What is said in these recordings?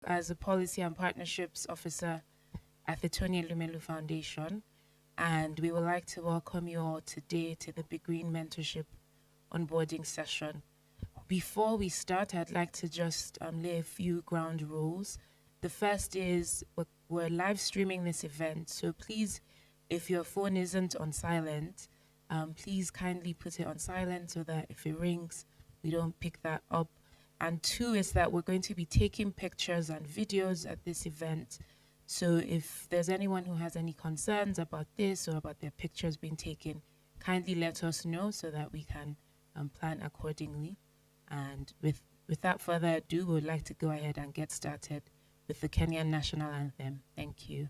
as a Policy and Partnerships Officer at the Tony Elumelu Foundation, and we would like to welcome you all today to the BeGreen Mentorship Onboarding session. Before we start, I'd like to just lay a few ground rules. The first is we're live streaming this event, so please, if your phone isn't on silent, please kindly put it on silent so that if it rings, we don't pick that up. And two is that we're going to be taking pictures and videos at this event. So if there's anyone who has any concerns about this or about their pictures being taken, kindly let us know so that we can plan accordingly. And without further ado, we would like to go ahead and get started with the Kenyan National Anthem. Thank you.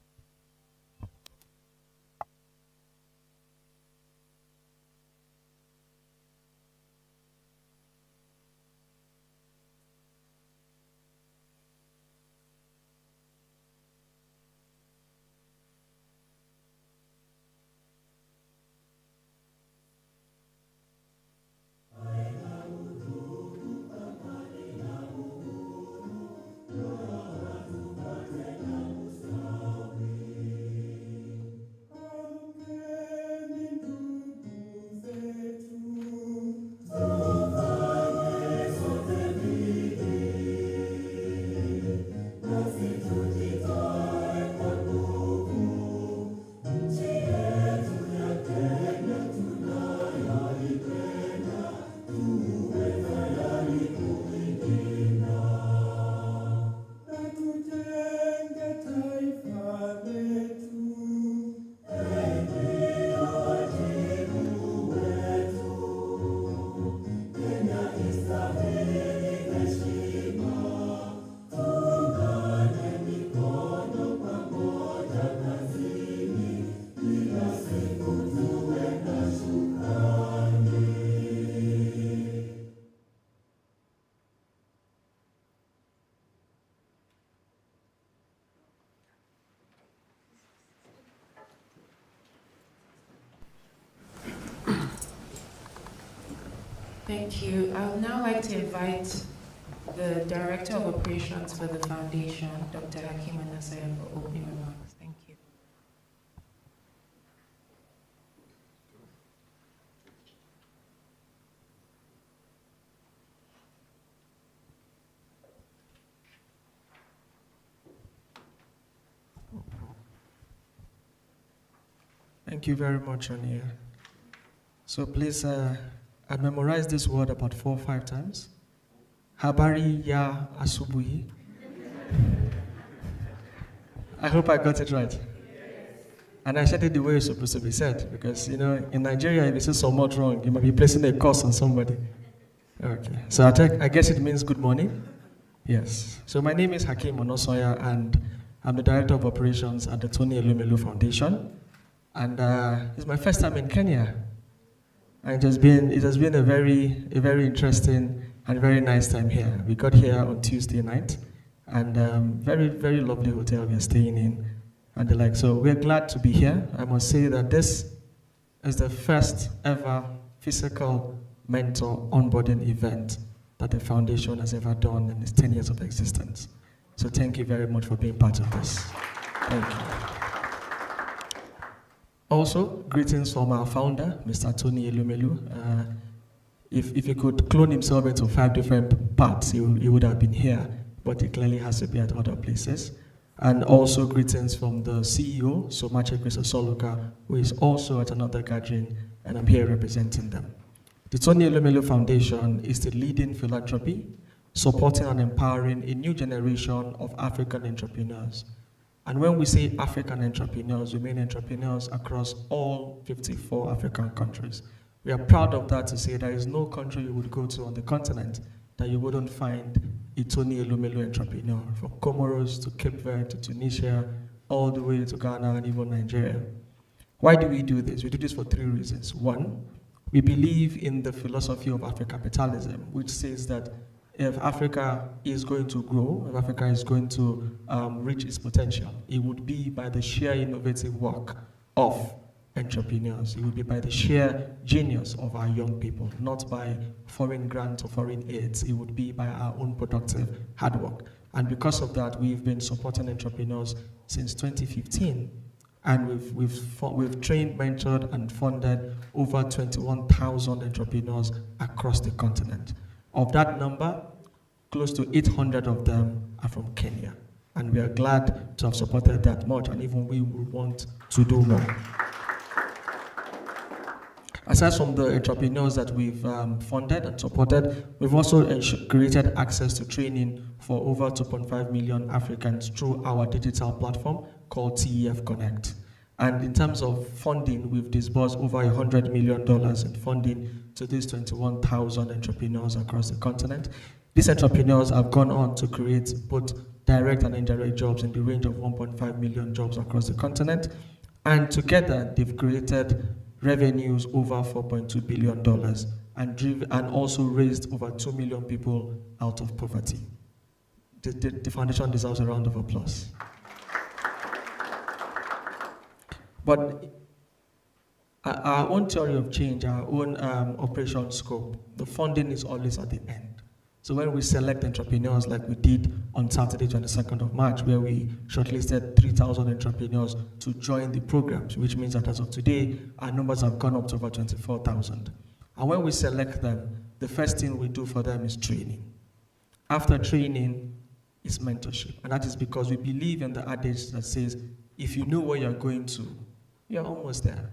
Thank you. I would now like to invite the Director of Operations for the Foundation, Dr. Hakeem Anasaya, for opening remarks. Thank you. Thank you very much, Ania. So please, I memorized this word about 4 or 5 times. Habari ya asubuhi. I hope I got it right. Yes. And I said it the way it's supposed to be said, because, you know, in Nigeria, if you say somewhat wrong, you might be placing a curse on somebody. Okay, so I guess it means good morning. Yes. So my name is Hakeem Onosoya, and I'm the Director of Operations at the Tony Elumelu Foundation. And it's my first time in Kenya. And it has been a very interesting and very nice time here. We got here on Tuesday night, and very, very lovely hotel we are staying in, and the like. So we're glad to be here. I must say that this is the first ever physical mentor onboarding event that the foundation has ever done in its 10 years of existence. So thank you very much for being part of this. Thank you. Also, greetings from our founder, Mr. Tony Elumelu. If he could clone himself into 5 different parts, he would have been here, but he clearly has to be at other places. And also greetings from the CEO, Somache Soluka, who is also at another gathering, and I'm here representing them. The Tony Elumelu Foundation is the leading philanthropy, supporting and empowering a new generation of African entrepreneurs. And when we say African entrepreneurs, we mean entrepreneurs across all 54 African countries. We are proud of that, to say there is no country you would go to on the continent that you wouldn't find a Tony Elumelu entrepreneur, from Comoros to Cape Verde to Tunisia, all the way to Ghana and even Nigeria. Why do we do this? We do this for 3 reasons. 1, we believe in the philosophy of Africa-capitalism, which says that if Africa is going to grow, if Africa is going to reach its potential, it would be by the sheer innovative work of entrepreneurs. It would be by the sheer genius of our young people, not by foreign grants or foreign aids. It would be by our own productive hard work. And because of that, we've been supporting entrepreneurs since 2015. And we've trained, mentored, and funded over 21,000 entrepreneurs across the continent. Of that number, close to 800 of them are from Kenya. And we are glad to have supported that much, and even we will want to do more. Aside from the entrepreneurs that we've funded and supported, we've also created access to training for over 2.5 million Africans through our digital platform called TEF Connect. And in terms of funding, we've disbursed over $100 million in funding to these 21,000 entrepreneurs across the continent. These entrepreneurs have gone on to create both direct and indirect jobs in the range of 1.5 million jobs across the continent. And together, they've created revenues over $4.2 billion and also raised over 2 million people out of poverty. The foundation deserves a round of applause. But our own theory of change, our own operation scope, the funding is always at the end. So when we select entrepreneurs like we did on Saturday, 22nd of March, where we shortlisted 3,000 entrepreneurs to join the programs, which means that as of today, our numbers have gone up to over 24,000. And when we select them, the first thing we do for them is training. After training is mentorship. And that is because we believe in the adage that says, if you know where you're going to, you're almost there.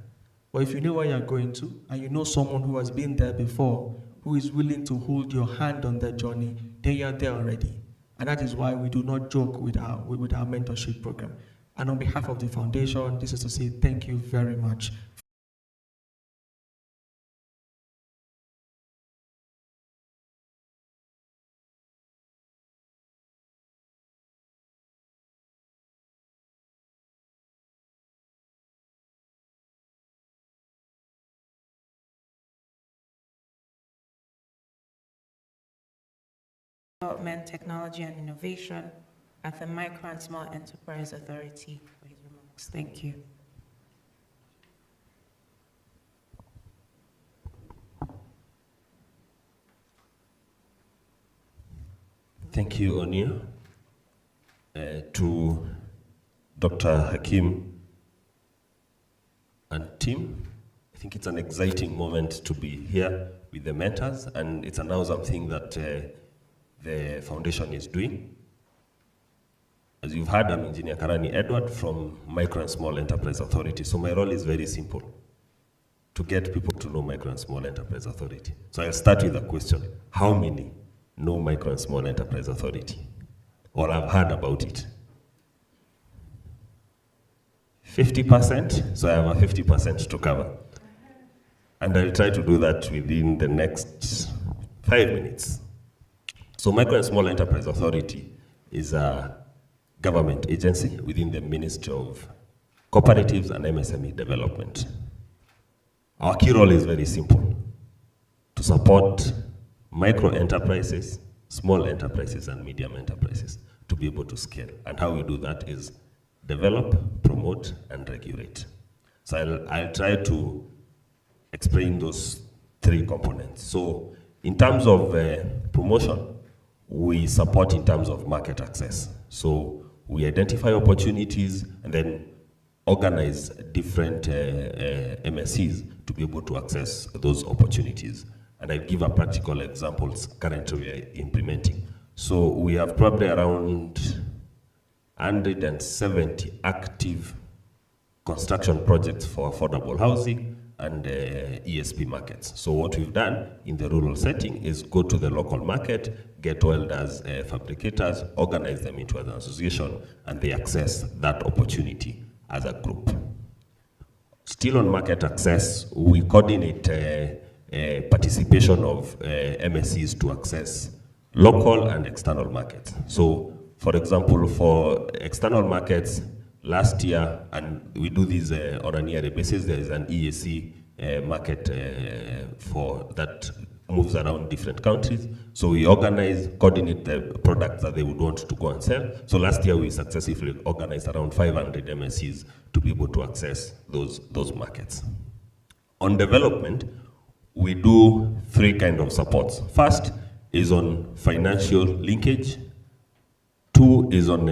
But if you know where you're going to, and you know someone who has been there before, who is willing to hold your hand on that journey, then you're there already. And that is why we do not joke with our mentorship program. And on behalf of the foundation, this is to say thank you very much. Development, Technology and Innovation at the Micro and Small Enterprise Authority for his remarks. Thank you. Thank you, Onia. To Dr. Hakim and team, I think it's an exciting moment to be here with the mentors, and it's an awesome thing that the foundation is doing. As you've heard, I'm Engineer Karani Edward from Micro and Small Enterprise Authority. So my role is very simple, to get people to know Micro and Small Enterprise Authority. So I'll start with a question. How many know Micro and Small Enterprise Authority? Or have heard about it? 50%, so I have a 50% to cover. And I'll try to do that within the next 5 minutes. So Micro and Small Enterprise Authority is a government agency within the Ministry of Cooperatives and MSME Development. Our key role is very simple: to support micro enterprises, small enterprises, and medium enterprises to be able to scale. And how we do that is develop, promote, and regulate. So I'll try to explain those 3 components. So in terms of promotion, we support in terms of market access. So we identify opportunities and then organize different MSCs to be able to access those opportunities. And I'll give a practical examples currently we are implementing. So we have probably around 170 active construction projects for affordable housing and ESP markets. So what we've done in the rural setting is go to the local market, get welders, fabricators, organize them into an association, and they access that opportunity as a group. Still on market access, we coordinate participation of MSCs to access local and external markets. So, for example, for external markets, last year, and we do this on a yearly basis, there is an EAC market for that moves around different countries. So we organize, coordinate the products that they would want to go and sell. So last year we successfully organized around 500 MSCs to be able to access those markets. On development, we do 3 kinds of supports. First is on financial linkage. 2 is on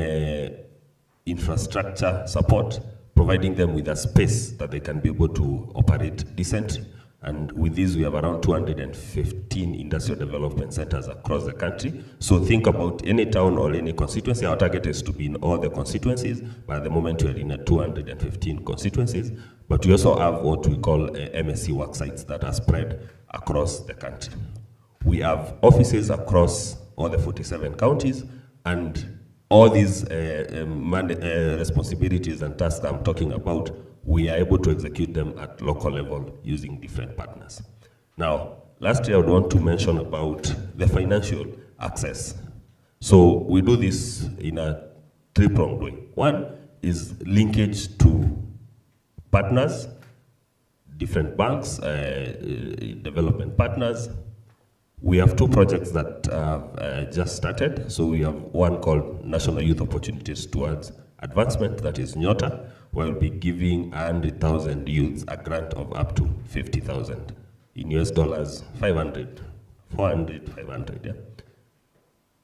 infrastructure support, providing them with a space that they can be able to operate decently. And with this, we have around 215 industrial development centers across the country. So think about any town or any constituency. Our target is to be in all the constituencies, but at the moment we are in 215 constituencies. But we also have what we call MSC work sites that are spread across the country. We have offices across all the 47 counties, and all these responsibilities and tasks I'm talking about, we are able to execute them at local level using different partners. Now, lastly, I would want to mention about the financial access. So we do this in a 3-pronged way. One is linkage to partners, different banks, development partners. We have 2 projects that just started. So we have one called National Youth Opportunities Towards Advancement, that is NYOTA, where we'll be giving 100,000 youths a grant of up to 50,000 in US dollars, 500, 400, 500, yeah.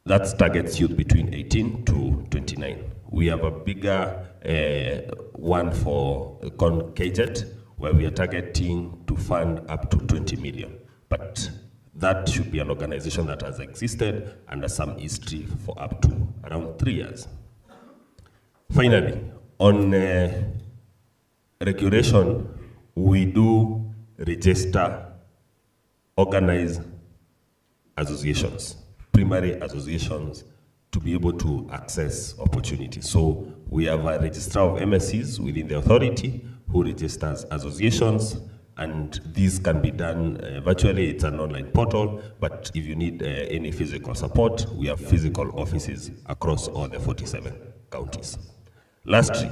That targets youth between 18 to 29. We have a bigger one for CONCAGET, where we are targeting to fund up to 20 million. But that should be an organization that has existed under some history for up to around 3 years. Finally, on regulation, we do register, organize associations, primary associations, to be able to access opportunities. So we have a registrar of MSCs within the authority who registers associations, and these can be done virtually. It's an online portal, but if you need any physical support, we have physical offices across all the 47 counties. Lastly,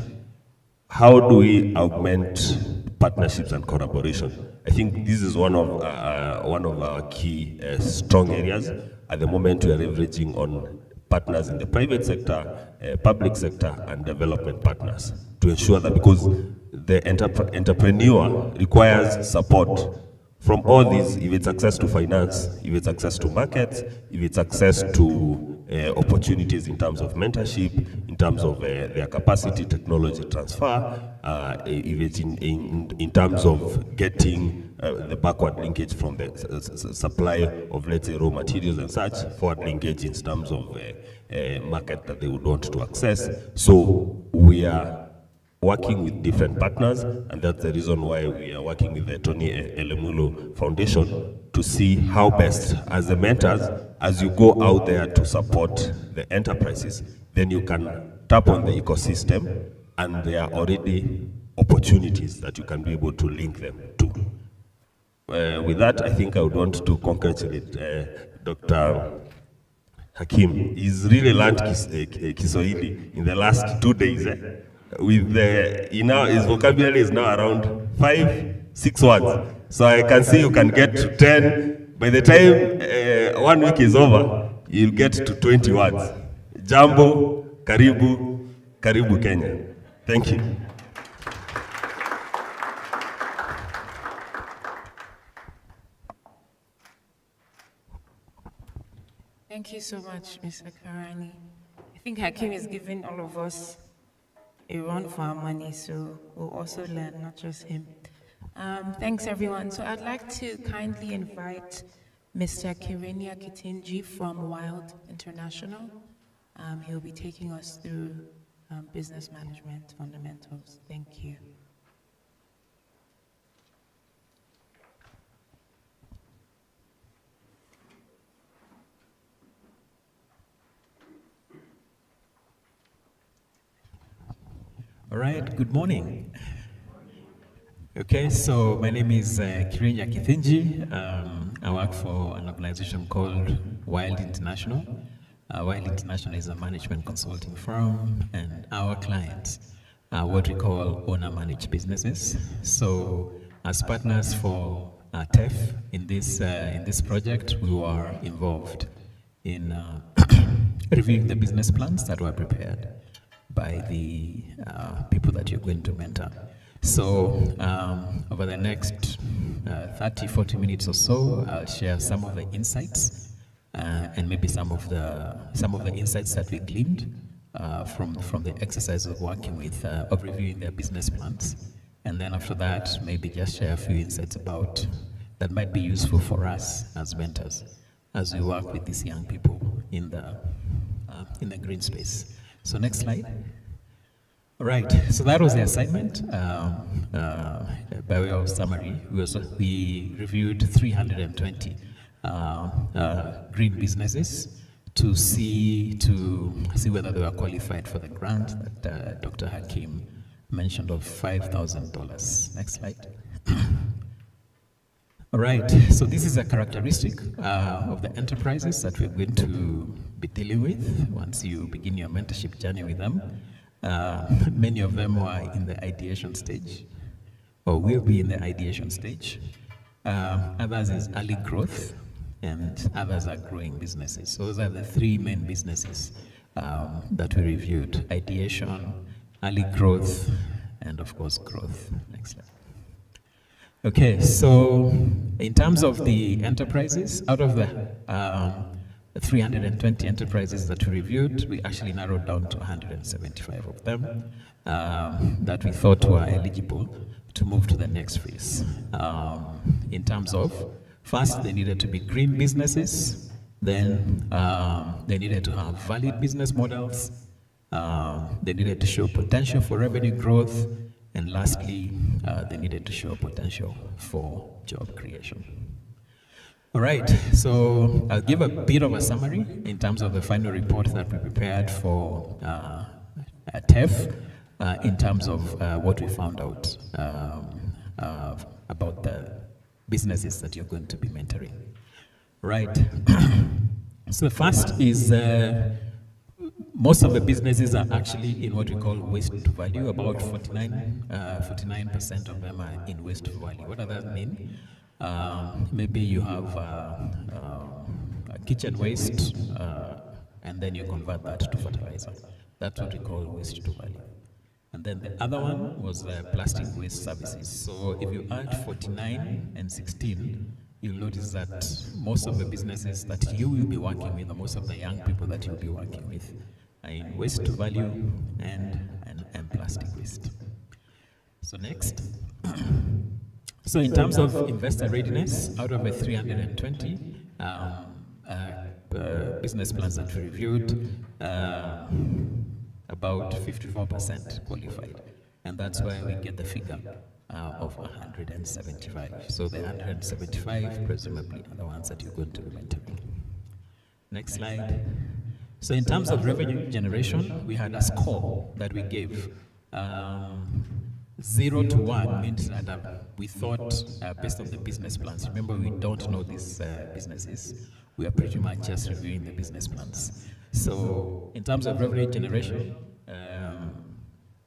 how do we augment partnerships and collaboration? I think this is one of our key strong areas. At the moment, we are leveraging on partners in the private sector, public sector, and development partners to ensure that, because the entrepreneur requires support from all these, if it's access to finance, if it's access to markets, if it's access to opportunities in terms of mentorship, in terms of their capacity, technology transfer, if it's in terms of getting the backward linkage from the supply of, let's say, raw materials and such, forward linkage in terms of market that they would want to access. So we are working with different partners, and that's the reason why we are working with the Tony Elumelu Foundation to see how best, as the mentors, as you go out there to support the enterprises, then you can tap on the ecosystem, and there are already opportunities that you can be able to link them to. With that, I think I would want to congratulate Dr. Hakim. He's really learned Kiswahili in the last 2 days. With his vocabulary is now around 5-6 words. So I can see you can get to 10. By the time 1 week is over, you'll get to 20 words. Jambo, karibu, karibu Kenya. Thank you. Thank you so much, Mr. Karani. I think Hakim is giving all of us a run for our money, so we'll also learn, not just him. Thanks, everyone. So I'd like to kindly invite Mr. Kirenia Kitinji from Wild International. He'll be taking us through business management fundamentals. Thank you. All right, good morning. Okay, so my name is Kirenia Kitinji. I work for an organization called Wild International. Wild International is a management consulting firm, and our clients are what we call owner-managed businesses. So as partners for TEF in this project, we were involved in reviewing the business plans that were prepared by the people that you're going to mentor. So over the next 30-40 minutes or so, I'll share some of the insights and maybe some of the insights that we gleaned from the exercise of working with, of reviewing their business plans. And then after that, maybe just share a few insights about that might be useful for us as mentors as we work with these young people in the green space. So next slide. All right, so that was the assignment. By way of summary, we reviewed 320 green businesses to see whether they were qualified for the grant that Dr. Hakim mentioned of $5,000. Next slide. All right, so this is a characteristic of the enterprises that we're going to be dealing with once you begin your mentorship journey with them. Many of them were in the ideation stage, or will be in the ideation stage. Others is early growth, and others are growing businesses. So those are the three main businesses that we reviewed: ideation, early growth, and of course growth. Next slide. Okay, so in terms of the enterprises, out of the 320 enterprises that we reviewed, we actually narrowed down to 175 of them that we thought were eligible to move to the next phase. In terms of, first, they needed to be green businesses, then they needed to have valid business models, they needed to show potential for revenue growth, and lastly, they needed to show potential for job creation. All right, so I'll give a bit of a summary in terms of the final report that we prepared for TEF in terms of what we found out about the businesses that you're going to be mentoring. Right, so the first is most of the businesses are actually in what we call waste to value. About 49% of them are in waste to value. What does that mean? Maybe you have a kitchen waste, and then you convert that to fertilizer. That's what we call waste to value. And then the other one was plastic waste services. So if you add 49 and 16, you'll notice that most of the businesses that you will be working with, or most of the young people that you'll be working with, are in waste to value and plastic waste. So next. So in terms of investor readiness, out of the 320 business plans that we reviewed, about 54% qualified. And that's why we get the figure of 175. So the 175 presumably are the ones that you're going to be mentoring. Next slide. So in terms of revenue generation, we had a score that we gave. 0 to 1 means that we thought, based on the business plans, remember we don't know these businesses, we are pretty much just reviewing the business plans. So in terms of revenue generation,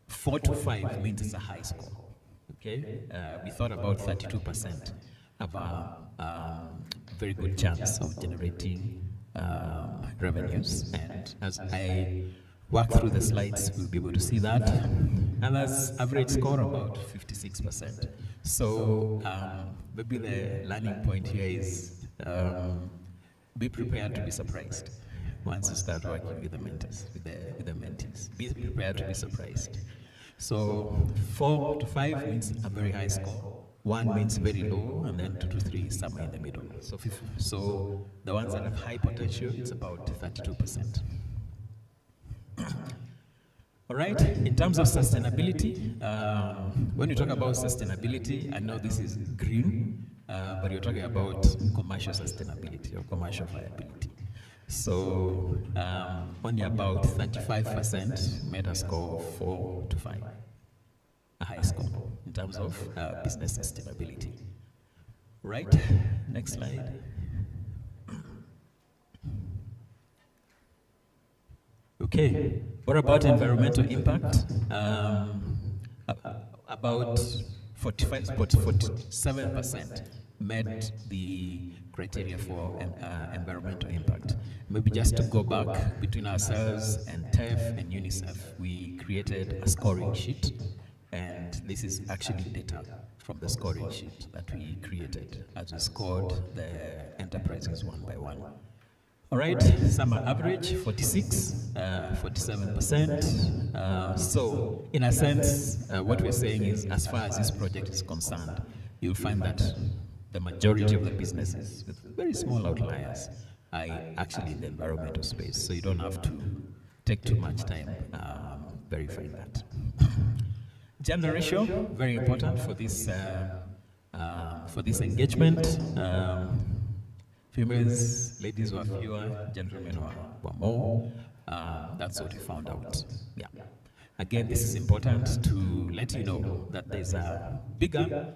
4 to 5 means it's a high score. Okay, we thought about 32% have a very good chance of generating revenues, and as I work through the slides, we'll be able to see that. And that's average score about 56%. So maybe the learning point here is be prepared to be surprised once you start working with the mentors, with the mentees. Be prepared to be surprised. So 4 to 5 means a very high score. 1 means very low, and then 2 to 3 is somewhere in the middle. So the ones that have high potential, it's about 32%. All right, in terms of sustainability, when you talk about sustainability, I know this is green, but you're talking about commercial sustainability or commercial viability. So only about 35% made a score of 4 to 5, a high score in terms of business sustainability. Right, next slide. Okay, what about environmental impact? About 47% met the criteria for environmental impact. Maybe just to go back between ourselves and TEF and UNICEF, we created a scoring sheet, and this is actually data from the scoring sheet that we created as we scored the enterprises one by one. All right, some are average, 46, 47%. So, in a sense, what we're saying is, as far as this project is concerned, you'll find that the majority of the businesses, with very small outliers, are actually in the environmental space. So you don't have to take too much time verifying that. Gender ratio, very important for this engagement. Females, ladies were fewer, gentlemen were more. That's what we found out. Yeah. Again, this is important to let you know that there's a bigger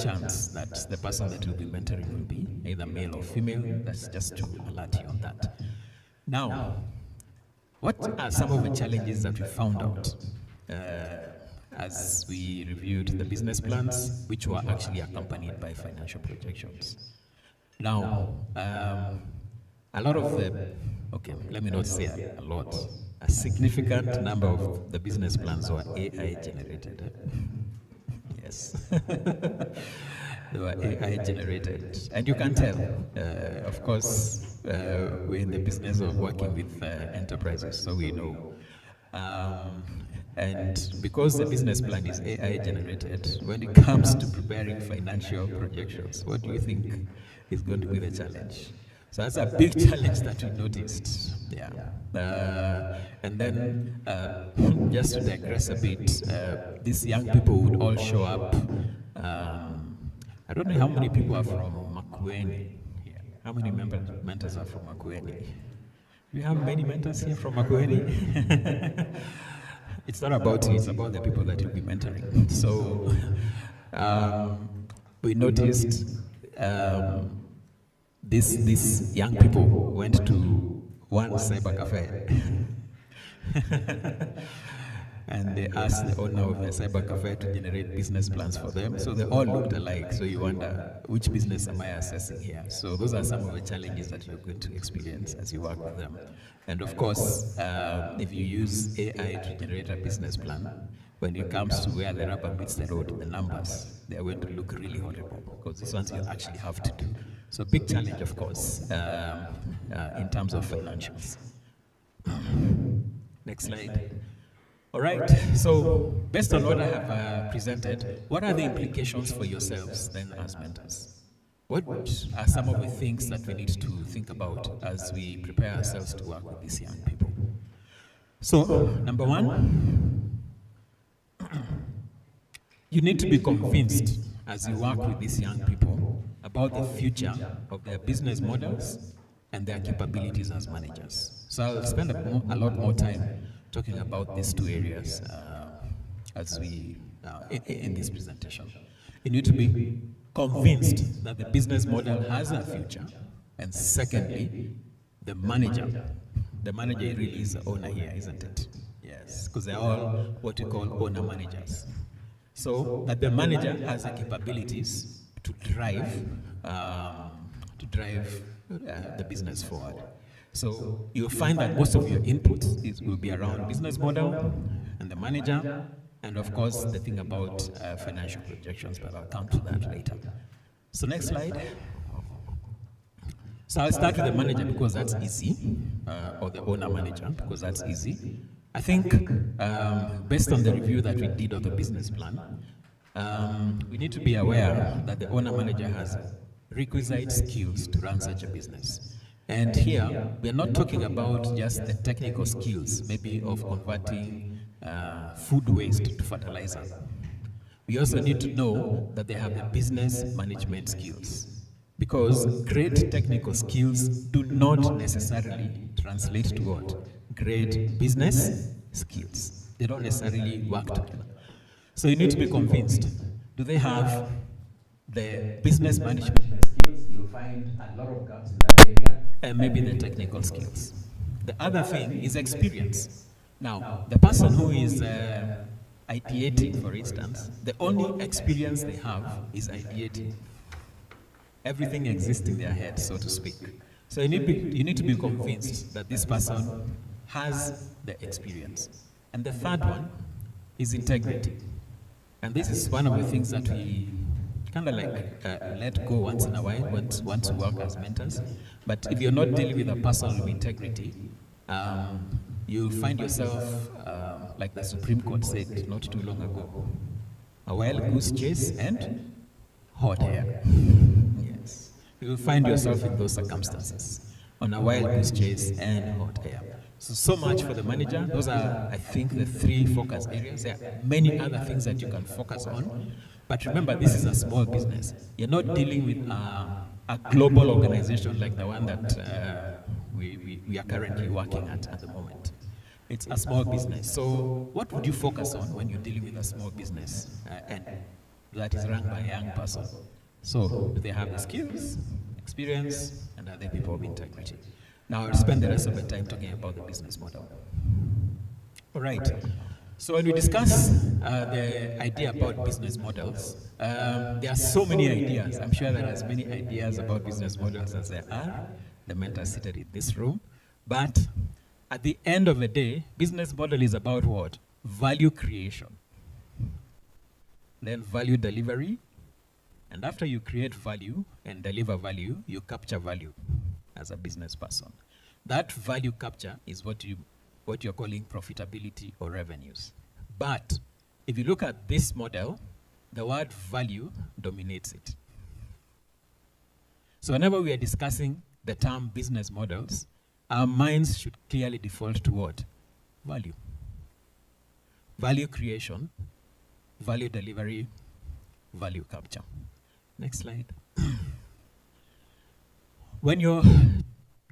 chance that the person that you'll be mentoring will be either male or female. That's just to alert you on that. Now, what are some of the challenges that we found out as we reviewed the business plans, which were actually accompanied by financial projections? Now, a lot of let me not say a lot, a significant number of the business plans were AI generated. Yes. They were AI generated. And you can tell, of course, we're in the business of working with enterprises, so we know. And because the business plan is AI generated, when it comes to preparing financial projections, what do you think is going to be the challenge? So that's a big challenge that we noticed. Yeah. And then, just to digress a bit, these young people would all show up. I don't know how many people are from Makueni here. How many mentors are from Makueni? Do you have many mentors here from Makueni? It's not about you, it's about the people that you'll be mentoring. So, we noticed these young people went to one cyber cafe and they asked the owner of the cyber cafe to generate business plans for them. So they all looked alike. So you wonder, which business am I assessing here? So those are some of the challenges that you're going to experience as you work with them. And of course, if you use AI to generate a business plan, when it comes to where the rubber meets the road, the numbers, they're going to look really horrible because these ones you actually have to do. So big challenge, of course, in terms of financials. Next slide. All right, so based on what I have presented, what are the implications for yourselves then as mentors? What are some of the things that we need to think about as we prepare ourselves to work with these young people? So, number one, you need to be convinced as you work with these young people about the future of their business models and their capabilities as managers. So I'll spend a lot more time talking about these two areas as we in this presentation. You need to be convinced that the business model has a future, and secondly, the manager really is the owner here, isn't it? Yes, because they're all what we call owner managers. So that the manager has the capabilities to drive the business forward. So you'll find that most of your inputs will be around business model and the manager, and of course the thing about financial projections, but I'll come to that later. So next slide. So I'll start with the manager because that's easy, or the owner manager because that's easy. I think based on the review that we did of the business plan, we need to be aware that the owner manager has requisite skills to run such a business. And here, we are not talking about just the technical skills, maybe of converting food waste to fertilizer. We also need to know that they have the business management skills, because great technical skills do not necessarily translate to what? Great business skills. They don't necessarily work together. So you need to be convinced, do they have the business management skills? You'll find a lot of gaps in that area, and maybe the technical skills. The other thing is experience. Now, the person who is ideating, for instance, the only experience they have is ideating. Everything exists in their head, so to speak. So you need to be convinced that this person has the experience. And the third one is integrity. And this is one of the things that we kind of like let go once in a while, once you work as mentors. But if you're not dealing with a person with integrity, you'll find yourself, like the Supreme Court said not too long ago, a wild goose chase and hot air. Yes. You'll find yourself in those circumstances, on a wild goose chase and hot air. So much for the manager. Those are, I think, the 3 focus areas. There are many other things that you can focus on. But remember, this is a small business. You're not dealing with a global organization like the one that we are currently working at the moment. It's a small business. So what would you focus on when you're dealing with a small business and that is run by a young person? So do they have the skills, experience, and are they people of integrity? Now I'll spend the rest of the time talking about the business model. All right. So when we discuss the idea about business models, there are so many ideas. I'm sure there are as many ideas about business models as there are the mentors seated in this room. But at the end of the day, business model is about what? Value creation. Then value delivery. And after you create value and deliver value, you capture value as a business person. That value capture is what you're calling profitability or revenues. But if you look at this model, the word value dominates it. So whenever we are discussing the term business models, our minds should clearly default to what? Value. Value creation, value delivery, value capture. Next slide. When you're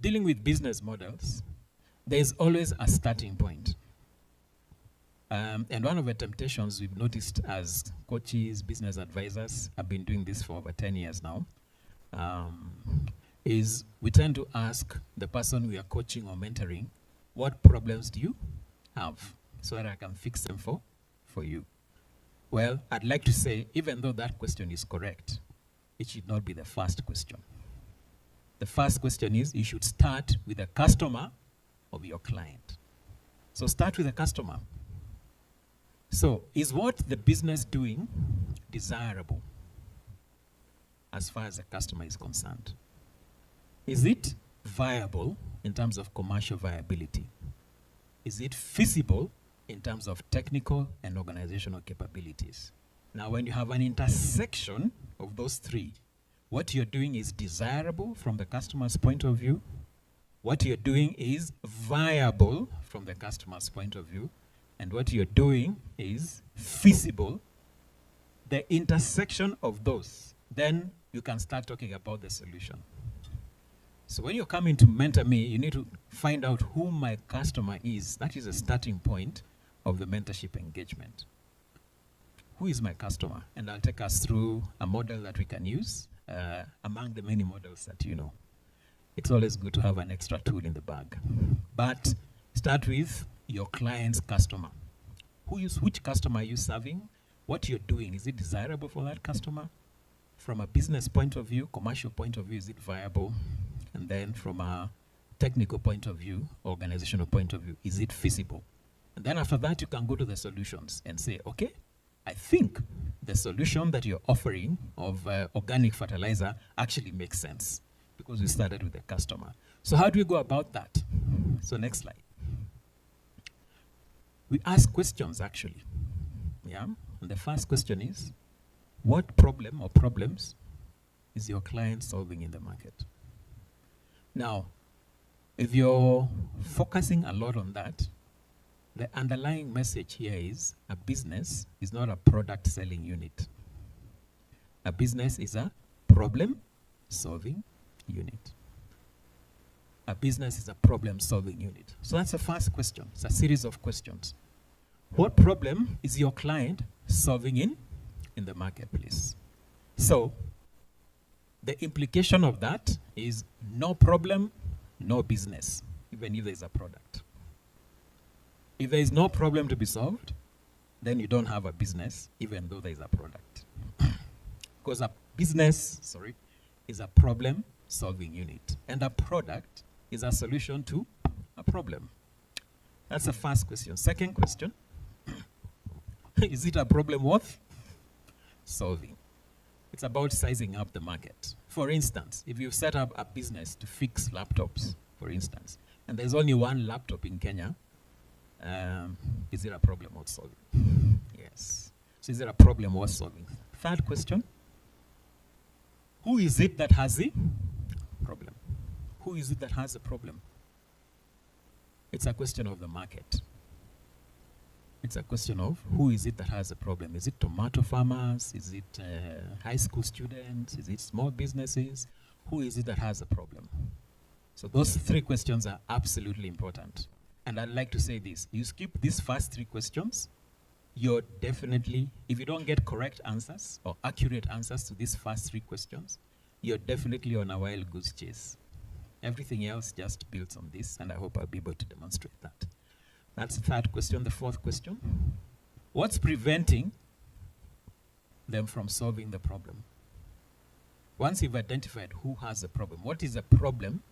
dealing with business models, there's always a starting point. And one of the temptations we've noticed as coaches, business advisors, I've been doing this for over 10 years now, is we tend to ask the person we are coaching or mentoring, what problems do you have so that I can fix them for you? Well, I'd like to say, even though that question is correct, it should not be the first question. The first question is, you should start with the customer of your client. So start with the customer. So is what the business doing desirable as far as the customer is concerned? Is it viable in terms of commercial viability? Is it feasible in terms of technical and organizational capabilities? Now, when you have an intersection of those 3, what you're doing is desirable from the customer's point of view. What you're doing is viable from the customer's point of view. And what you're doing is feasible. The intersection of those, then you can start talking about the solution. So when you're coming to mentor me, you need to find out who my customer is. That is a starting point of the mentorship engagement. Who is my customer? And I'll take us through a model that we can use among the many models that you know. It's always good to have an extra tool in the bag. But start with your client's customer. Which customer are you serving? What you're doing, is it desirable for that customer? From a business point of view, commercial point of view, is it viable? And then from a technical point of view, organizational point of view, is it feasible? And then after that, you can go to the solutions and say, okay, I think the solution that you're offering of organic fertilizer actually makes sense because we started with the customer. So how do we go about that? So next slide. We ask questions, actually. Yeah. And the first question is, what problem or problems is your client solving in the market? Now, if you're focusing a lot on that, the underlying message here is a business is not a product selling unit. A business is a problem solving unit. A business is a problem solving unit. So that's the first question. It's a series of questions. What problem is your client solving in the marketplace? So the implication of that is no problem, no business, even if there's a product. If there is no problem to be solved, then you don't have a business, even though there is a product. Because a business, is a problem-solving unit. And a product is a solution to a problem. That's the first question. Second question, is it a problem worth solving? It's about sizing up the market. For instance, if you've set up a business to fix laptops, for instance, and there's only one laptop in Kenya, is it a problem worth solving? Yes. So is it a problem worth solving? Third question, who is it that has the problem? Who is it that has the problem? It's a question of the market. It's a question of who is it that has a problem. Is it tomato farmers? Is it high school students? Is it small businesses? Who is it that has a problem? So those three questions are absolutely important. And I'd like to say this. You skip these first three questions, you're definitely, if you don't get correct answers or accurate answers to these first three questions, you're definitely on a wild goose chase. Everything else just builds on this, and I hope I'll be able to demonstrate that. That's the third question. The fourth question, what's preventing them from solving the problem? Once you've identified who has the problem, what is the problem?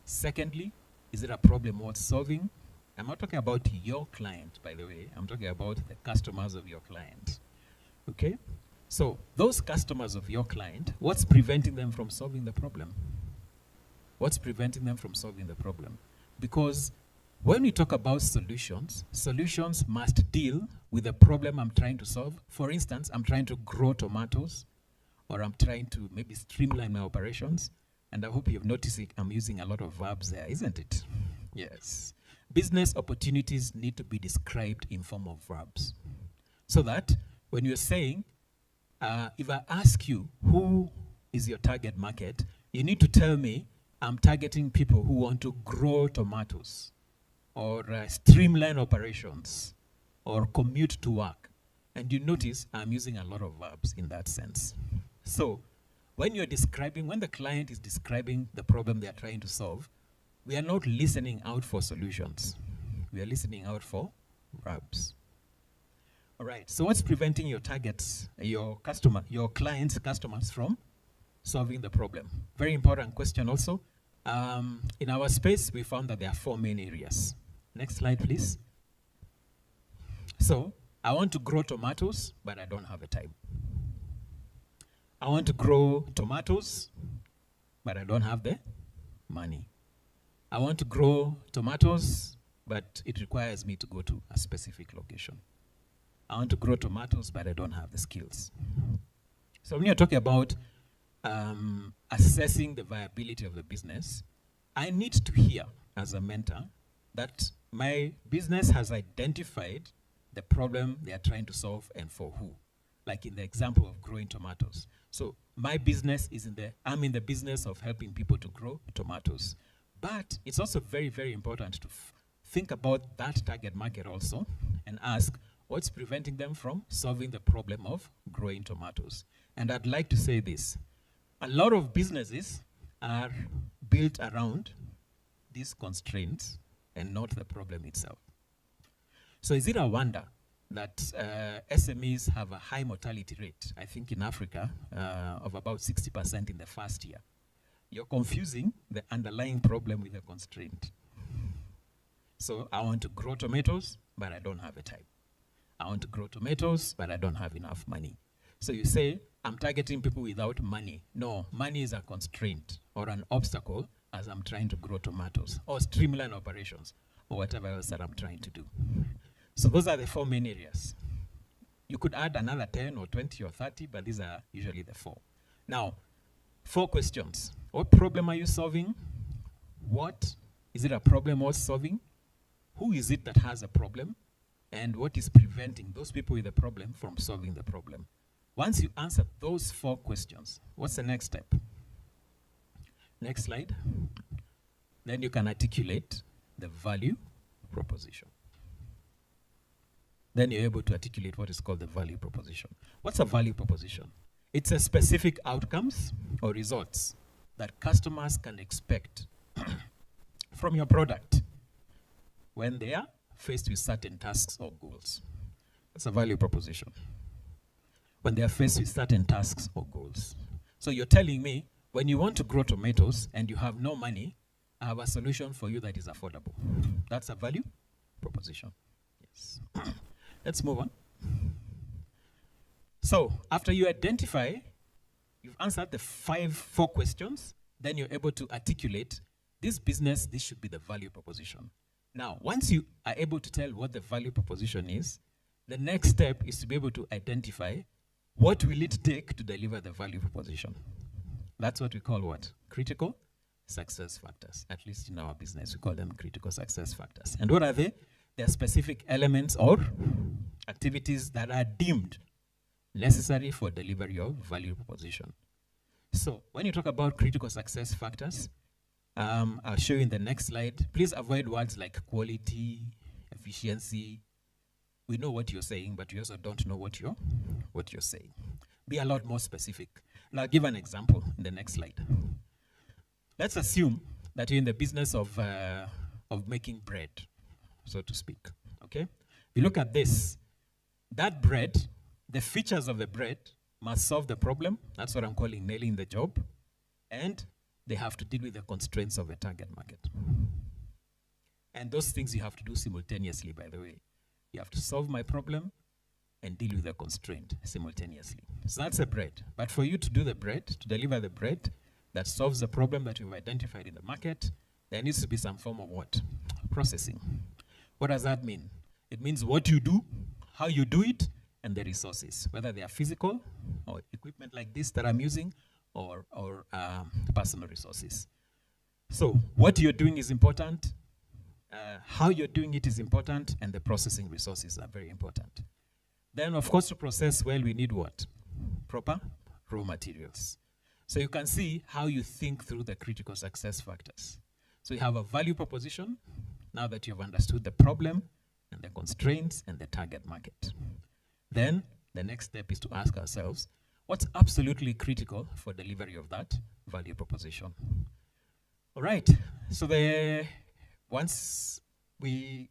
Secondly, is it a problem worth solving? I'm not talking about your client, by the way. I'm talking about the customers of your client. Okay? So those customers of your client, what's preventing them from solving the problem? What's preventing them from solving the problem? Because when we talk about solutions, solutions must deal with the problem I'm trying to solve. For instance, I'm trying to grow tomatoes, or I'm trying to maybe streamline my operations. And I hope you've noticed it, I'm using a lot of verbs there, isn't it? Yes. Business opportunities need to be described in form of verbs. So that when you're saying, if I ask you who is your target market, you need to tell me I'm targeting people who want to grow tomatoes, or streamline operations, or commute to work. And you notice I'm using a lot of verbs in that sense. So when you're describing, when the client is describing the problem they are trying to solve, we are not listening out for solutions. We are listening out for verbs. All right, so what's preventing your targets, your clients' customers from solving the problem? Very important question also. In our space, we found that there are 4 main areas. Next slide, please. So, I want to grow tomatoes, but I don't have the time. I want to grow tomatoes, but I don't have the money. I want to grow tomatoes, but it requires me to go to a specific location. I want to grow tomatoes, but I don't have the skills. So when you're talking about assessing the viability of the business, I need to hear as a mentor that my business has identified the problem they are trying to solve and for who. Like in the example of growing tomatoes. So my business is I'm in the business of helping people to grow tomatoes. But it's also very, very important to think about that target market also and ask what's preventing them from solving the problem of growing tomatoes. And I'd like to say this. A lot of businesses are built around these constraints and not the problem itself. So is it a wonder that SMEs have a high mortality rate, I think in Africa, of about 60% in the first year? You're confusing the underlying problem with the constraint. So I want to grow tomatoes, but I don't have the time. I want to grow tomatoes, but I don't have enough money. So you say, I'm targeting people without money. No, money is a constraint or an obstacle as I'm trying to grow tomatoes or streamline operations or whatever else that I'm trying to do. So those are the 4 main areas. You could add another 10 or 20 or 30, but these are usually the 4. Now, 4 questions. What problem are you solving? What is it a problem worth solving? Who is it that has a problem? And what is preventing those people with a problem from solving the problem? Once you answer those 4 questions, what's the next step? Next slide. Then you can articulate the value proposition. Then you're able to articulate what is called the value proposition. What's a value proposition? It's a specific outcomes or results that customers can expect from your product when they are faced with certain tasks or goals. That's a value proposition. When they are faced with certain tasks or goals. So you're telling me, when you want to grow tomatoes and you have no money, I have a solution for you that is affordable. That's a value proposition. Yes. Let's move on. So after you identify you've answered the four questions, then you're able to articulate this business, this should be the value proposition. Now, once you are able to tell what the value proposition is, the next step is to be able to identify what will it take to deliver the value proposition. That's what we call what? Critical success factors. At least in our business, we call them critical success factors. And what are they? They are specific elements or activities that are deemed necessary for delivery of value proposition. So when you talk about critical success factors, I'll show you in the next slide. Please avoid words like quality, efficiency. We know what you're saying, but we also don't know what you're saying. Be a lot more specific. And I'll give an example in the next slide. Let's assume that you're in the business of making bread, so to speak. Okay? If you look at this, that bread, the features of the bread must solve the problem. That's what I'm calling nailing the job. And they have to deal with the constraints of a target market. And those things you have to do simultaneously, by the way. You have to solve my problem and deal with the constraint simultaneously. So that's a bread. But for you to do the bread, to deliver the bread that solves the problem that you've identified in the market, there needs to be some form of what? Processing. What does that mean? It means what you do, how you do it, and the resources, whether they are physical or equipment like this that I'm using, or personal resources. So what you're doing is important, how you're doing it is important, and the processing resources are very important. Then, of course, to process well, we need what? Proper raw materials. So you can see how you think through the critical success factors. So you have a value proposition, now that you've understood the problem, and the constraints, and the target market. Then, the next step is to ask ourselves, what's absolutely critical for delivery of that value proposition? All right, so once we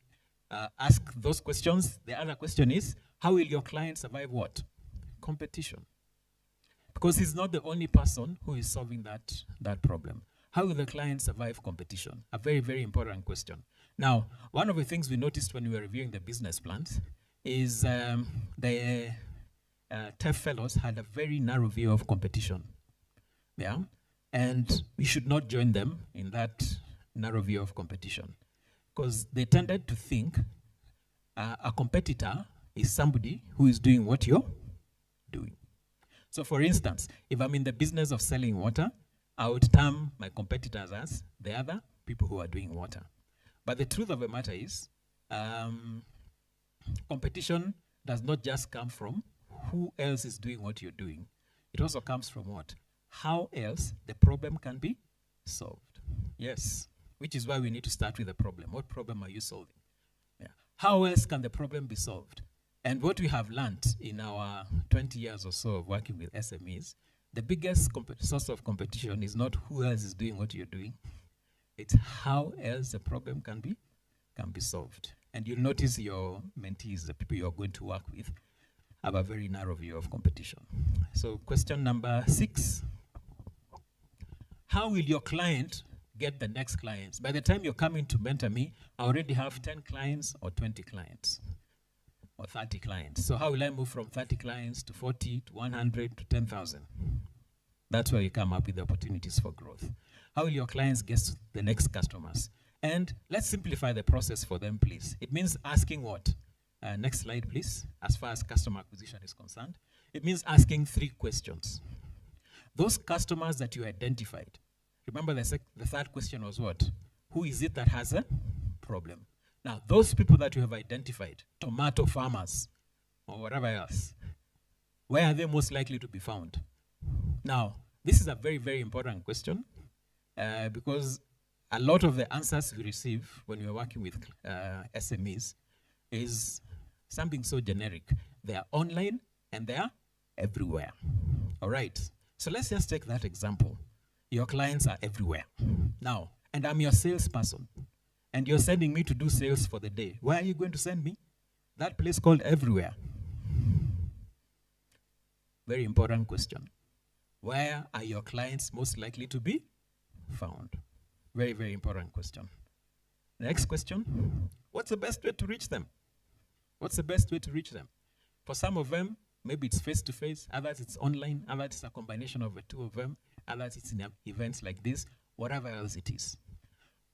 ask those questions, the other question is, how will your client survive what? Competition. Because he's not the only person who is solving that problem. How will the client survive competition? A very, very important question. Now, one of the things we noticed when we were reviewing the business plans is the TEF fellows had a very narrow view of competition. Yeah? And we should not join them in that narrow view of competition. Because they tended to think a competitor is somebody who is doing what you're doing. So for instance, if I'm in the business of selling water, I would term my competitors as the other people who are doing water. But the truth of the matter is, competition does not just come from who else is doing what you're doing. It also comes from what? How else the problem can be solved. Yes, which is why we need to start with the problem. What problem are you solving? Yeah. How else can the problem be solved? And what we have learned in our 20 years or so of working with SMEs, the biggest source of competition is not who else is doing what you're doing. It's how else the problem can be solved. And you'll notice your mentees, the people you're going to work with, have a very narrow view of competition. So question number 6, how will your client get the next clients? By the time you're coming to mentor me, I already have 10 clients or 20 clients or 30 clients. So how will I move from 30 clients to 40 to 100 to 10,000? That's where you come up with the opportunities for growth. How will your clients get to the next customers? And let's simplify the process for them, please. It means asking what? Next slide, please. As far as customer acquisition is concerned, it means asking 3 questions. Those customers that you identified, remember the third question was what? Who is it that has a problem? Now, those people that you have identified, tomato farmers or whatever else, where are they most likely to be found? Now, this is a very, very important question because a lot of the answers we receive when we're working with SMEs is something so generic. They are online and they are everywhere. All right. So let's just take that example. Your clients are everywhere. Now, and I'm your salesperson, and you're sending me to do sales for the day. Where are you going to send me? That place called everywhere. Very important question. Where are your clients most likely to be found? Very, very important question. Next question. What's the best way to reach them? What's the best way to reach them? For some of them, Maybe it's face-to-face, others it's online, others it's a combination of the two of them, others it's in events like this, whatever else it is.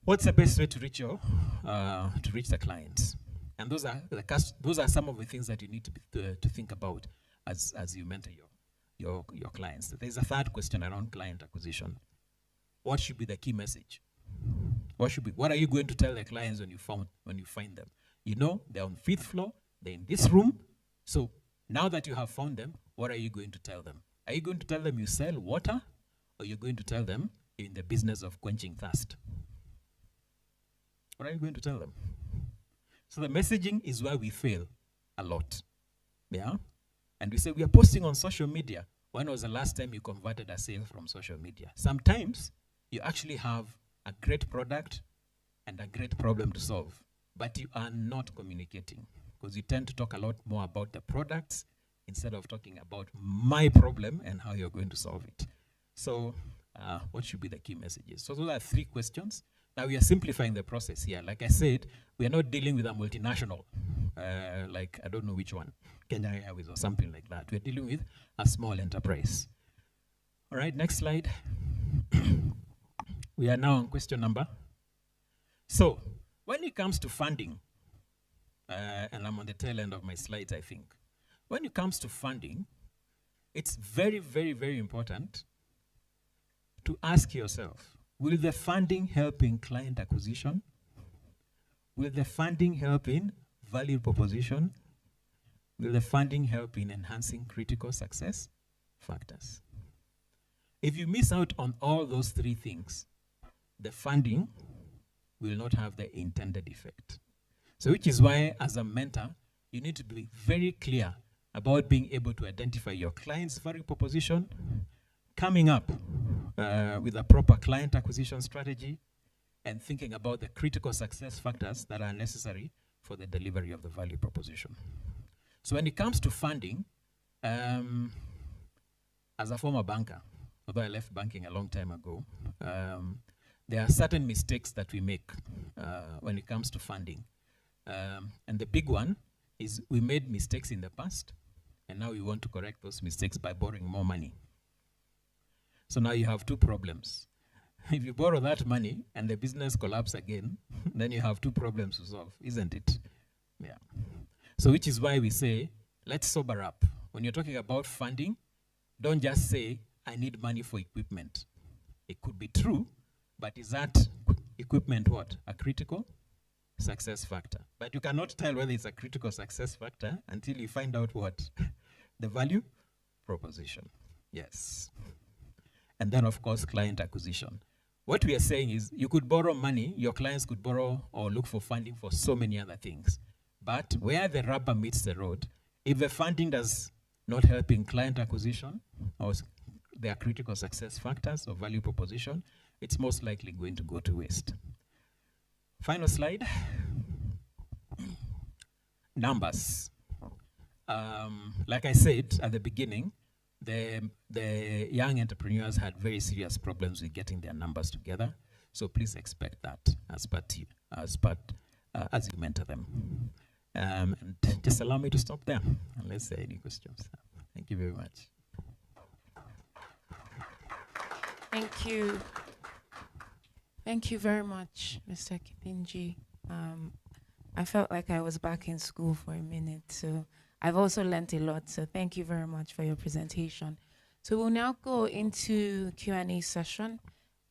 What's the best way to reach the clients? And those are some of the things that you need to think about as you mentor your clients. There's a third question around client acquisition. What should be the key message? What are you going to tell the clients when you find them? You know, they're on 5th floor, they're in this room. So now that you have found them, what are you going to tell them? Are you going to tell them you sell water, or you're going to tell them you're in the business of quenching thirst? What are you going to tell them? So the messaging is where we fail a lot. Yeah? And we say we are posting on social media. When was the last time you converted a sale from social media? Sometimes you actually have a great product and a great problem to solve, but you are not communicating because you tend to talk a lot more about the products instead of talking about my problem and how you're going to solve it. So what should be the key messages? So those are 3 questions. Now we are simplifying the process here. Like I said, we are not dealing with a multinational, like I don't know which one, Kenya Airways or something like that. We're dealing with a small enterprise. All right, next slide. We are now on question number. So when it comes to funding, and I'm on the tail end of my slides, I think. When it comes to funding, it's very, very, very important to ask yourself, will the funding help in client acquisition? Will the funding help in value proposition? Will the funding help in enhancing critical success factors? If you miss out on all those 3 things, the funding will not have the intended effect. So which is why, as a mentor, you need to be very clear about being able to identify your client's value proposition, coming up with a proper client acquisition strategy, and thinking about the critical success factors that are necessary for the delivery of the value proposition. So when it comes to funding, as a former banker, although I left banking a long time ago, there are certain mistakes that we make when it comes to funding. And the big one is we made mistakes in the past, and now we want to correct those mistakes by borrowing more money. So now you have 2 problems. If you borrow that money and the business collapses again, then you have 2 problems to solve, isn't it? Yeah. So which is why we say, let's sober up. When you're talking about funding, don't just say, I need money for equipment. It could be true, but is that equipment what? A critical success factor. But you cannot tell whether it's a critical success factor until you find out what? The value proposition. Yes. And then, of course, client acquisition. What we are saying is you could borrow money, your clients could borrow or look for funding for so many other things. But where the rubber meets the road, if the funding does not help in client acquisition or their critical success factors or value proposition, it's most likely going to go to waste. Final slide. Numbers. Like I said at the beginning, the young entrepreneurs had very serious problems with getting their numbers together. So please expect that as you mentor them. And just allow me to stop there, unless there are any questions. Thank you very much. Thank you. Thank you very much, Mr. Kithinji. I felt like I was back in school for a minute, so I've also learned a lot, so thank you very much for your presentation. So we'll now go into Q&A session,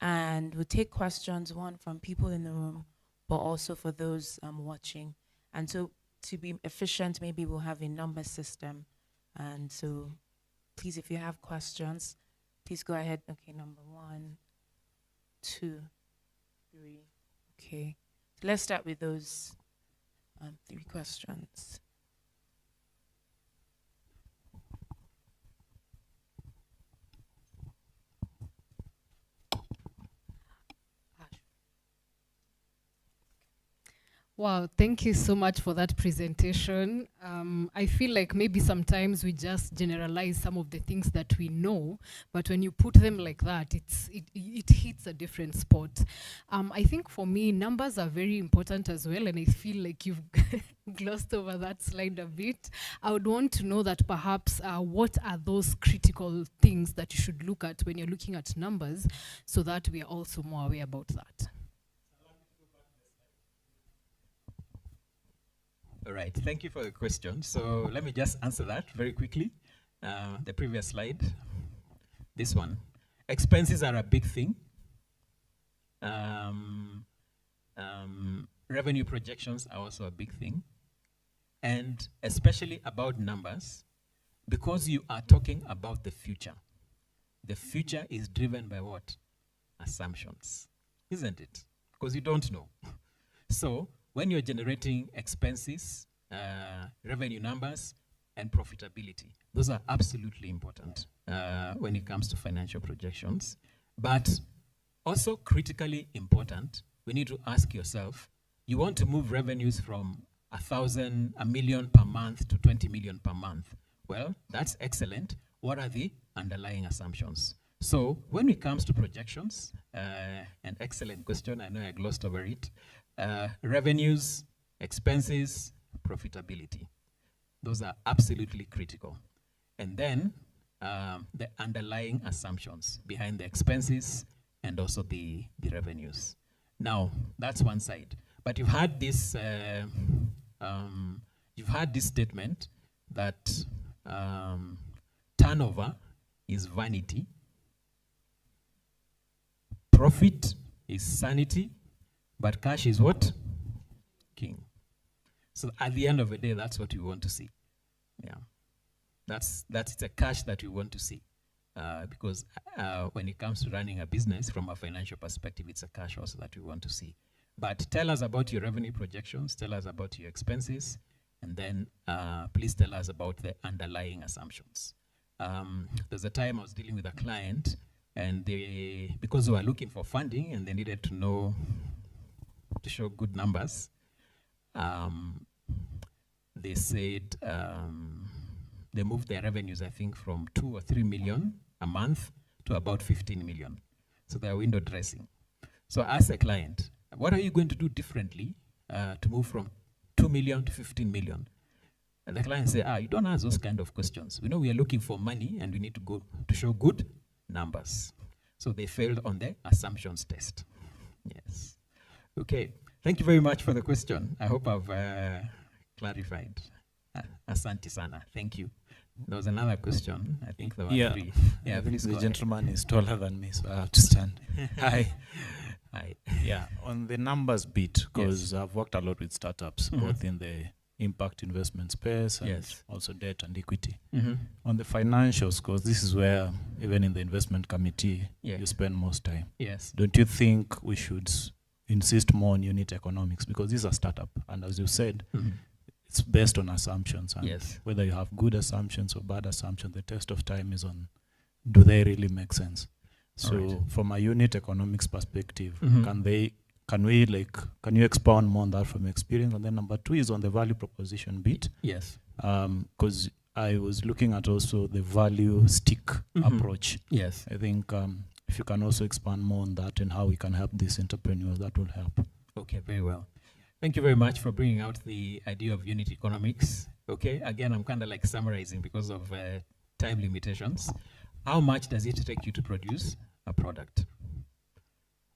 and we'll take questions, one from people in the room, but also for those watching. And so to be efficient, maybe we'll have a number system. And so please, if you have questions, please go ahead. Okay, number 1, 2, 3. Okay, so let's start with those 3 questions. Wow, thank you so much for that presentation. I feel like maybe sometimes we just generalize some of the things that we know, but when you put them like that, it hits a different spot. I think for me, numbers are very important as well, and I feel like you've glossed over that slide a bit. I would want to know that perhaps what are those critical things that you should look at when you're looking at numbers so that we are also more aware about that. All right, thank you for the question. So let me just answer that very quickly. The previous slide, this one. Expenses are a big thing. Revenue projections are also a big thing. And especially about numbers, because you are talking about the future. The future is driven by what? Assumptions, isn't it? Because you don't know. So when you're generating expenses, revenue numbers, and profitability, those are absolutely important when it comes to financial projections. But also critically important, we need to ask yourself, you want to move revenues from 1,000, 1 million per month to 20 million per month. Well, that's excellent. What are the underlying assumptions? So when it comes to projections, an excellent question, I know I glossed over it. Revenues, expenses, profitability. Those are absolutely critical. And then the underlying assumptions behind the expenses and also the revenues. Now, that's one side. But you've had this statement that turnover is vanity, profit is sanity, but cash is what? King. So at the end of the day, that's what we want to see. Yeah, that's the cash that we want to see, because when it comes to running a business from a financial perspective, it's a cash also that we want to see. But tell us about your revenue projections, tell us about your expenses, and then please tell us about the underlying assumptions. There's a time I was dealing with a client, and because they were looking for funding and they needed to know, to show good numbers, they said they moved their revenues, I think, from 2 or 3 million a month to about 15 million. So they're window dressing. So I asked the client, what are you going to do differently to move from 2 million to 15 million? And the client said, you don't ask those kind of questions. We know we are looking for money and we need to go to show good numbers. So they failed on the assumptions test. Yes. Okay. Thank you very much for the question. I hope I've clarified. Asante sana. Thank you. There was another question. I think there were three. Yeah, please the go gentleman ahead. Is taller than me, so I have to stand. Hi. Hi. Yeah, on the numbers bit, because I've worked a lot with startups, both in the impact investment space and also debt and equity. On the financials, because this is where, even in the investment committee, you spend most time. Yes. Don't you think we should insist more on unit economics? Because this is a startup, and as you said, it's based on assumptions. And whether you have good assumptions or bad assumptions, the test of time is on, do they really make sense? So from a unit economics perspective, can you expound more on that from experience? And then number two is on the value proposition bit. Yes. Because I was looking at also the value stick approach. Yes. I think if you can also expand more on that and how we can help these entrepreneurs, that will help. Okay, very well. Thank you very much for bringing out the idea of unit economics. Okay, again, I'm kind of like summarizing because of time limitations. How much does it take you to produce a product?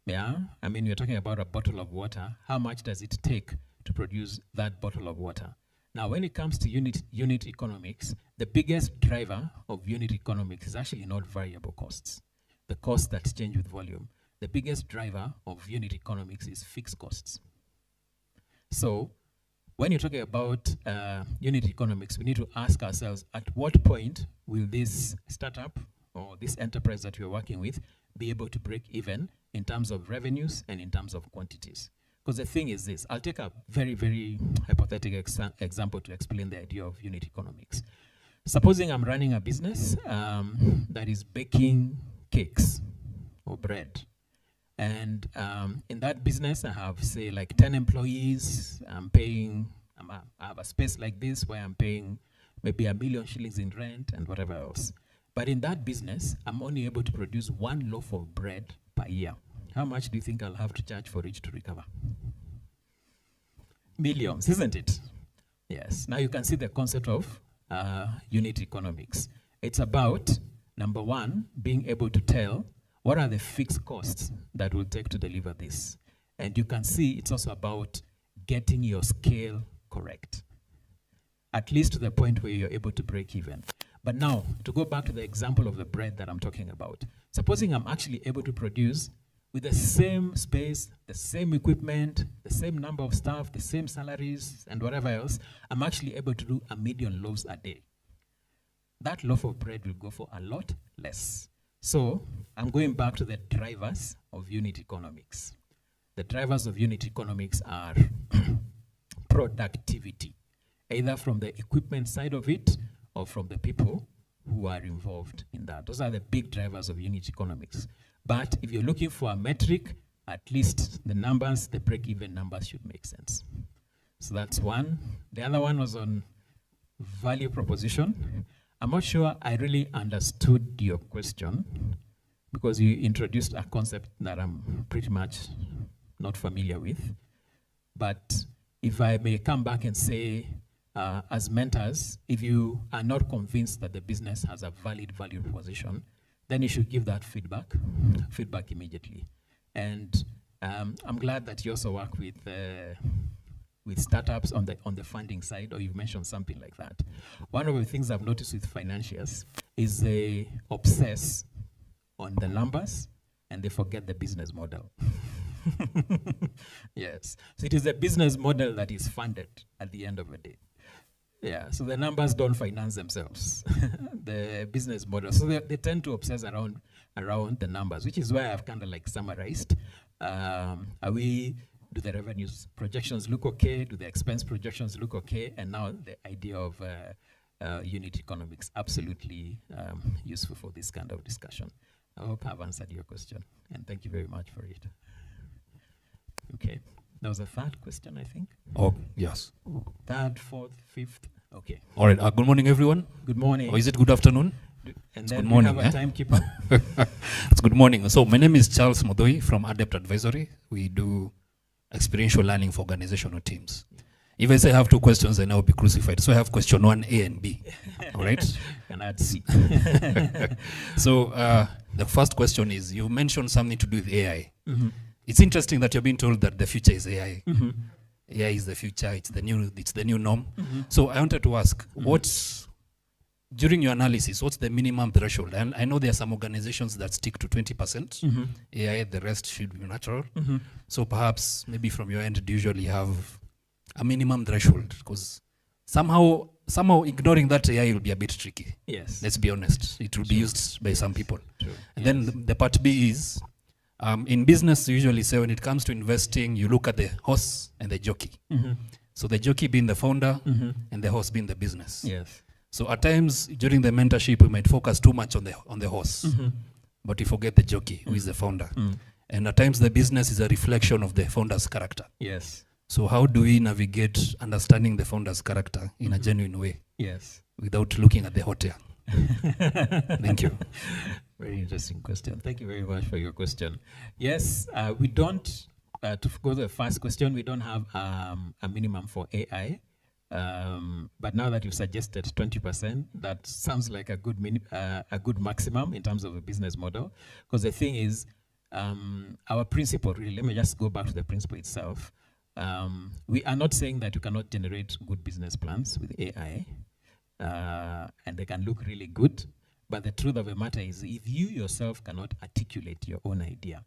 Yeah, I mean, you're talking about a bottle of water. How much does it take to produce that bottle of water? Now, when it comes to unit economics, the biggest driver of unit economics is actually not variable costs, the costs that change with volume. The biggest driver of unit economics is fixed costs. So when you're talking about unit economics, we need to ask ourselves, at what point will this startup or this enterprise that you're working with be able to break even in terms of revenues and in terms of quantities? Because the thing is this, I'll take a very, very hypothetical example to explain the idea of unit economics. Supposing I'm running a business that is baking cakes or bread. And in that business, I have, say, like 10 employees. I have a space like this where I'm paying maybe 1 million shillings in rent and whatever else. But in that business, I'm only able to produce 1 loaf of bread per year. How much do you think I'll have to charge for it to recover? Millions, isn't it? Yes. Now you can see the concept of unit economics. It's about, number one, being able to tell what are the fixed costs that will take to deliver this. And you can see it's also about getting your scale correct, at least to the point where you're able to break even. But now, to go back to the example of the bread that I'm talking about, supposing I'm actually able to produce with the same space, the same equipment, the same number of staff, the same salaries, and whatever else, I'm actually able to do 1 million loaves a day. That loaf of bread will go for a lot less. So I'm going back to the drivers of unit economics. The drivers of unit economics are productivity, either from the equipment side of it or from the people who are involved in that. Those are the big drivers of unit economics. But if you're looking for a metric, at least the numbers, the break-even numbers should make sense. So that's one. The other one was on value proposition. I'm not sure I really understood your question because you introduced a concept that I'm pretty much not familiar with. But if I may come back and say, as mentors, if you are not convinced that the business has a valid value proposition, then you should give that feedback immediately. And I'm glad that you also work with startups on the funding side, or you mentioned something like that. One of the things I've noticed with financiers is they obsess on the numbers and they forget the business model. Yes, so it is the business model that is funded at the end of the day. Yeah, so the numbers don't finance themselves, the business model. So they tend to obsess around the numbers, which is why I've kind of like summarized. Do the revenues projections look okay? Do the expense projections look okay? And now the idea of unit economics, absolutely useful for this kind of discussion. I hope I've answered your question, and thank you very much for it. Okay, there was a third question, I think. Oh, yes. Third, fourth, fifth. Okay. All right. Good morning, everyone. Good morning. Or is it good afternoon? And it's then good morning. We have a timekeeper. It's good morning. So my name is Charles Modoi from Adept Advisory. We do experiential learning for organizational teams. If I say I have 2 questions, then I will be crucified. So I have question 1, A and B. All right? And add C. So the first question is, you mentioned something to do with AI. Mm-hmm. It's interesting that you're being told that the future is AI. Mm-hmm. AI is the future. It's the new norm. Mm-hmm. So I wanted to ask, during your analysis, what's the minimum threshold? And I know there are some organizations that stick to 20% Mm-hmm. AI, the rest should be natural. Mm-hmm. So perhaps maybe from your end, do you usually have a minimum threshold? Because somehow ignoring that AI will be a bit tricky. Yes. Let's be honest. It will be used by some people. True. And then the part B is, in business, you usually say when it comes to investing, you look at the horse and the jockey. Mm-hmm. So the jockey being the founder Mm-hmm. and the horse being the business. Yes. So at times during the mentorship, we might focus too much on the horse, Mm-hmm. but we forget the jockey, who is the founder. Mm. And at times the business is a reflection of the founder's character. Yes. So how do we navigate understanding the founder's character in a genuine way? Yes. Without looking at the hot air? Thank you. Very interesting question. Thank you very much for your question. Yes, we don't, to go to the first question, we don't have a minimum for AI. But now that you've suggested 20%, that sounds like a good maximum in terms of a business model. Because the thing is, our principle really, let me just go back to the principle itself. We are not saying that you cannot generate good business plans with AI, and they can look really good. But the truth of the matter is, if you yourself cannot articulate your own idea,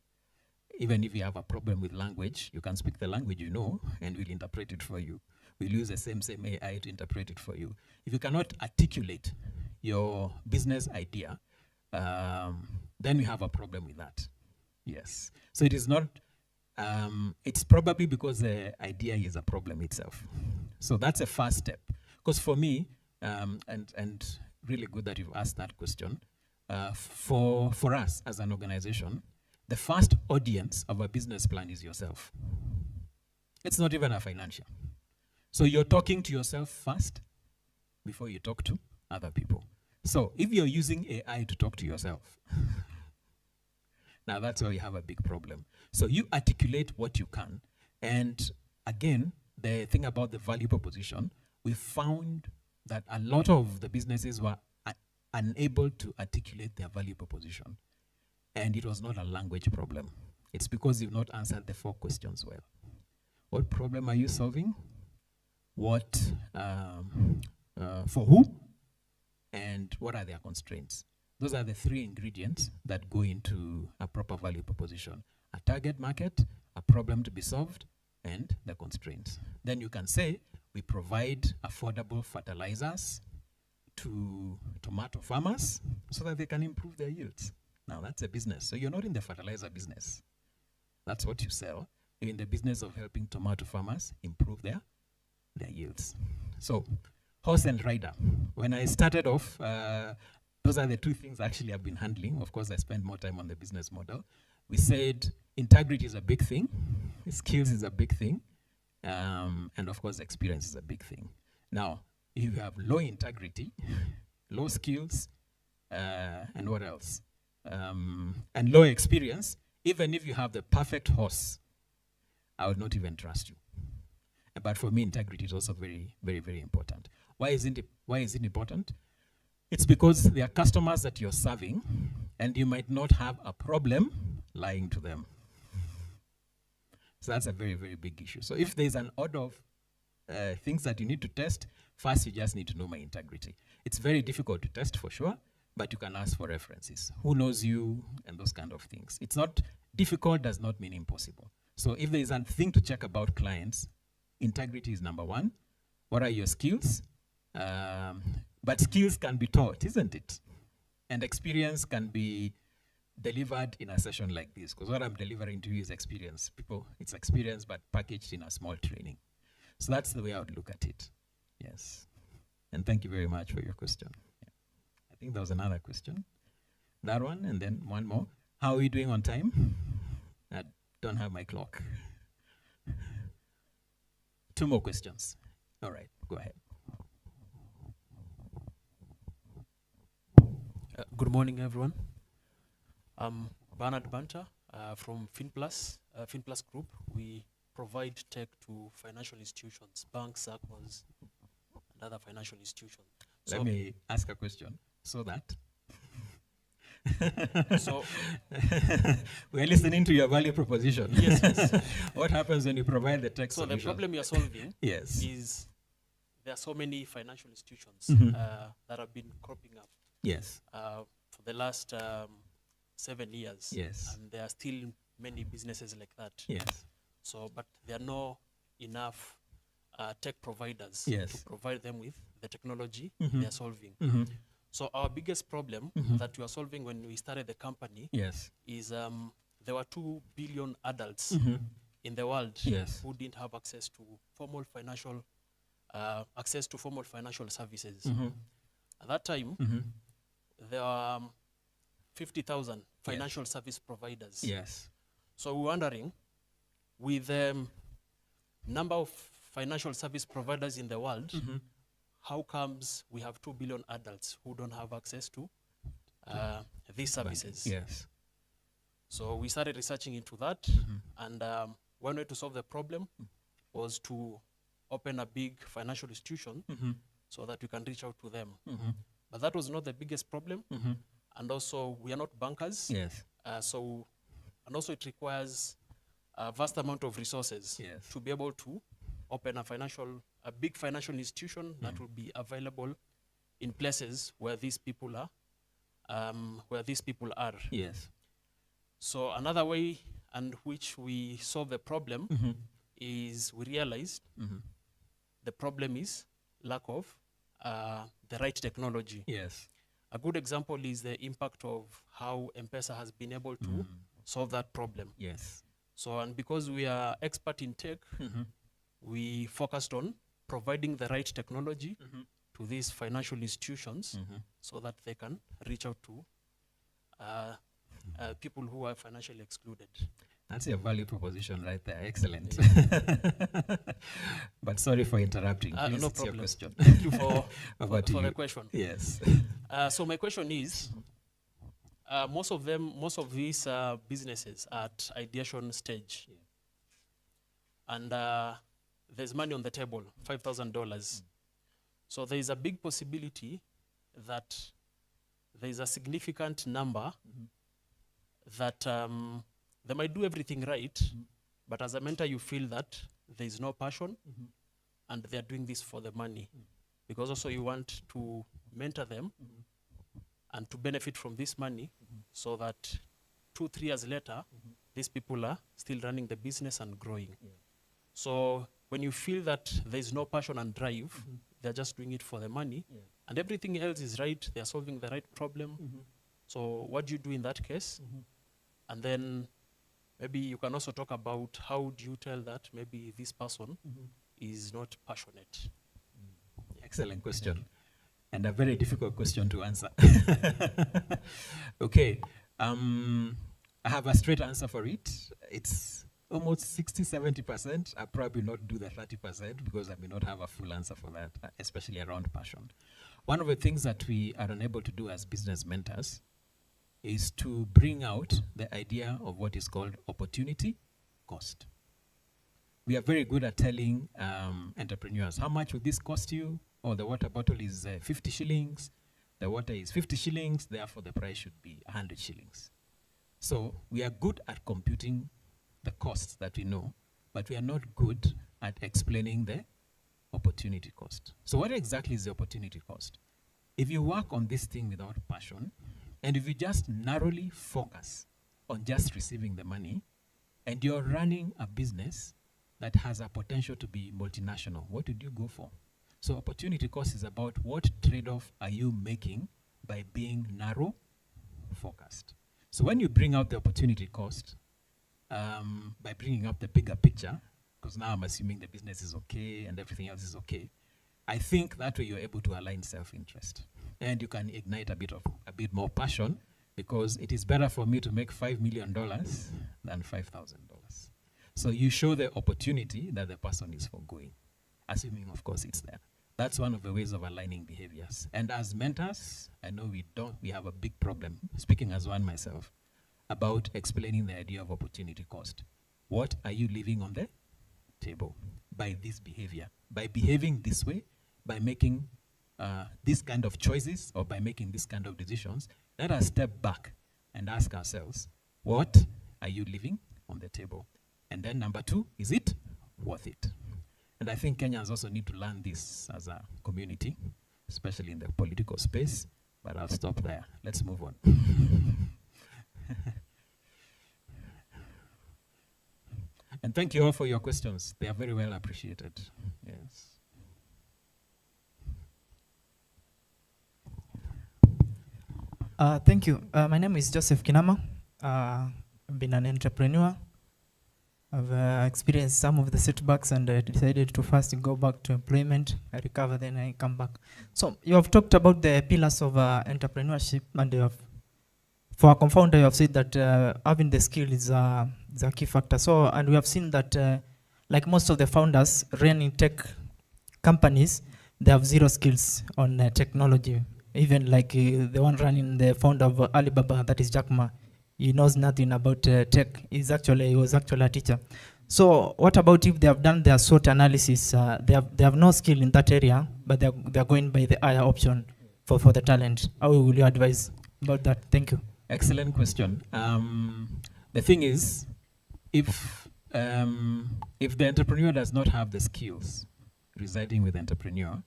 even if you have a problem with language, you can speak the language you know, and we'll interpret it for you. We'll use the same AI to interpret it for you. If you cannot articulate your business idea, then we have a problem with that. Yes. So it is not, it's probably because the idea is a problem itself. So that's a first step. Because for me, and really good that you've asked that question, for us as an organization, the first audience of a business plan is yourself. It's not even a financial. So you're talking to yourself first before you talk to other people. So if you're using AI to talk to yourself, now that's where you have a big problem. So you articulate what you can. And again, the thing about the value proposition, we found that a lot of the businesses were unable to articulate their value proposition. And it was not a language problem. It's because you've not answered the 4 questions well. What problem are you solving? What, for who? And what are their constraints? Those are the 3 ingredients that go into a proper value proposition. A target market, a problem to be solved, and the constraints. Then you can say, we provide affordable fertilizers to tomato farmers so that they can improve their yields. Now that's a business. So you're not in the fertilizer business. That's what you sell. You're in the business of helping tomato farmers improve their yields. So horse and rider. When I started off, those are the 2 things actually I've been handling. Of course, I spend more time on the business model. We said integrity is a big thing. Skills is a big thing. And of course, experience is a big thing. Now, if you have low integrity, low skills, and what else? And low experience, even if you have the perfect horse, I would not even trust you. But for me, integrity is also very, very, very important. Why is it important? It's because there are customers that you're serving, and you might not have a problem lying to them. So that's a very, very big issue. So if there's an order of things that you need to test, first you just need to know my integrity. It's very difficult to test for sure, but you can ask for references. Who knows you and those kind of things. It's not difficult, does not mean impossible. So if there is a thing to check about clients, integrity is number 1. What are your skills? But skills can be taught, isn't it? And experience can be delivered in a session like this, because what I'm delivering to you is experience. It's experience, but packaged in a small training. So that's the way I would look at it. Yes. And thank you very much for your question. Yeah. I think there was another question. That one, and then one more. How are we doing on time? I don't have my clock. 2 more questions. All right, go ahead. Good morning, everyone. I'm Bernard Banta from FinPlus Group. We provide tech to financial institutions, banks, circles, and other financial institutions. Let me ask a question. So that? So we're listening to your value proposition. Yes. What happens when you provide the tech So solution? the problem you're solving Yes. is there are so many financial institutions that have been cropping up Yes. for the last 7 years. Yes. And there are still many businesses like that. Yes. So, but there are not enough tech providers Yes. to provide them with the technology Mhm. they are solving. Mhm. So our biggest problem Mhm. that we are solving when we started the company Yes. is there were 2 billion adults Mhm. in the world Yes. who didn't have access to formal financial services. Mhm. At that time, Mhm. there were 50,000 financial service providers. Yes. So we're wondering, with the number of financial service providers in the world, Mhm. how comes we have 2 billion adults who don't have access to these services? Yes. So we started researching into that, Mhm. and one way to solve the problem was to open a big financial institution Mhm. so that we can reach out to them. Mhm. But that was not the biggest problem, Mhm. and also we are not bankers. Yes. And also it requires a vast amount of resources Yes. to be able to open a big financial institution that will be available in places where these people are. Yes. So another way and which we solve the problem Mhm. is we realized Mhm. the problem is lack of the right technology. Yes. A good example is the impact of how M-Pesa has been able to solve that problem. Yes. So, and because we are expert in tech, Mhm. we focused on providing the right technology Mhm. to these financial institutions Mhm. so that they can reach out to people who are financially excluded. That's your value proposition right there. Excellent. But sorry for interrupting. Please, No it's your problem. question. Thank you for you. the question. Yes. So my question is, most of these businesses are at ideation stage. And there's money on the table, $5,000. So there is a big possibility that there is a significant number that they might do everything right, but as a mentor you feel that there is no passion and they're doing this for the money. Because also you want to mentor them and to benefit from this money so that 2-3 years later, these people are still running the business and growing. So when you feel that there is no passion and drive, they're just doing it for the money, and everything else is right, they're solving the right problem. So what do you do in that case? And then maybe you can also talk about how do you tell that maybe this person is not passionate. Excellent question. And a very difficult question to answer. Okay. I have a straight answer for it. It's almost 60-70%. I'll probably not do the 30% because I may not have a full answer for that, especially around passion. One of the things that we are unable to do as business mentors is to bring out the idea of what is called opportunity cost. We are very good at telling entrepreneurs, how much will this cost you? Or the water bottle is 50 shillings. The water is 50 shillings, therefore the price should be 100 shillings. So we are good at computing the costs that we know, but we are not good at explaining the opportunity cost. So what exactly is the opportunity cost? If you work on this thing without passion, and if you just narrowly focus on just receiving the money, and you're running a business that has a potential to be multinational, what would you go for? So opportunity cost is about what trade-off are you making by being narrow focused. So when you bring out the opportunity cost, by bringing up the bigger picture, because now I'm assuming the business is okay and everything else is okay, I think that way you're able to align self-interest. And you can ignite a bit more passion, because it is better for me to make $5 million than $5,000. So you show the opportunity that the person is forgoing, assuming, of course, it's there. That's one of the ways of aligning behaviors. And as mentors, I know we have a big problem, speaking as one myself, about explaining the idea of opportunity cost. What are you leaving on the table by this behavior? By behaving this way, by making this kind of choices, or by making this kind of decisions, let us step back and ask ourselves, what are you leaving on the table? And then number 2, is it worth it? And I think Kenyans also need to learn this as a community, especially in the political space, but I'll stop there. Let's move on. And thank you all for your questions. They are very well appreciated. Yes. Thank you. My name is Joseph Kinama. I've been an entrepreneur. I've experienced some of the setbacks and decided to first go back to employment. I recover, then I come back. So you have talked about the pillars of entrepreneurship, and you have, for a confounder, you have said that having the skill is a key factor. So, and we have seen that like most of the founders running tech companies, they have zero skills on technology. Even like the one running, the founder of Alibaba, that is Jack Ma, he knows nothing about tech. He was actually a teacher. So what about if they have done their SWOT analysis? They have no skill in that area, but they are going by the higher option for the talent. How will you advise about that? Thank you. Excellent question. The thing is, if the entrepreneur does not have the skills residing with the entrepreneur,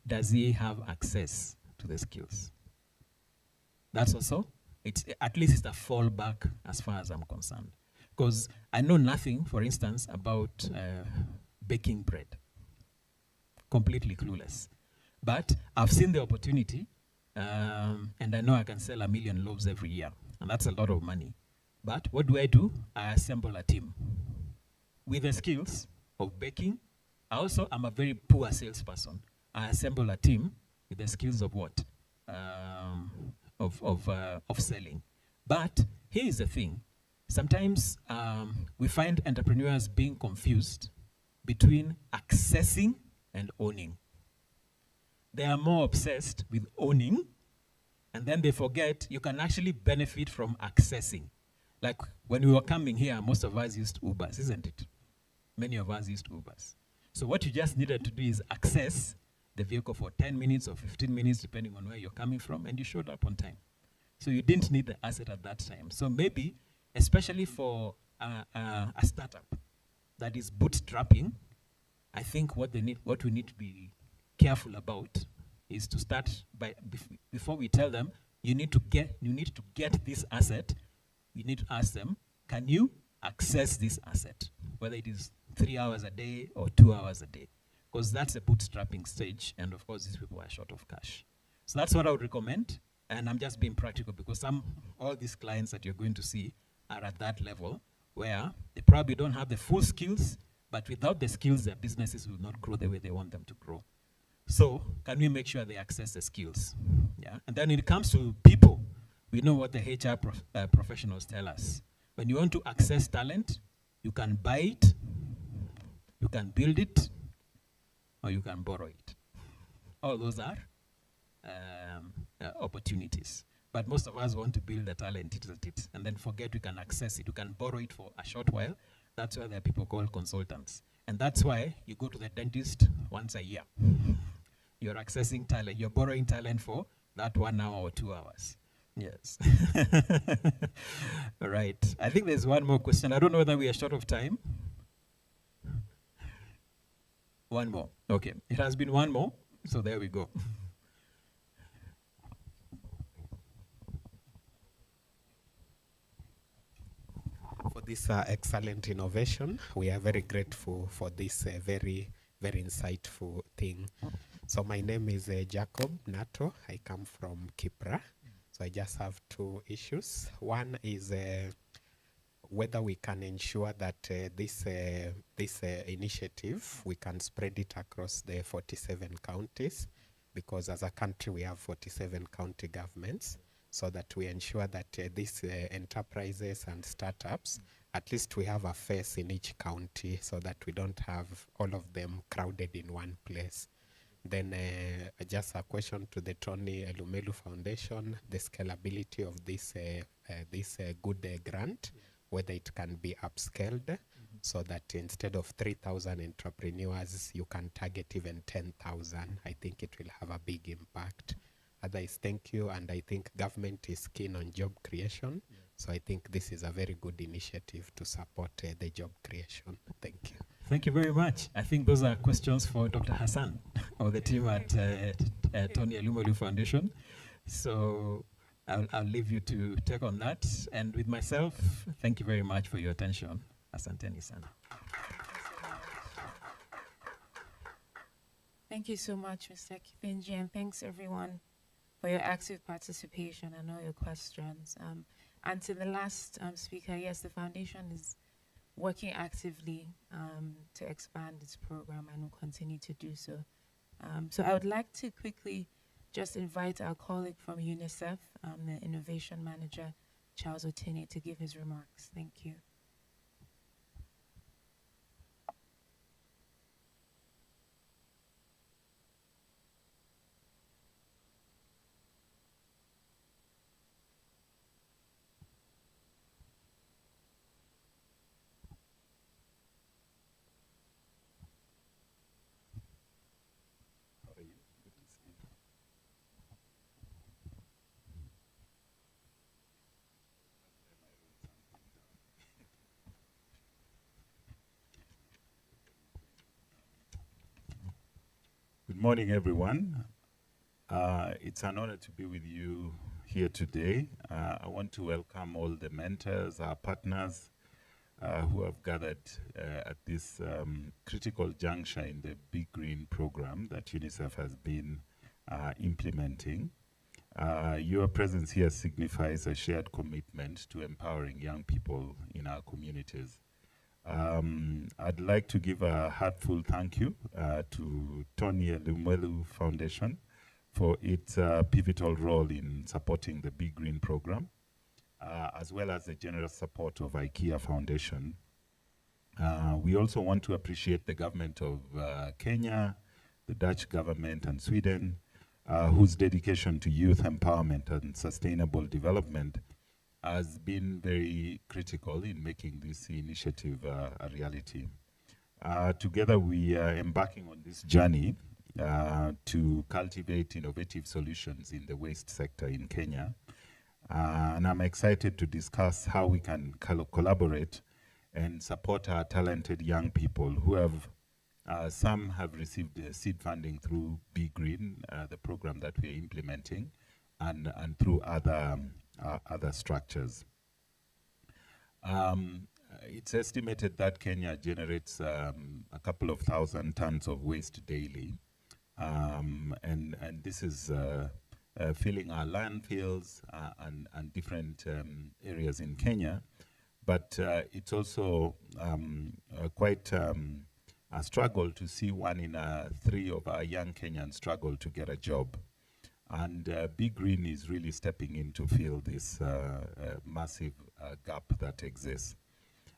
does he have access to the skills? That's also, at least it's a fallback as far as I'm concerned. Because I know nothing, for instance, about baking bread. Completely clueless. But I've seen the opportunity, and I know I can sell 1 million loaves every year, and that's a lot of money. But what do? I assemble a team with the skills of baking. I'm a very poor salesperson. I assemble a team with the skills of what? Of selling. But here is the thing. Sometimes we find entrepreneurs being confused between accessing and owning. They are more obsessed with owning, and then they forget you can actually benefit from accessing. Like when we were coming here, most of us used Ubers, isn't it? Many of us used Ubers. So what you just needed to do is access the vehicle for 10 minutes or 15 minutes, depending on where you're coming from, and you showed up on time. So you didn't need the asset at that time. So maybe, especially for a startup that is bootstrapping, I think what we need to be careful about is to start by, before we tell them, you need to get this asset, we need to ask them, can you access this asset? Whether it is 3 hours a day or 2 hours a day. Because that's a bootstrapping stage, and of course these people are short of cash. So that's what I would recommend, and I'm just being practical because all these clients that you're going to see are at that level where they probably don't have the full skills, but without the skills, their businesses will not grow the way they want them to grow. So can we make sure they access the skills? Yeah. And then when it comes to people, we know what the HR professionals tell us. When you want to access talent, you can buy it, you can build it, or you can borrow it. All those are opportunities. But most of us want to build the talent, and then forget we can access it. You can borrow it for a short while. That's why there are people called consultants. And that's why you go to the dentist once a year. You're accessing talent. You're borrowing talent for that 1 hour or 2 hours. Yes. All right. I think there's one more question. I don't know whether we are short of time. One more. Okay. It has been one more. So there we go. For this excellent innovation, we are very grateful for this very, very insightful thing. So my name is Jacob Nato. I come from Kipra. So I just have 2 issues. One is whether we can ensure that this initiative, we can spread it across the 47 counties, because as a country we have 47 county governments, so that we ensure that these enterprises and startups, at least we have a face in each county, so that we don't have all of them crowded in one place. Then just a question to the Tony Elumelu Foundation, the scalability of this good grant, whether it can be upscaled, so that instead of 3,000 entrepreneurs, you can target even 10,000. I think it will have a big impact. Otherwise, thank you, and I think government is keen on job creation, so I think this is a very good initiative to support the job creation. Thank you. Thank you very much. I think those are questions for Dr. Hassan or the team at Tony Elumelu Foundation. So I'll leave you to take on that. And with myself, thank you very much for your attention. Asanteni sana. Thank you so much, Mr. Kithinji, and thanks everyone for your active participation and all your questions. And to the last speaker, yes, the foundation is working actively to expand its program and will continue to do so. So I would like to quickly just invite our colleague from UNICEF, the Innovation Manager, Charles Otene, to give his remarks. Thank you. Good morning, everyone. It's an honor to be with you here today. I want to welcome all the mentors, our partners who have gathered at this critical juncture in the BeGreen program that UNICEF has been implementing. Your presence here signifies a shared commitment to empowering young people in our communities. I'd like to give a heartfelt thank you to Tony Elumelu Foundation for its pivotal role in supporting the BeGreen program. as well as the generous support of IKEA Foundation. We also want to appreciate the government of Kenya, the Dutch government, and Sweden, whose dedication to youth empowerment and sustainable development has been very critical in making this initiative a reality. Together, we are embarking on this journey to cultivate innovative solutions in the waste sector in Kenya. And I'm excited to discuss how we can collaborate and support our talented young people who have, some have received seed funding through BeGreen, the program that we're implementing, and through other structures. It's estimated that Kenya generates a couple of thousand tons of waste daily, and this is filling our landfills and different areas in Kenya. But it's also quite a struggle to see 1 in 3 of our young Kenyans struggle to get a job. And BeGreen is really stepping in to fill this massive gap that exists.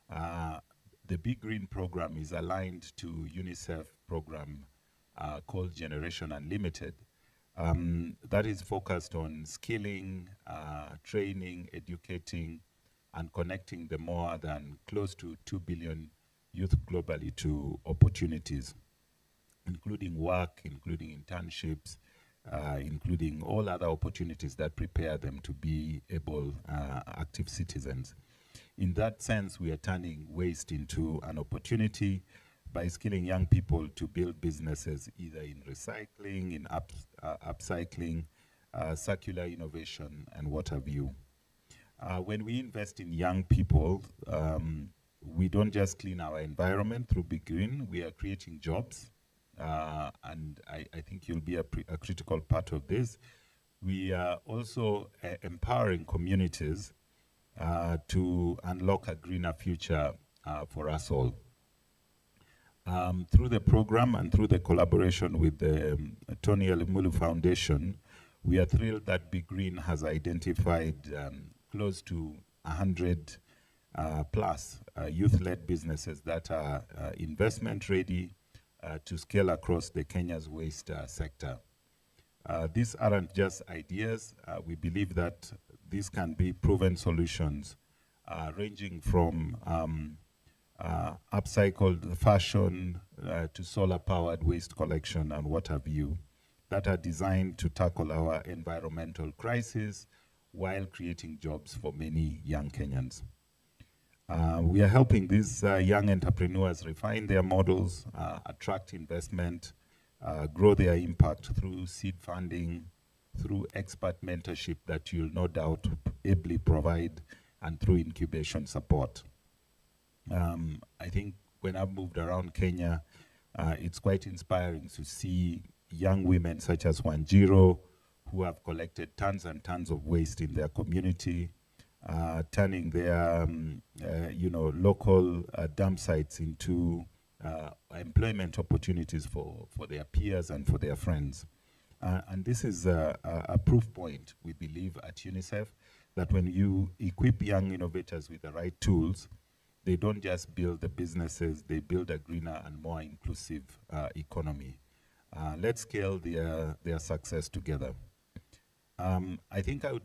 The BeGreen program is aligned to UNICEF program called Generation Unlimited. That is focused on skilling, training, educating, and connecting the more than close to 2 billion youth globally to opportunities, including work, including internships, including all other opportunities that prepare them to be able, active citizens. In that sense, we are turning waste into an opportunity by skilling young people to build businesses either in recycling, in upcycling, circular innovation, and what have you. When we invest in young people, we don't just clean our environment through BeGreen, we are creating jobs. And I think you'll be a critical part of this. We are also empowering communities to unlock a greener future for us all. Through the program and through the collaboration with the Tony Elumelu Foundation, we are thrilled that BeGreen has identified close to 100 plus youth-led businesses that are investment ready to scale across the Kenya's waste sector. These aren't just ideas. We believe that these can be proven solutions ranging from upcycled fashion to solar-powered waste collection and what have you, that are designed to tackle our environmental crisis while creating jobs for many young Kenyans. We are helping these young entrepreneurs refine their models, attract investment, grow their impact through seed funding, through expert mentorship that you'll no doubt ably provide, and through incubation support. I think when I've moved around Kenya, it's quite inspiring to see young women such as Wanjiro, who have collected tons and tons of waste in their community, turning their local dump sites into employment opportunities for their peers and for their friends. And this is a proof point, we believe, at UNICEF, that when you equip young innovators with the right tools, they don't just build the businesses, they build a greener and more inclusive economy. Let's scale their success together. I think I would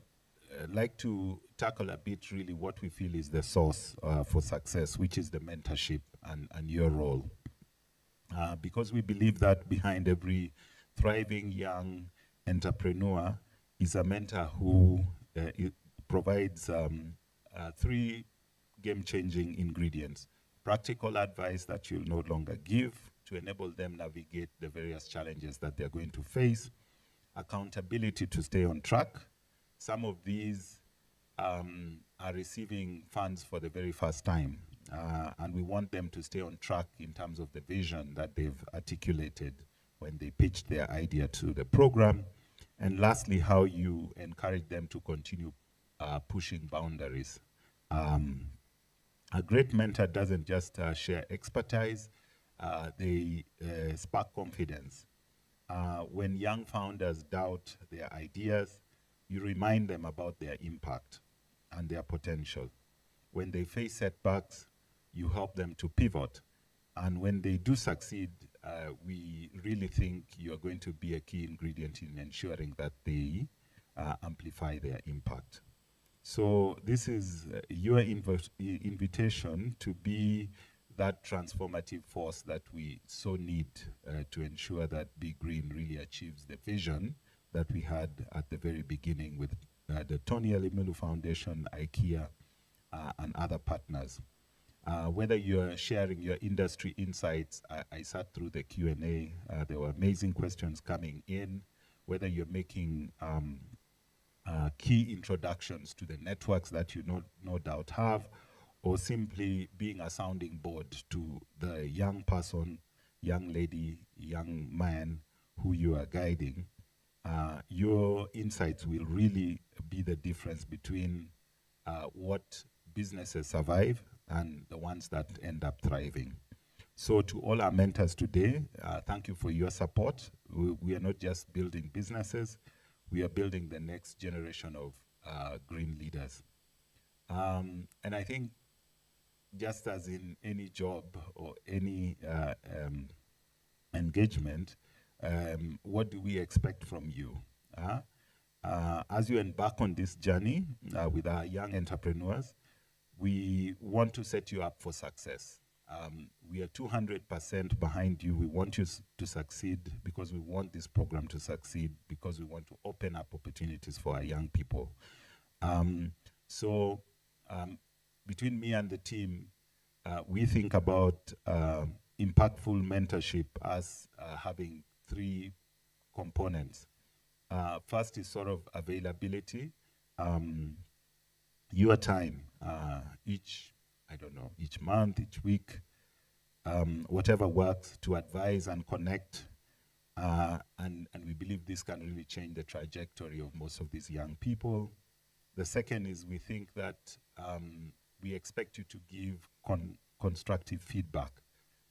like to tackle a bit really what we feel is the source for success, which is the mentorship and your role. Because we believe that behind every thriving young entrepreneur is a mentor who provides 3 game-changing ingredients: practical advice that you'll no longer give to enable them navigate the various challenges that they're going to face, accountability to stay on track. Some of these are receiving funds for the very first time, and we want them to stay on track in terms of the vision that they've articulated when they pitched their idea to the program. And lastly, how you encourage them to continue pushing boundaries. A great mentor doesn't just share expertise, they spark confidence. When young founders doubt their ideas, you remind them about their impact. and their potential. When they face setbacks, you help them to pivot. And when they do succeed, we really think you're going to be a key ingredient in ensuring that they amplify their impact. So this is your invitation to be that transformative force that we so need to ensure that BeGreen really achieves the vision that we had at the very beginning with the Tony Elumelu Foundation, IKEA, and other partners. Whether you're sharing your industry insights, I sat through the Q&A, there were amazing questions coming in, whether you're making key introductions to the networks that you no doubt have, or simply being a sounding board to the young person, young lady, young man who you are guiding, your insights will really be the difference between what businesses survive and the ones that end up thriving. So to all our mentors today, thank you for your support. We are not just building businesses, we are building the next generation of green leaders. And I think just as in any job or any engagement, what do we expect from you? As you embark on this journey with our young entrepreneurs, we want to set you up for success. We are 200% behind you. We want you to succeed because we want this program to succeed, because we want to open up opportunities for our young people. Between me and the team, we think about impactful mentorship as having three components. First is sort of availability. Your time, each month, each week, whatever works to advise and connect. And we believe this can really change the trajectory of most of these young people. The second is we think that we expect you to give constructive feedback.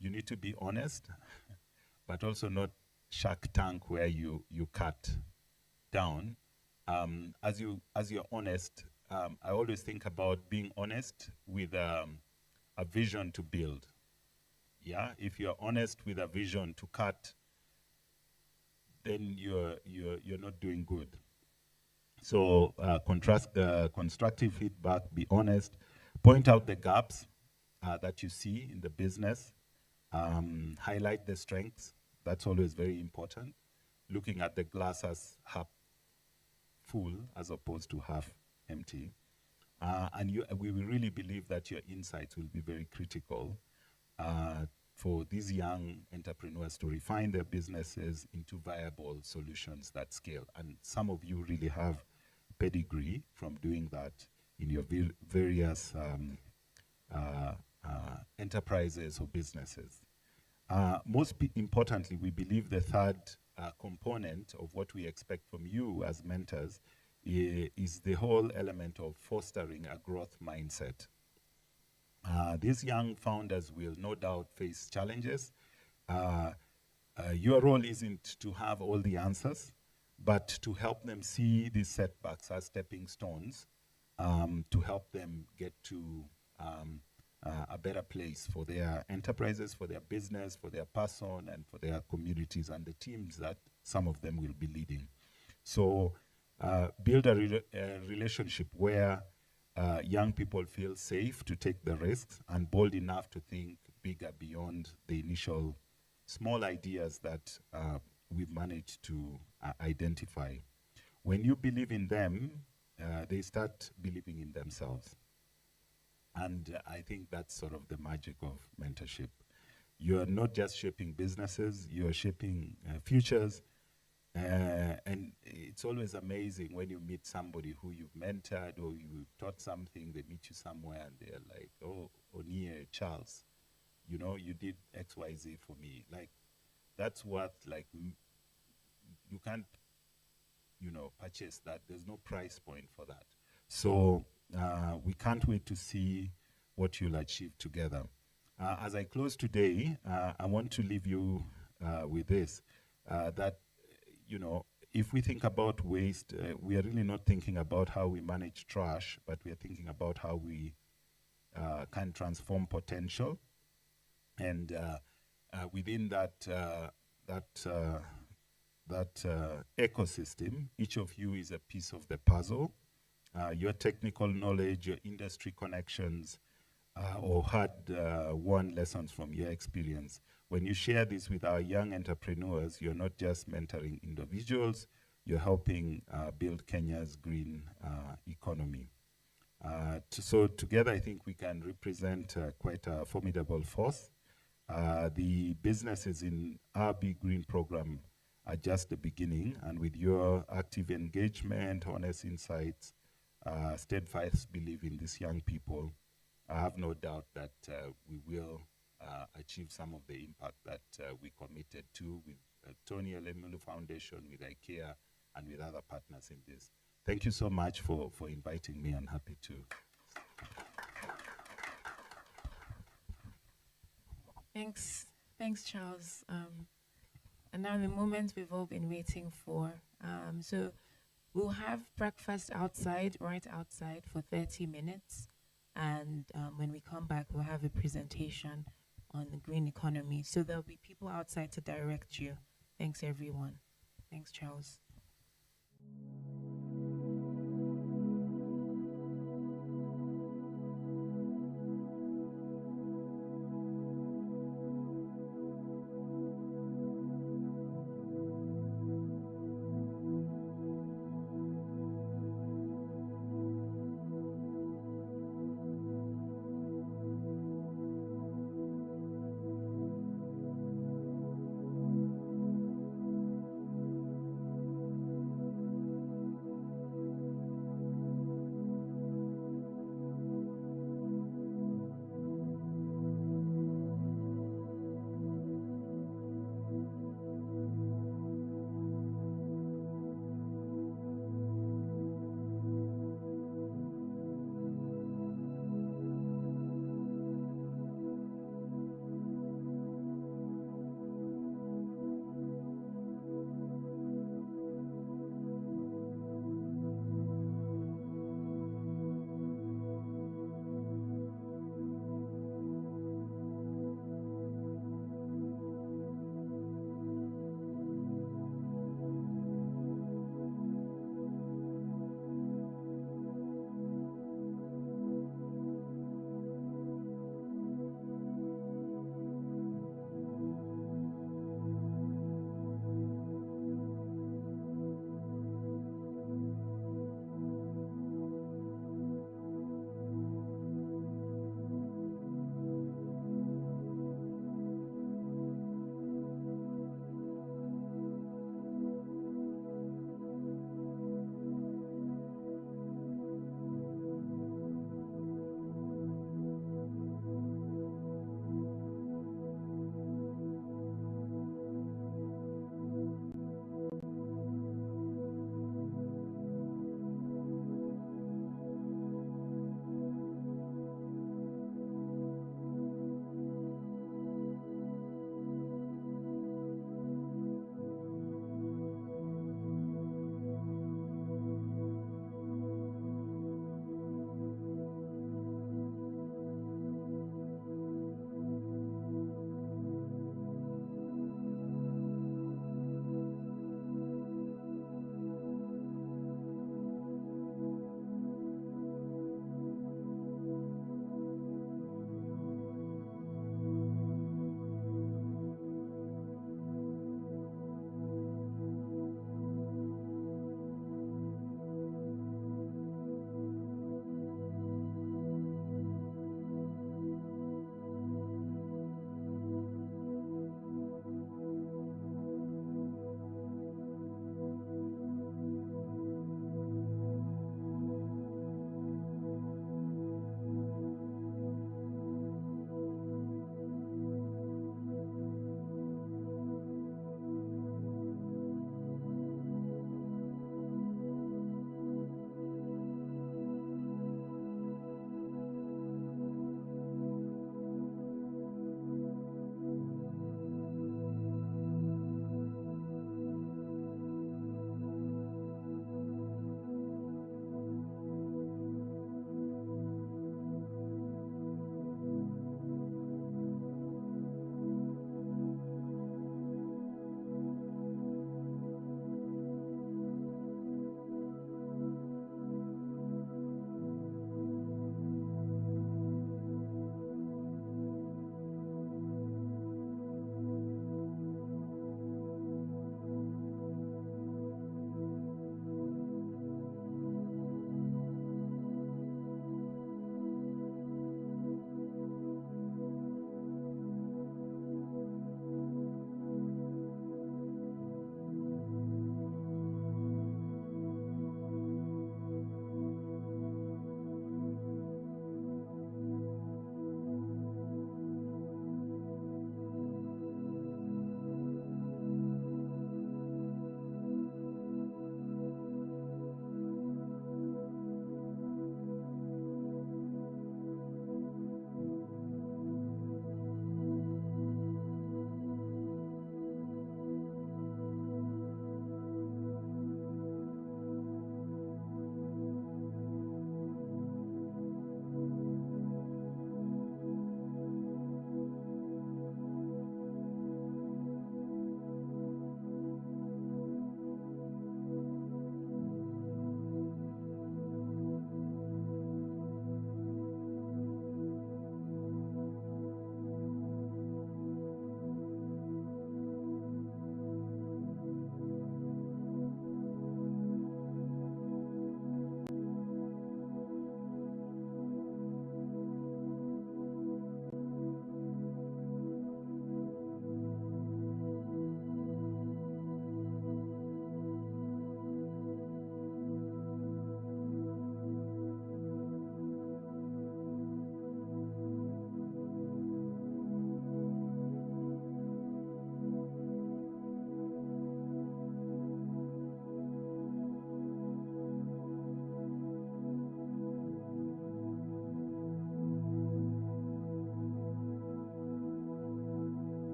You need to be honest, but also not Shark Tank where you cut down. As you're honest, I always think about being honest with a vision to build. Yeah, if you're honest with a vision to cut, then you're not doing good. So constructive feedback, be honest, point out the gaps that you see in the business, highlight the strengths. That's always very important. Looking at the glass as half full as opposed to half empty. We will really believe that your insights will be very critical for these young entrepreneurs to refine their businesses into viable solutions that scale. And some of you really have pedigree from doing that in your various enterprises or businesses. Most importantly, we believe the third component of what we expect from you as mentors is the whole element of fostering a growth mindset. These young founders will no doubt face challenges. Your role isn't to have all the answers, but to help them see these setbacks as stepping stones to help them get to a better place for their enterprises, for their business, for their person, and for their communities and the teams that some of them will be leading. So build a relationship where young people feel safe to take the risks and bold enough to think bigger beyond the initial small ideas that we've managed to identify. When you believe in them, they start believing in themselves. And I think that's sort of the magic of mentorship. You're not just shaping businesses, you're shaping futures. And it's always amazing when you meet somebody who you've mentored or you've taught something, they meet you somewhere and they're like, oh, Onie, Charles, you know, you did X, Y, Z for me. Like, that's what, like, you can't, you know, purchase that. There's no price point for that. So we can't wait to see what you'll achieve together. As I close today, I want to leave you with this, that, you know, if we think about waste, we are really not thinking about how we manage trash, but we are thinking about how we can transform potential. And within that ecosystem, each of you is a piece of the puzzle. Your technical knowledge, your industry connections, or hard-won lessons from your experience. When you share this with our young entrepreneurs, you're not just mentoring individuals, you're helping build Kenya's green economy. So together, I think we can represent quite a formidable force. The businesses in our BeGreen program are just the beginning, and with your active engagement, honest insights, steadfast belief in these young people, I have no doubt that we will achieve some of the impact that we committed to with Tony Elumelu Foundation, with IKEA, and with other partners in this. Thank you so much for inviting me. I'm happy to. Thanks, Charles. And now the moment we've all been waiting for. So we'll have breakfast right outside for 30 minutes. And when we come back, we'll have a presentation on the green economy. So there'll be people outside to direct you. Thanks, everyone. Thanks, Charles.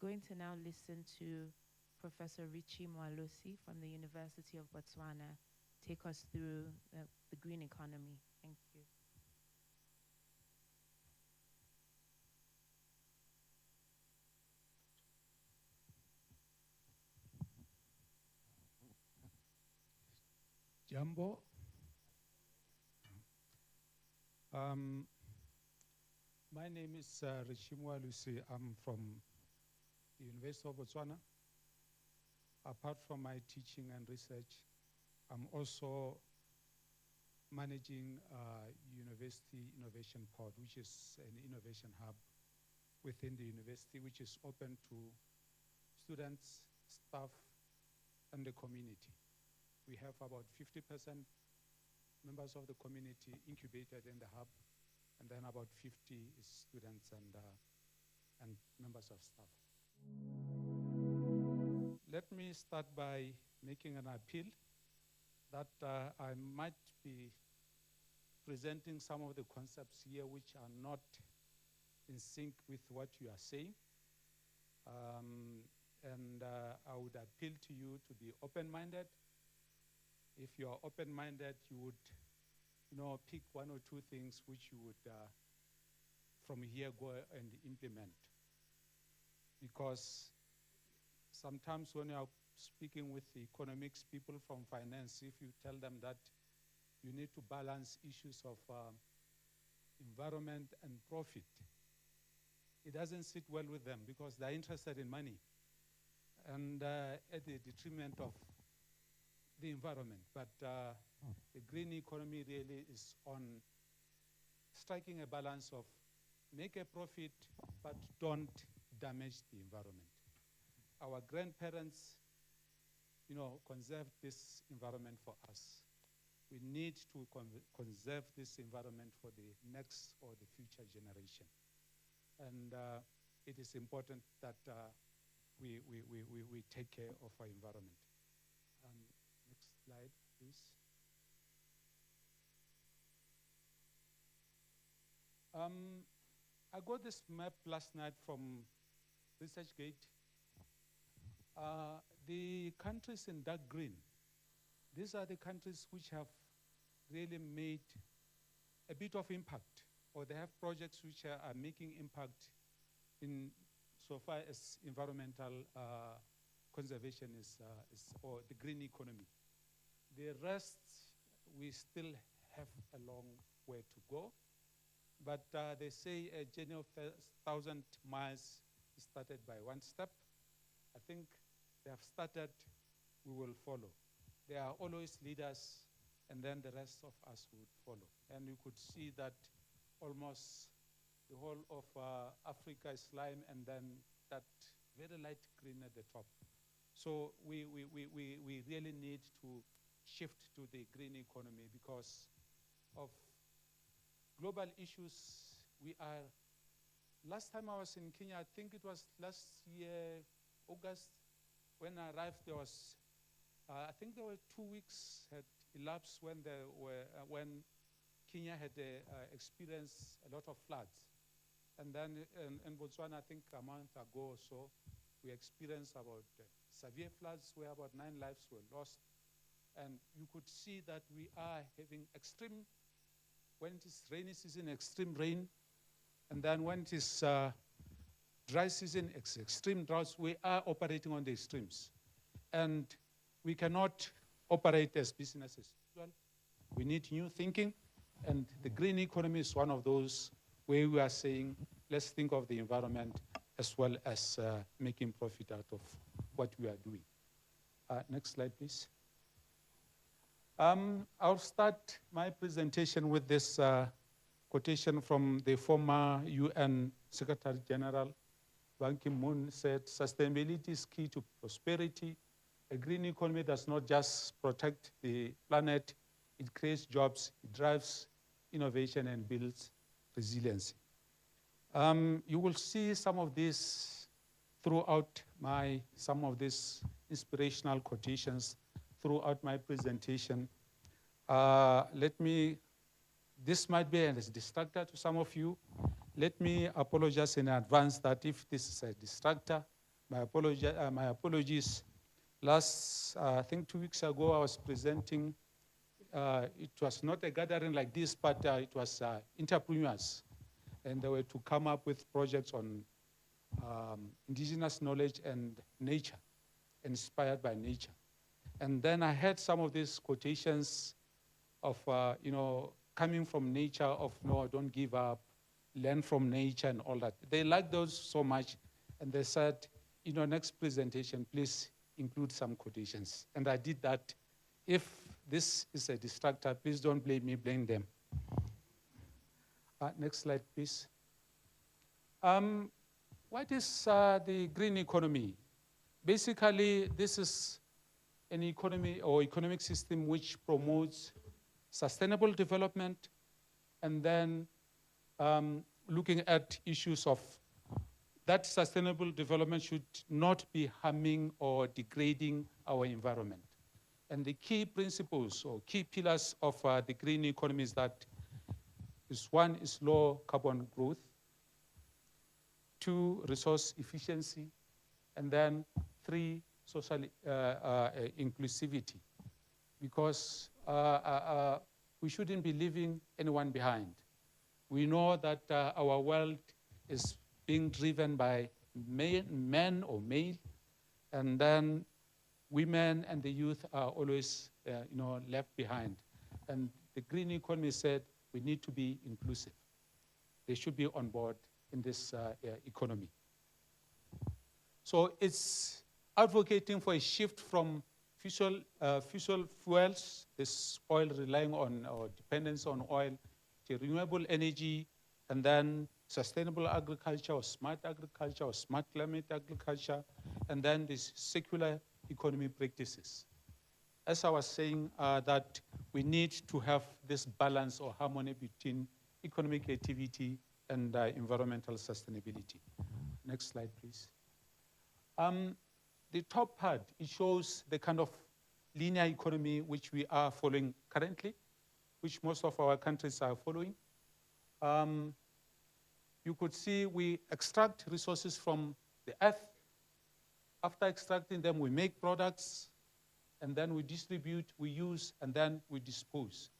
going to now listen to Professor Richie Mwalosi from the University of Botswana take us through the green economy. Thank you. Jambo. My name is Richie Mwalosi. I'm from the University of Botswana. Apart from my teaching and research, I'm also managing University Innovation Pod, which is an innovation hub within the university, which is open to students, staff, and the community. We have about 50% members of the community incubated in the hub, and then about 50 is students and members of staff. Let me start by making an appeal that I might be presenting some of the concepts here which are not in sync with what you are saying. I would appeal to you to be open-minded. If you are open-minded, you would pick one or two things which you would, from here, go and implement. Because sometimes when you are speaking with the economics people from finance, if you tell them that you need to balance issues of environment and profit, it doesn't sit well with them because they're interested in money and at the detriment of the environment. But the green economy really is on striking a balance of make a profit, but don't damage the environment. Our grandparents, conserved this environment for us. We need to conserve this environment for the next or the future generation. And it is important that we take care of our environment. Next slide, please. I got this map last night from ResearchGate. The countries in dark green, these are the countries which have really made a bit of impact, or they have projects which are making impact in so far as environmental conservation is or the green economy. The rest, we still have a long way to go. But they say a journey of 1,000 miles is started by one step. I think they have started, we will follow. There are always leaders, and then the rest of us would follow. And you could see that almost the whole of Africa is lime, and then that very light green at the top. So we really need to shift to the green economy because of global issues. Last time I was in Kenya, I think it was last year, August, when I arrived, there was, I think there were 2 weeks had elapsed when Kenya had experienced a lot of floods. And then in Botswana, I think a month ago or so, we experienced about severe floods where about 9 lives were lost. And you could see that we are having extreme, when it is rainy season, extreme rain. And then when it is dry season, extreme droughts, we are operating on the extremes. And we cannot operate as businesses. We need new thinking. And the green economy is one of those where we are saying, let's think of the environment as well as making profit out of what we are doing. Next slide, please. I'll start my presentation with this quotation from the former UN Secretary General. Ban Ki-moon said, sustainability is key to prosperity. A green economy does not just protect the planet, it creates jobs, it drives innovation and builds resilience. You will see some of this throughout some of these inspirational quotations throughout my presentation. This might be a distractor to some of you. Let me apologize in advance that if this is a distractor, my apologies. Last, I think 2 weeks ago, I was presenting. It was not a gathering like this, but it was entrepreneurs. And they were to come up with projects on indigenous knowledge and nature, inspired by nature. And then I had some of these quotations of, coming from nature, of no, don't give up, learn from nature and all that. They liked those so much, and they said, next presentation, please include some quotations. And I did that. If this is a distractor, please don't blame me, blame them. Next slide, please. What is the green economy? Basically, this is an economy or economic system which promotes sustainable development, and then looking at issues of that sustainable development should not be harming or degrading our environment. And the key principles or key pillars of the green economy is that one is low carbon growth, 2, resource efficiency, and then 3, social inclusivity. Because we shouldn't be leaving anyone behind. We know that our world is being driven by men or male, and then women and the youth are always left behind. And the green economy said we need to be inclusive. They should be on board in this economy. So it's advocating for a shift from fossil fuels, this oil relying on or dependence on oil, to renewable energy, and then sustainable agriculture or smart climate agriculture, and then these circular economy practices. As I was saying, that we need to have this balance or harmony between economic activity and environmental sustainability. Next slide, please. The top part, it shows the kind of linear economy which we are following currently, which most of our countries are following. You could see we extract resources from the earth. After extracting them, we make products, and then we distribute, we use, and then we dispose.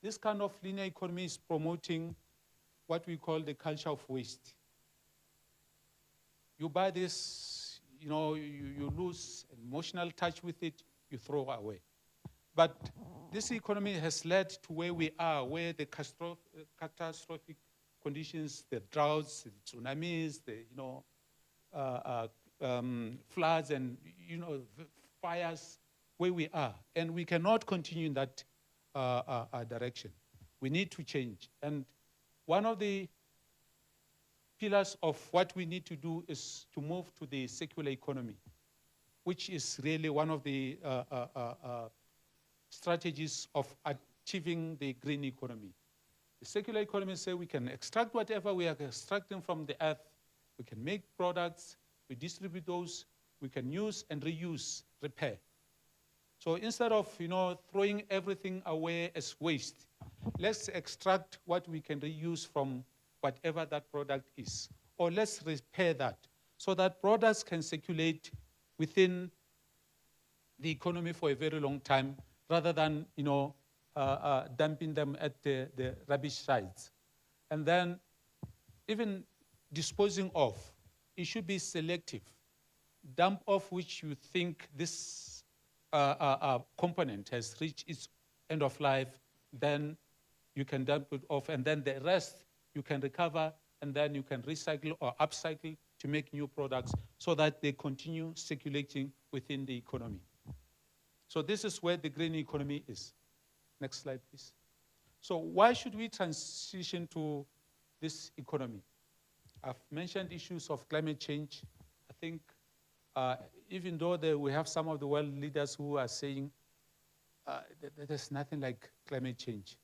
This kind of linear economy is promoting what we call the culture of waste. You buy this, you lose emotional touch with it, you throw away. But this economy has led to where we are, where the catastrophic conditions, the droughts, the tsunamis, the floods and fires, where we are. And we cannot continue in that direction. We need to change. And one of the pillars of what we need to do is to move to the circular economy, which is really one of the strategies of achieving the green economy. The circular economy says we can extract whatever we are extracting from the earth, we can make products, we distribute those, we can use and reuse, repair. So instead of throwing everything away as waste, let's extract what we can reuse from whatever that product is, or let's repair that so that products can circulate within the economy for a very long time, rather than dumping them at the rubbish sites. And then even disposing of, it should be selective. Dump off which you think this component has reached its end of life, then you can dump it off, and then the rest you can recover, and then you can recycle or upcycle to make new products so that they continue circulating within the economy. So this is where the green economy is. Next slide, please. So why should we transition to this economy? I've mentioned issues of climate change. I think even though we have some of the world leaders who are saying there's nothing like climate change.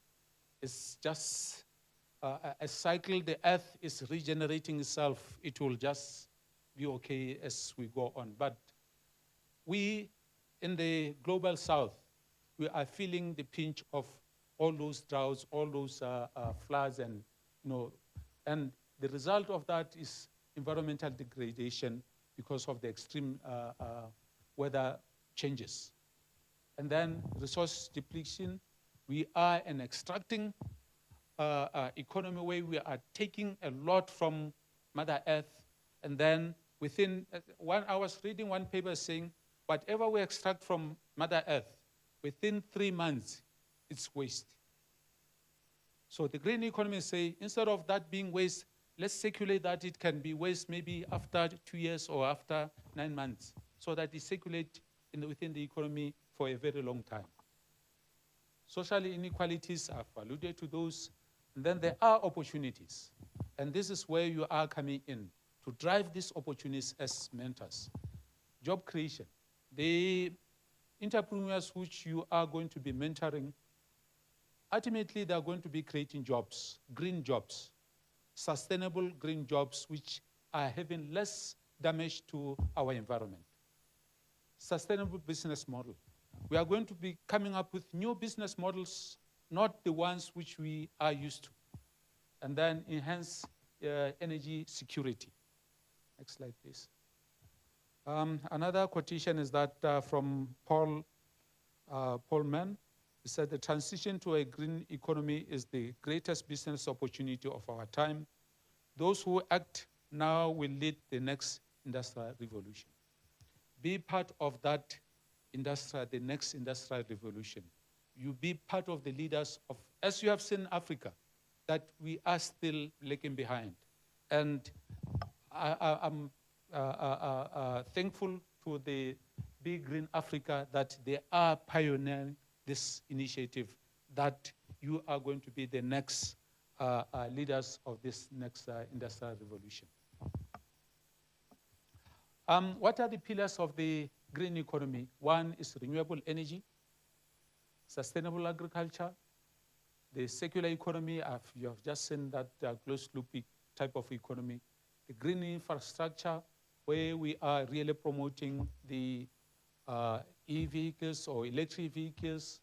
It's just a cycle. The earth is regenerating itself. It will just be okay as we go on. But we in the global south, we are feeling the pinch of all those droughts, all those floods, and and the result of that is environmental degradation, because of the extreme weather changes. And then resource depletion, we are an extracting economy where we are taking a lot from Mother Earth, and then within I was reading one paper saying, whatever we extract from Mother Earth, within 3 months, it's waste. So the green economy say, instead of that being waste, let's circulate that it can be waste maybe after 2 years or after 9 months, so that it circulate within the economy for a very long time. Social inequalities, I've alluded to those. And then there are opportunities. And this is where you are coming in to drive these opportunities as mentors. Job creation. The entrepreneurs which you are going to be mentoring, ultimately they're going to be creating jobs, green jobs, sustainable green jobs which are having less damage to our environment. Sustainable business model. We are going to be coming up with new business models, not the ones which we are used to. And then enhance energy security. Next slide, please. Another quotation is that from Paul Mann. He said, the transition to a green economy is the greatest business opportunity of our time. Those who act now will lead the next industrial revolution. Be part of that the next industrial revolution. You be part of the leaders of, as you have seen Africa, that we are still lagging behind. And I'm thankful to the BeGreen Africa that they are pioneering this initiative, that you are going to be the next leaders of this next industrial revolution. What are the pillars of the green economy? One is renewable energy, sustainable agriculture, the circular economy. You have just seen that closed loop type of economy, the green infrastructure, where we are really promoting the e-vehicles or electric vehicles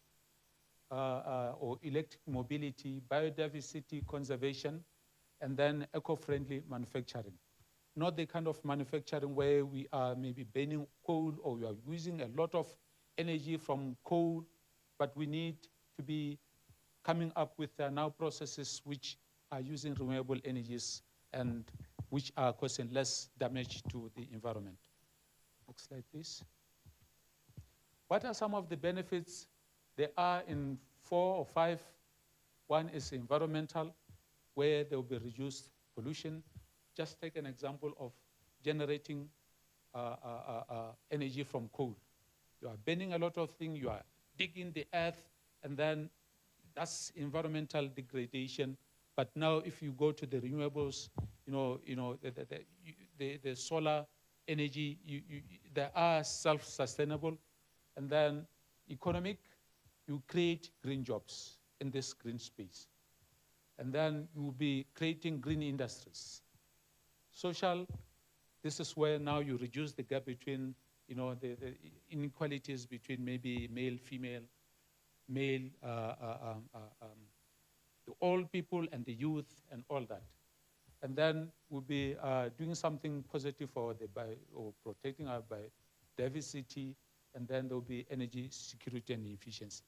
or electric mobility, biodiversity conservation, and then eco-friendly manufacturing. Not the kind of manufacturing where we are maybe burning coal or we are using a lot of energy from coal, but we need to be coming up with now processes which are using renewable energies and which are causing less damage to the environment. Next slide, please. What are some of the benefits? There are in 4 or 5. One is environmental, where there will be reduced pollution. Just take an example of generating energy from coal. You are burning a lot of things, you are digging the earth, and then that's environmental degradation. But now if you go to the renewables, the solar energy, they are self-sustainable. And then economic, you create green jobs in this green space. And then you will be creating green industries. Social, this is where now you reduce the gap between, the inequalities between maybe male, female, male, the old people and the youth and all that. And then we'll be doing something positive for or protecting our biodiversity, and then there'll be energy security and efficiency.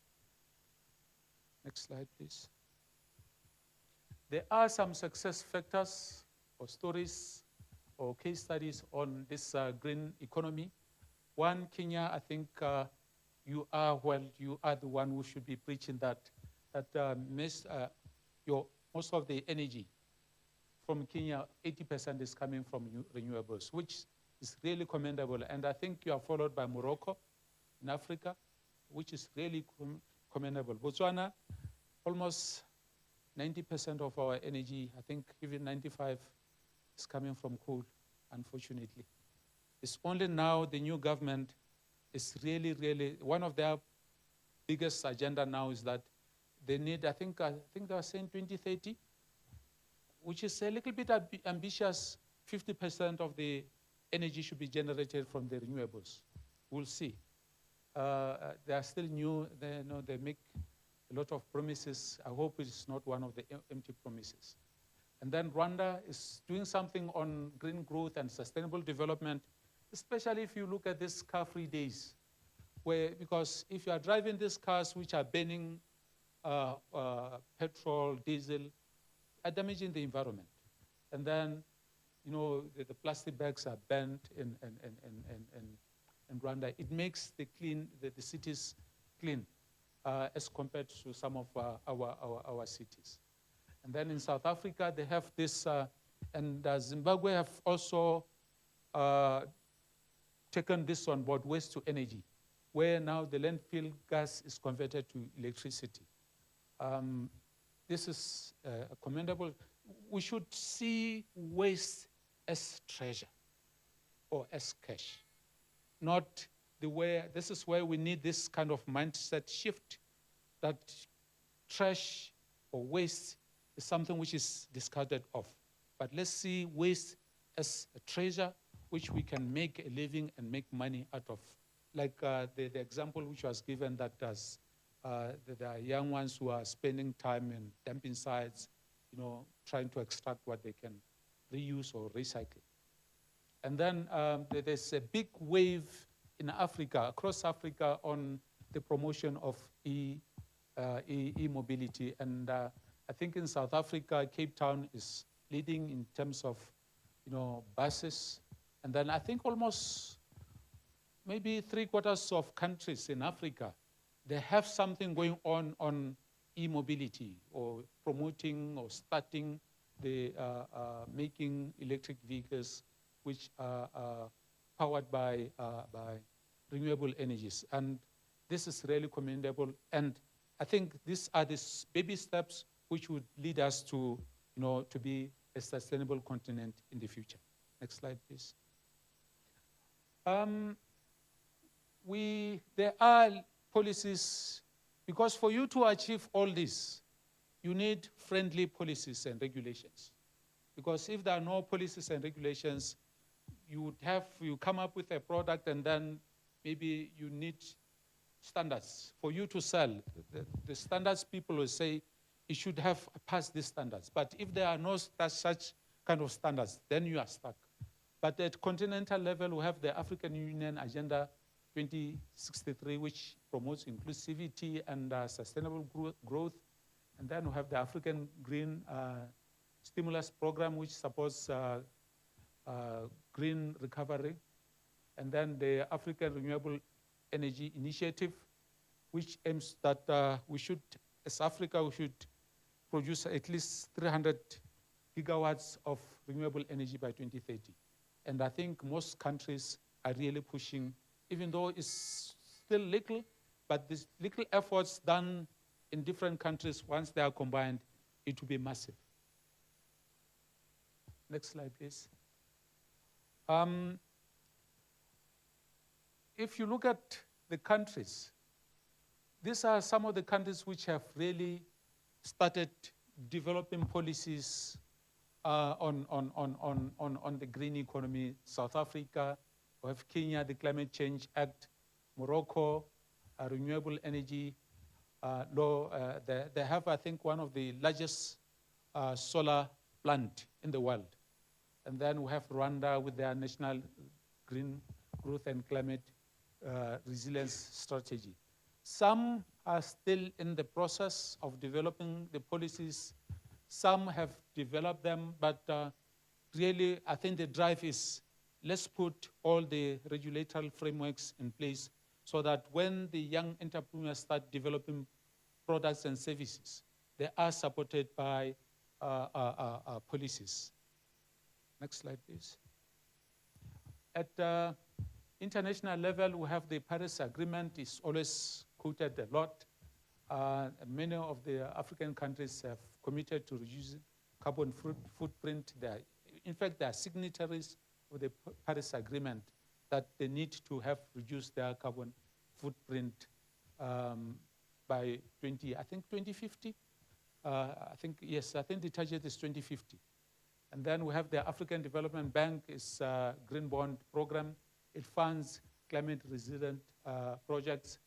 Next slide, please. There are some success factors or stories or case studies on this green economy. One, Kenya, I think you are the one who should be preaching that most of the energy from Kenya, 80% is coming from renewables, which is really commendable. And I think you are followed by Morocco in Africa, which is really commendable. Botswana, almost 90% of our energy, I think even 95%, is coming from coal, unfortunately. It's only now the new government is really, one of their biggest agenda now is that they need, I think they are saying 2030, which is a little bit ambitious. 50% of the energy should be generated from the renewables. We'll see. They are still new. They make a lot of promises. I hope it's not one of the empty promises. And then Rwanda is doing something on green growth and sustainable development. especially if you look at these car-free days, because if you are driving these cars which are burning petrol, diesel, are damaging the environment. And then, you know, the plastic bags are banned in Rwanda. It makes the cities clean as compared to some of our cities. And then in South Africa, they have this, and Zimbabwe have also taken this on board, waste to energy, where now the landfill gas is converted to electricity. This is commendable. We should see waste as treasure or as cash, not the way. This is where we need this kind of mindset shift, that trash or waste is something which is discarded off. But let's see waste as a treasure which we can make a living and make money out of. Like the example which was given, that there are young ones who are spending time in dumping sites, you know, trying to extract what they can reuse or recycle. And then there's a big wave in Africa, across Africa, on the promotion of e-mobility. And I think in South Africa, Cape Town is leading in terms of, you know, buses. And then I think almost maybe 3/4 of countries in Africa, they have something going on e-mobility, or promoting or starting the making electric vehicles which are powered by renewable energies. And this is really commendable. And I think these are the baby steps which would lead us to, you know, to be a sustainable continent in the future. Next slide, please. There are policies, because for you to achieve all this, you need friendly policies and regulations. Because if there are no policies and regulations, you come up with a product, and then maybe you need standards for you to sell. The standards, people will say it should have passed these standards. But if there are no such kind of standards, then you are stuck. But at continental level, we have the African Union Agenda 2063, which promotes inclusivity and sustainable growth. And then we have the African Green Stimulus Program, which supports green recovery. And then the African Renewable Energy Initiative, which aims that we should, as Africa, we should produce at least 300 gigawatts of renewable energy by 2030. And I think most countries are really pushing, even though it's still little, but these little efforts done in different countries, once they are combined, it will be massive. Next slide, please. If you look at the countries, these are some of the countries which have really started developing policies on the green economy. South Africa, we have Kenya, the Climate Change Act, Morocco, renewable energy law. They have, I think, one of the largest solar plant in the world. And then we have Rwanda with their national green growth and climate resilience strategy. Some are still in the process of developing the policies. Some have developed them, but really, I think the drive is, let's put all the regulatory frameworks in place so that when the young entrepreneurs start developing products and services, they are supported by policies. Next slide, please. At international level, we have the Paris Agreement. It's always quoted a lot. Many of the African countries have committed to reducing carbon footprint. In fact, they are signatories of the Paris Agreement that they need to have reduced their carbon footprint by 2050. I think the target is 2050. And then we have the African Development Bank, its Green Bond Program. It funds climate resilient projects.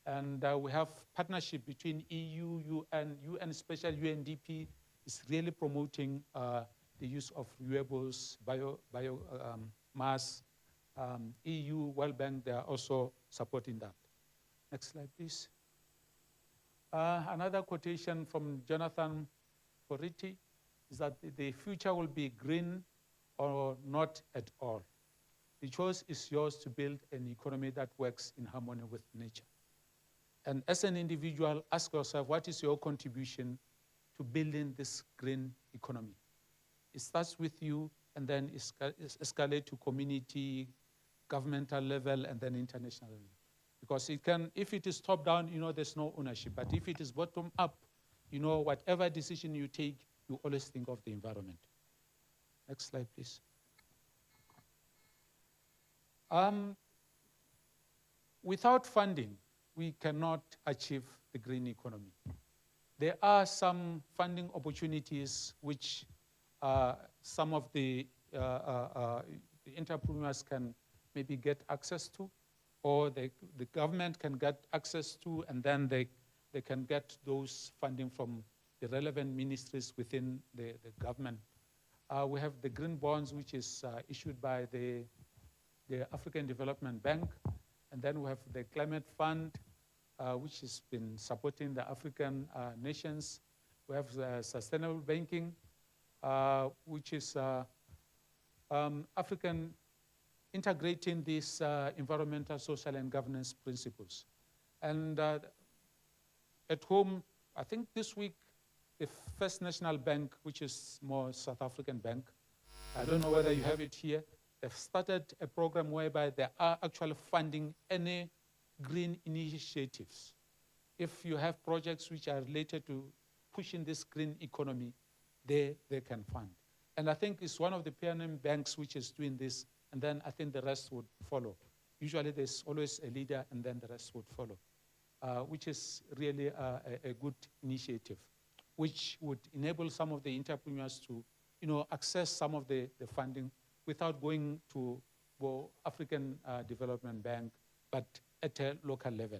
And we have partnership between EU, UN, especially UNDP, is really promoting the use of renewables, biomass, EU, World Bank, they are also supporting that. Next slide, please. Another quotation from Jonathan Porritti is that the future will be green or not at all. The choice is yours to build an economy that works in harmony with nature. And as an individual, ask yourself, what is your contribution to building this green economy? It starts with you and then escalate to community, governmental level, and then international level. Because it can, if it is top down, there's no ownership. But if it is bottom up, whatever decision you take, you always think of the environment. Next slide, please. Without funding, we cannot achieve the green economy. There are some funding opportunities which some of the entrepreneurs can maybe get access to, or the government can get access to, and then they can get those funding from the relevant ministries within the government. We have the green bonds, which is issued by the African Development Bank, and then we have the climate fund, which has been supporting the African nations. We have sustainable banking, which is African integrating these environmental, social, and governance principles. And at home, I think this week, the First National Bank, which is more South African bank, I don't know whether you have it here, they've started a program whereby they are actually funding any green initiatives. If you have projects which are related to pushing this green economy, they can fund. And I think it's one of the pioneer banks which is doing this, and then I think the rest would follow. Usually there's always a leader, and then the rest would follow, which is really a good initiative, which would enable some of the entrepreneurs to access some of the funding without going to African Development Bank, but at a local level.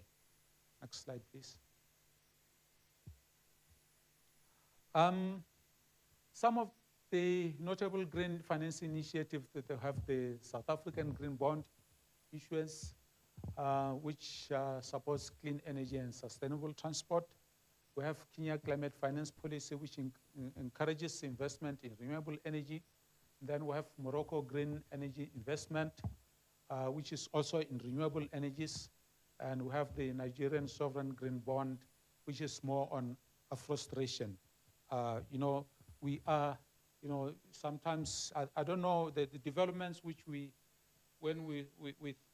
Next slide, please. Some of the notable green finance initiatives that they have, the South African Green Bond issuance, which supports clean energy and sustainable transport. We have Kenya Climate Finance Policy, which encourages investment in renewable energy. Then we have Morocco Green Energy Investment, which is also in renewable energies. And we have the Nigerian Sovereign Green Bond, which is more on afforestation. We are, sometimes, I don't know, the developments which when we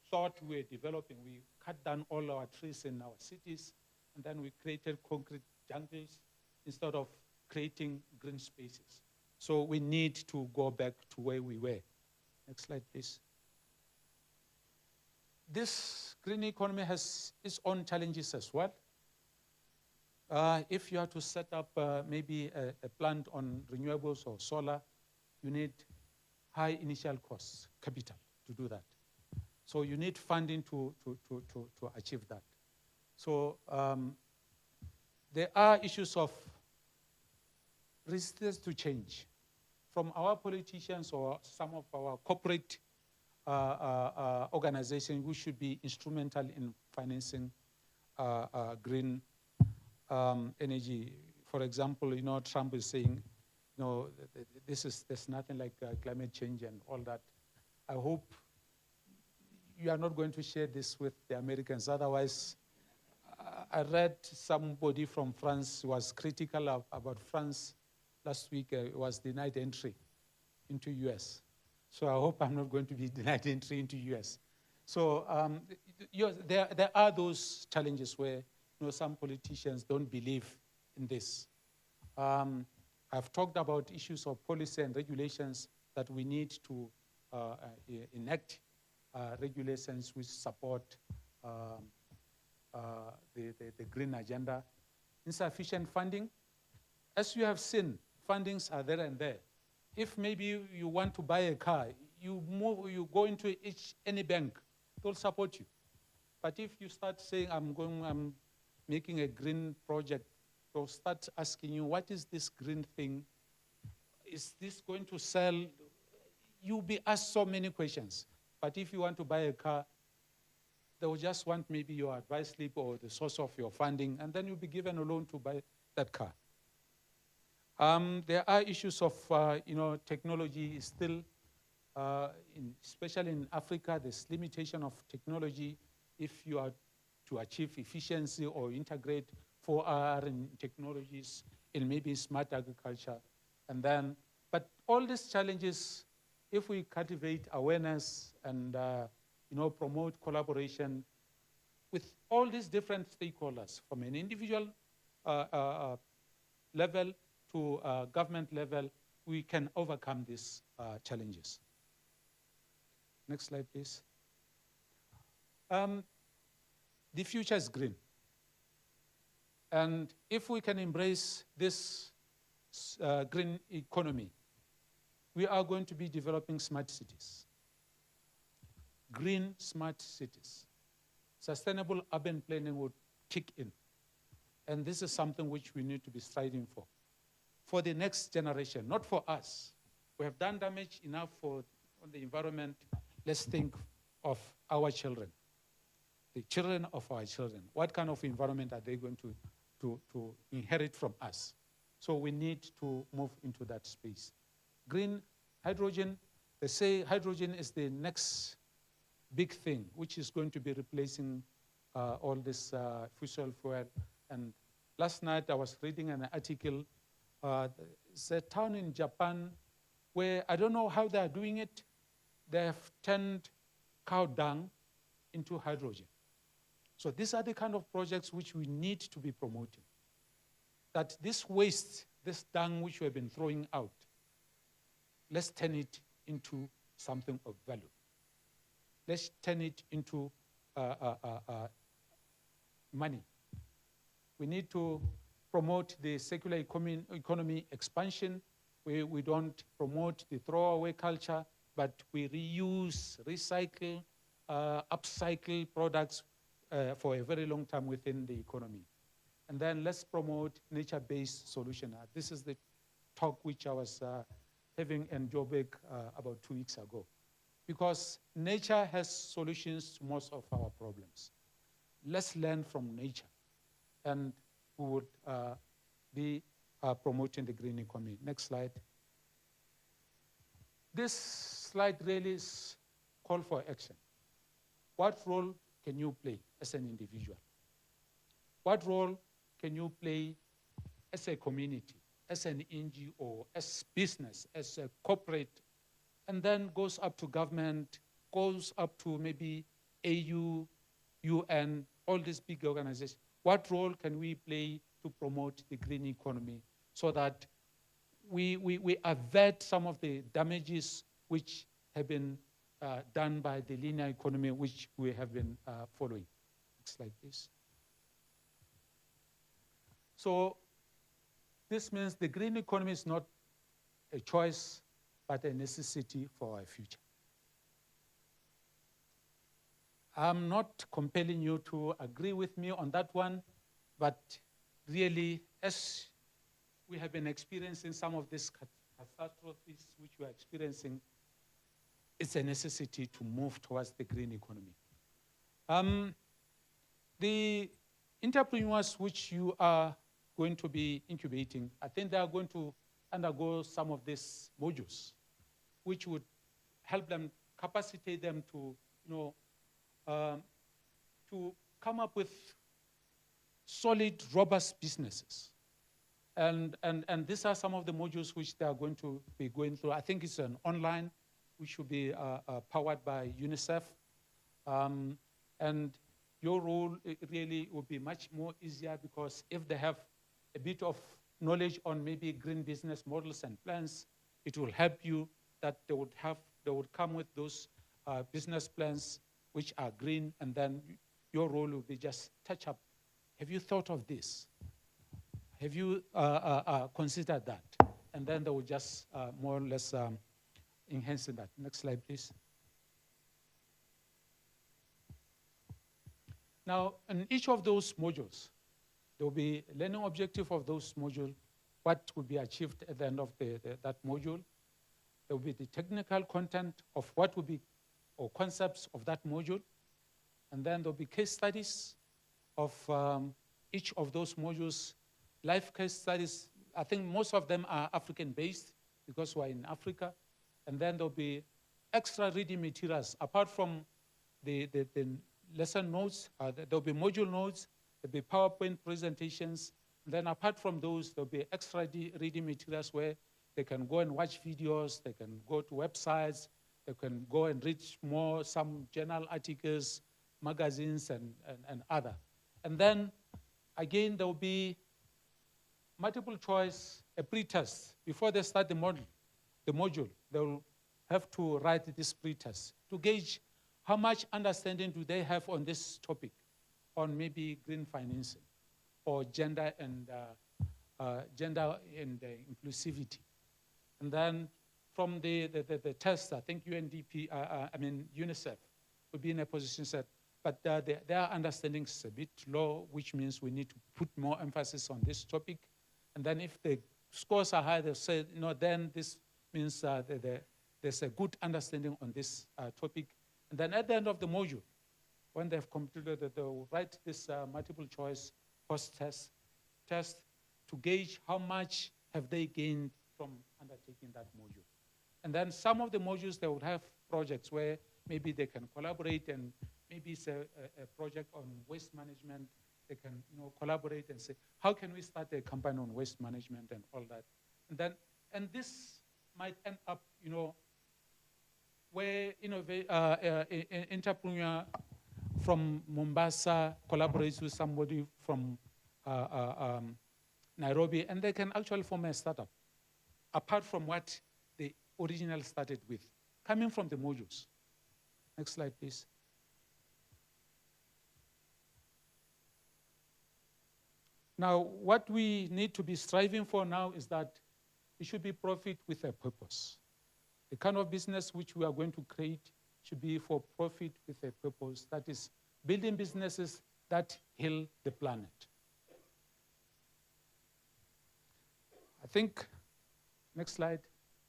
thought we were developing, we cut down all our trees in our cities, and then we created concrete jungles instead of creating green spaces. So we need to go back to where we were. Next slide, please. This green economy has its own challenges as well. If you have to set up maybe a plant on renewables or solar, you need high initial costs, capital, to do that. So you need funding to achieve that. So there are issues of resistance to change from our politicians or some of our corporate organizations who should be instrumental in financing green energy. For example, Trump is saying, there's nothing like climate change and all that. I hope you are not going to share this with the Americans. Otherwise, I read somebody from France was critical about France last week. Was denied entry into US. So I hope I'm not going to be denied entry into US. So there are those challenges where some politicians don't believe in this. I've talked about issues of policy and regulations that we need to enact regulations which support the green agenda. Insufficient funding. As you have seen, fundings are there and there. If maybe you want to buy a car, you go into any bank, they'll support you. But if you start saying, I'm making a green project, they'll start asking you, what is this green thing? Is this going to sell? You'll be asked so many questions. But if you want to buy a car, they will just want maybe your advice slip or the source of your funding, and then you'll be given a loan to buy that car. There are issues of, technology is still, especially in Africa, there's limitation of technology if you are to achieve efficiency or integrate 4R in technologies in maybe smart agriculture. And then, but all these challenges, if we cultivate awareness and promote collaboration with all these different stakeholders, from an individual level to government level, we can overcome these challenges. Next slide, please. The future is green. And if we can embrace this green economy, we are going to be developing smart cities. Green smart cities. Sustainable urban planning would kick in. And this is something which we need to be striving for the next generation, not for us. We have done damage enough on the environment. Let's think of our children, the children of our children. What kind of environment are they going to inherit from us? So we need to move into that space. Green hydrogen, they say hydrogen is the next big thing, which is going to be replacing all this fossil fuel. And last night I was reading an article. It's a town in Japan where I don't know how they are doing it. They have turned cow dung into hydrogen. So these are the kind of projects which we need to be promoting. That this waste, this dung which we have been throwing out, let's turn it into something of value. Let's turn it into money. We need to promote the circular economy expansion, where we don't promote the throwaway culture, but we reuse, recycle, upcycle products for a very long time within the economy. And then let's promote nature-based solution. This is the talk which I was having in Joburg about 2 weeks ago. Because nature has solutions to most of our problems. Let's learn from nature. And we would be promoting the green economy. Next slide. This slide really is call for action. What role can you play as an individual? What role can you play as a community, as an NGO, as business, as a corporate, and then goes up to government, goes up to maybe AU, UN, all these big organizations. What role can we play to promote the green economy so that we avert some of the damages which have been done by the linear economy which we have been following? Next slide, please. So this means the green economy is not a choice, but a necessity for our future. I'm not compelling you to agree with me on that one, but really, as we have been experiencing some of these catastrophes which we are experiencing, it's a necessity to move towards the green economy. The entrepreneurs which you are going to be incubating, I think they are going to undergo some of these modules, which would help them, capacitate them to, to come up with solid, robust businesses. And these are some of the modules which they are going to be going through. I think it's an online, which should be powered by UNICEF. And your role really will be much more easier because if they have a bit of knowledge on maybe green business models and plans, it will help you that they would come with those business plans which are green, and then your role will be just touch up. Have you thought of this? Have you considered that? And then they will just more or less enhance that. Next slide, please. Now, in each of those modules, there will be a learning objective of those modules, what will be achieved at the end of that module. There will be the technical content of what will be or concepts of that module. And then there'll be case studies of each of those modules, live case studies. I think most of them are African-based because we're in Africa. And then there'll be extra reading materials. Apart from the lesson notes, there'll be module notes, there'll be PowerPoint presentations. And then apart from those, there'll be extra reading materials where they can go and watch videos, they can go to websites, they can go and read more, some journal articles, magazines, and other. And then, again, there will be multiple choice, a pre-test. Before they start the module, they will have to write this pre-test to gauge how much understanding do they have on this topic, on maybe green financing or gender and inclusivity. And then from the test, I think UNICEF will be in a position set, but their understanding is a bit low, which means we need to put more emphasis on this topic. And then if the scores are high, they'll say, then this means there's a good understanding on this topic. And then at the end of the module, when they've completed it, they'll write this multiple choice post-test to gauge how much have they gained from undertaking that module. And then some of the modules, they would have projects where maybe they can collaborate, and maybe it's a project on waste management. They can collaborate and say, how can we start a campaign on waste management and all that? And this might end up, where entrepreneur from Mombasa collaborates with somebody from Nairobi, and they can actually form a startup, apart from what they originally started with, coming from the modules. Next slide, please. Now, what we need to be striving for now is that it should be profit with a purpose. The kind of business which we are going to create should be for profit with a purpose, that is building businesses that heal the planet. I think, next slide.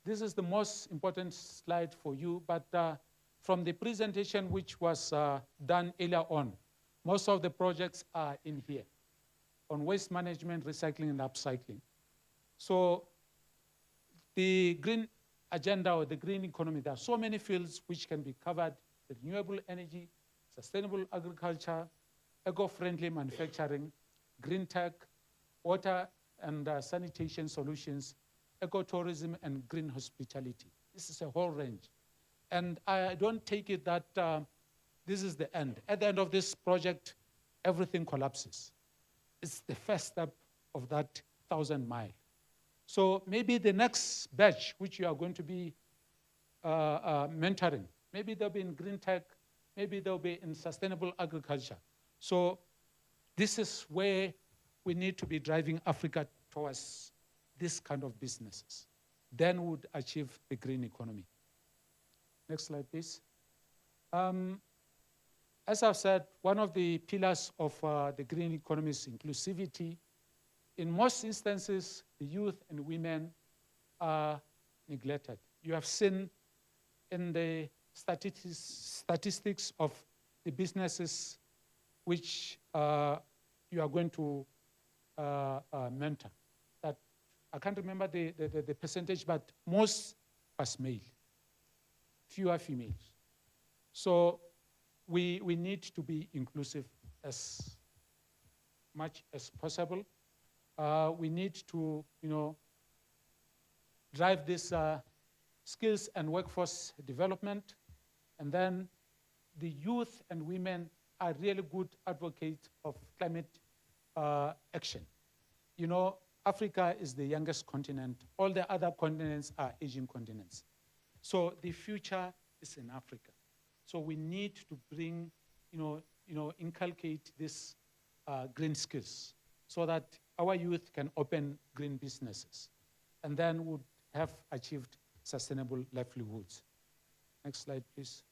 This is the most important slide for you, but from the presentation which was done earlier on, most of the projects are in here on waste management, recycling, and upcycling. So the green agenda or the green economy, there are so many fields which can be covered: renewable energy, sustainable agriculture, eco-friendly manufacturing, green tech, water and sanitation solutions, ecotourism, and green hospitality. This is a whole range. And I don't take it that this is the end. At the end of this project, everything collapses. It's the first step of that 1,000-mile. So maybe the next batch, which you are going to be mentoring, maybe they'll be in green tech, maybe they'll be in sustainable agriculture. So this is where we need to be driving Africa towards this kind of businesses. Then we would achieve the green economy. Next slide, please. As I've said, one of the pillars of the green economy is inclusivity. In most instances, the youth and women are neglected. You have seen in the statistics of the businesses which you are going to mentor. That I can't remember the percentage, but most was male, fewer females. So we need to be inclusive as much as possible. We need to, drive this skills and workforce development. And then the youth and women are really good advocates of climate action. Africa is the youngest continent. All the other continents are Asian continents. So the future is in Africa. So we need to bring, inculcate this green skills so that our youth can open green businesses and then would have achieved sustainable livelihoods. Next slide, please.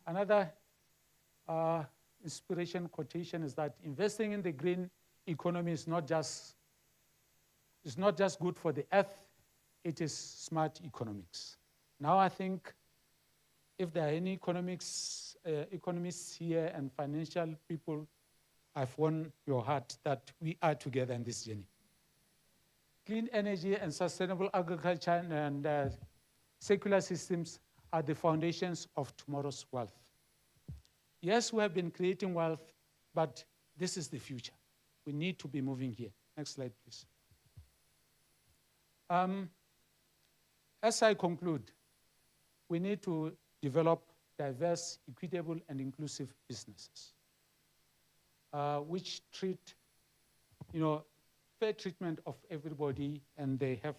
Another inspiration quotation is that investing in the green economy is not just good for the earth, it is smart economics. Now I think if there are any economists here and financial people, I've won your heart that we are together in this journey. Clean energy and sustainable agriculture and secular systems are the foundations of tomorrow's wealth. Yes, we have been creating wealth, but this is the future. We need to be moving here. Next slide, please. As I conclude, we need to develop diverse, equitable, and inclusive businesses, which treat, fair treatment of everybody, and they have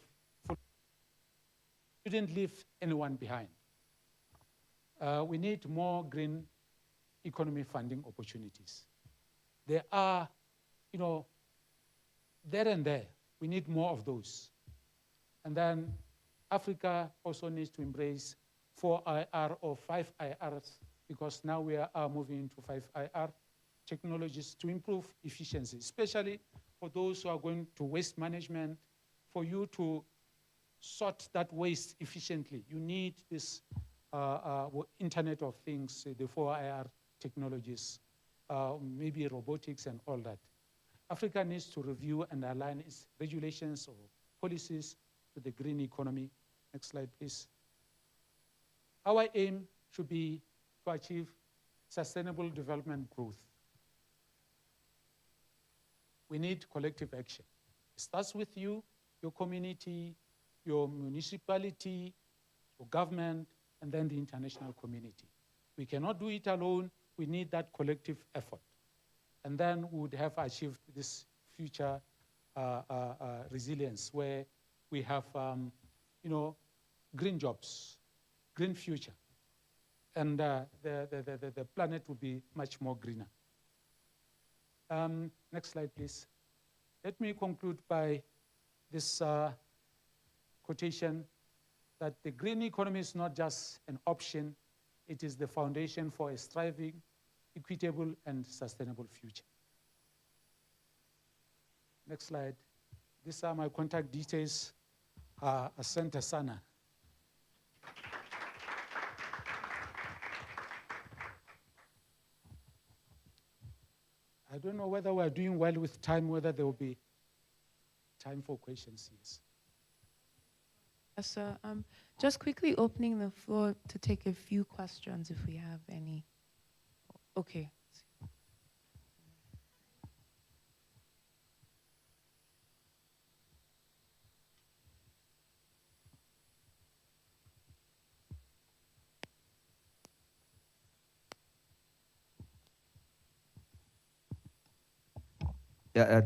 shouldn't leave anyone behind. We need more green economy funding opportunities. There are, there and there. We need more of those. And then Africa also needs to embrace 4IR or 5 IRs, because now we are moving into 5 IR technologies to improve efficiency, especially for those who are going to waste management. For you to sort that waste efficiently, you need this Internet of Things, the 4IR technologies, maybe robotics and all that. Africa needs to review and align its regulations or policies to the green economy. Next slide, please. Our aim should be to achieve sustainable development growth. We need collective action. It starts with you, your community, your municipality, your government, and then the international community. We cannot do it alone. We need that collective effort. And then we would have achieved this future resilience where we have, green jobs, green future, and the planet will be much more greener. Next slide, please. Let me conclude by this quotation that the green economy is not just an option, it is the foundation for a thriving, equitable, and sustainable future. Next slide. These are my contact details. Asante sana. I don't know whether we're doing well with time, whether there will be time for questions. Yes. Yes, sir. Just quickly opening the floor to take a few questions if we have any. Okay.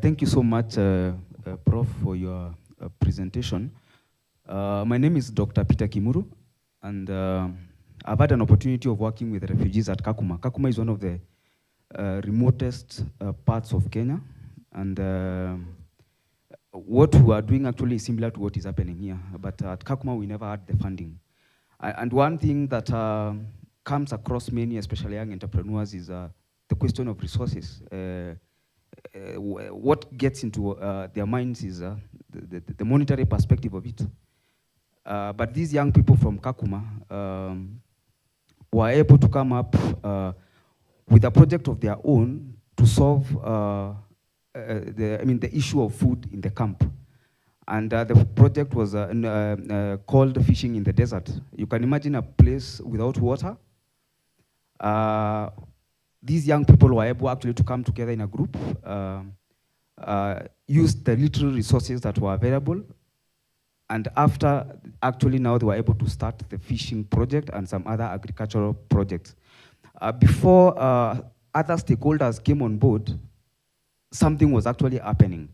Thank you so much, Prof, for your presentation. My name is Dr. Peter Kimuru, and I've had an opportunity of working with refugees at Kakuma. Kakuma is one of the remotest parts of Kenya, and what we are doing actually is similar to what is happening here, but at Kakuma we never had the funding. And one thing that comes across many, especially young entrepreneurs, is the question of resources. What gets into their minds is the monetary perspective of it. But these young people from Kakuma were able to come up with a project of their own to solve the issue of food in the camp. And the project was called Fishing in the Desert. You can imagine a place without water. These young people were able actually to come together in a group, use the little resources that were available, and after, actually now they were able to start the fishing project and some other agricultural projects. Before other stakeholders came on board, something was actually happening.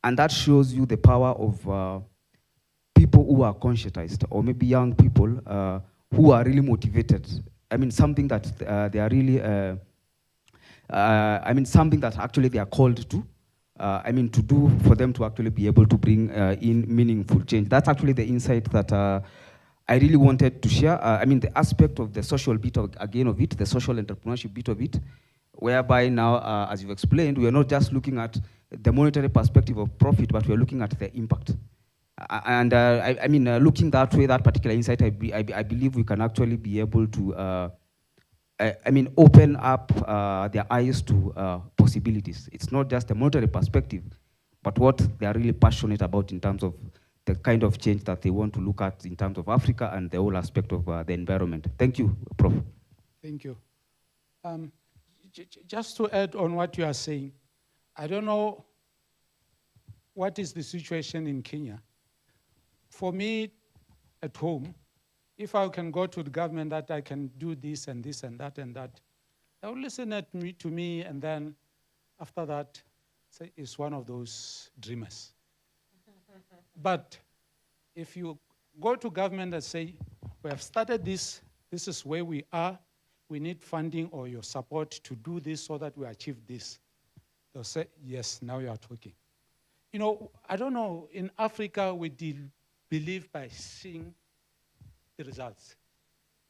And that shows you the power of people who are conscientized, or maybe young people who are really motivated. I mean, something that they are really, something that actually they are called to, to do for them to actually be able to bring in meaningful change. That's actually the insight that I really wanted to share. The aspect of the social bit of it, the social entrepreneurship bit of it, whereby now, as you've explained, we are not just looking at the monetary perspective of profit, but we are looking at the impact. And I mean, looking that way, that particular insight, I believe we can actually be able to, I mean, open up their eyes to possibilities. It's not just a monetary perspective, but what they are really passionate about in terms of the kind of change that they want to look at in terms of Africa and the whole aspect of the environment. Thank you, Prof. Thank you. Just to add on what you are saying, I don't know what is the situation in Kenya. For me, at home, if I can go to the government that I can do this and this and that, they will listen to me, and then after that, say it's one of those dreamers. But if you go to government and say, we have started this, this is where we are, we need funding or your support to do this so that we achieve this, they'll say, yes, now you are talking. You know, I don't know, in Africa, we believe by seeing the results.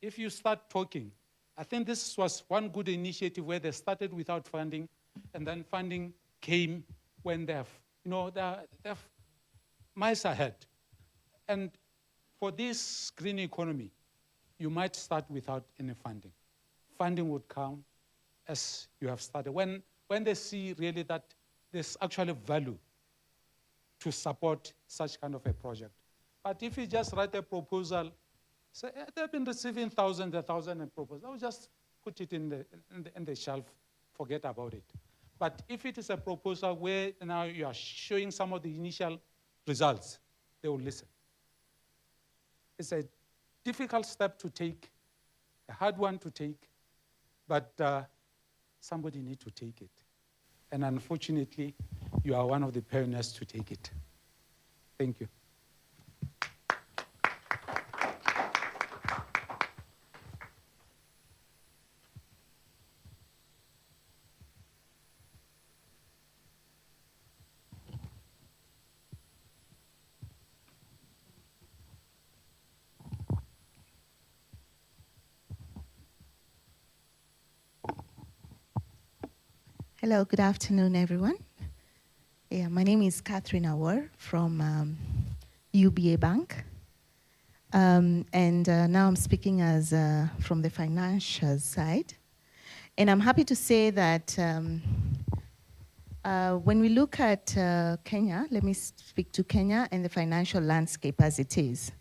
If you start talking, I think this was one good initiative where they started without funding, and then funding came when they're miles ahead. And for this green economy, you might start without any funding. Funding would come as you have started. When they see really that there's actually value to support such kind of a project. But if you just write a proposal, say, they've been receiving thousands and thousands of proposals, I'll just put it in the shelf, forget about it. But if it is a proposal where now you are showing some of the initial results, they will listen. It's a difficult step to take, a hard one to take, but somebody needs to take it. And unfortunately, you are one of the pioneers to take it. Thank you. Hello, good afternoon, everyone. Yeah, my name is Catherine Awar from UBA Bank. And now I'm speaking as from the financial side. And I'm happy to say that when we look at Kenya, let me speak to Kenya and the financial landscape as it is.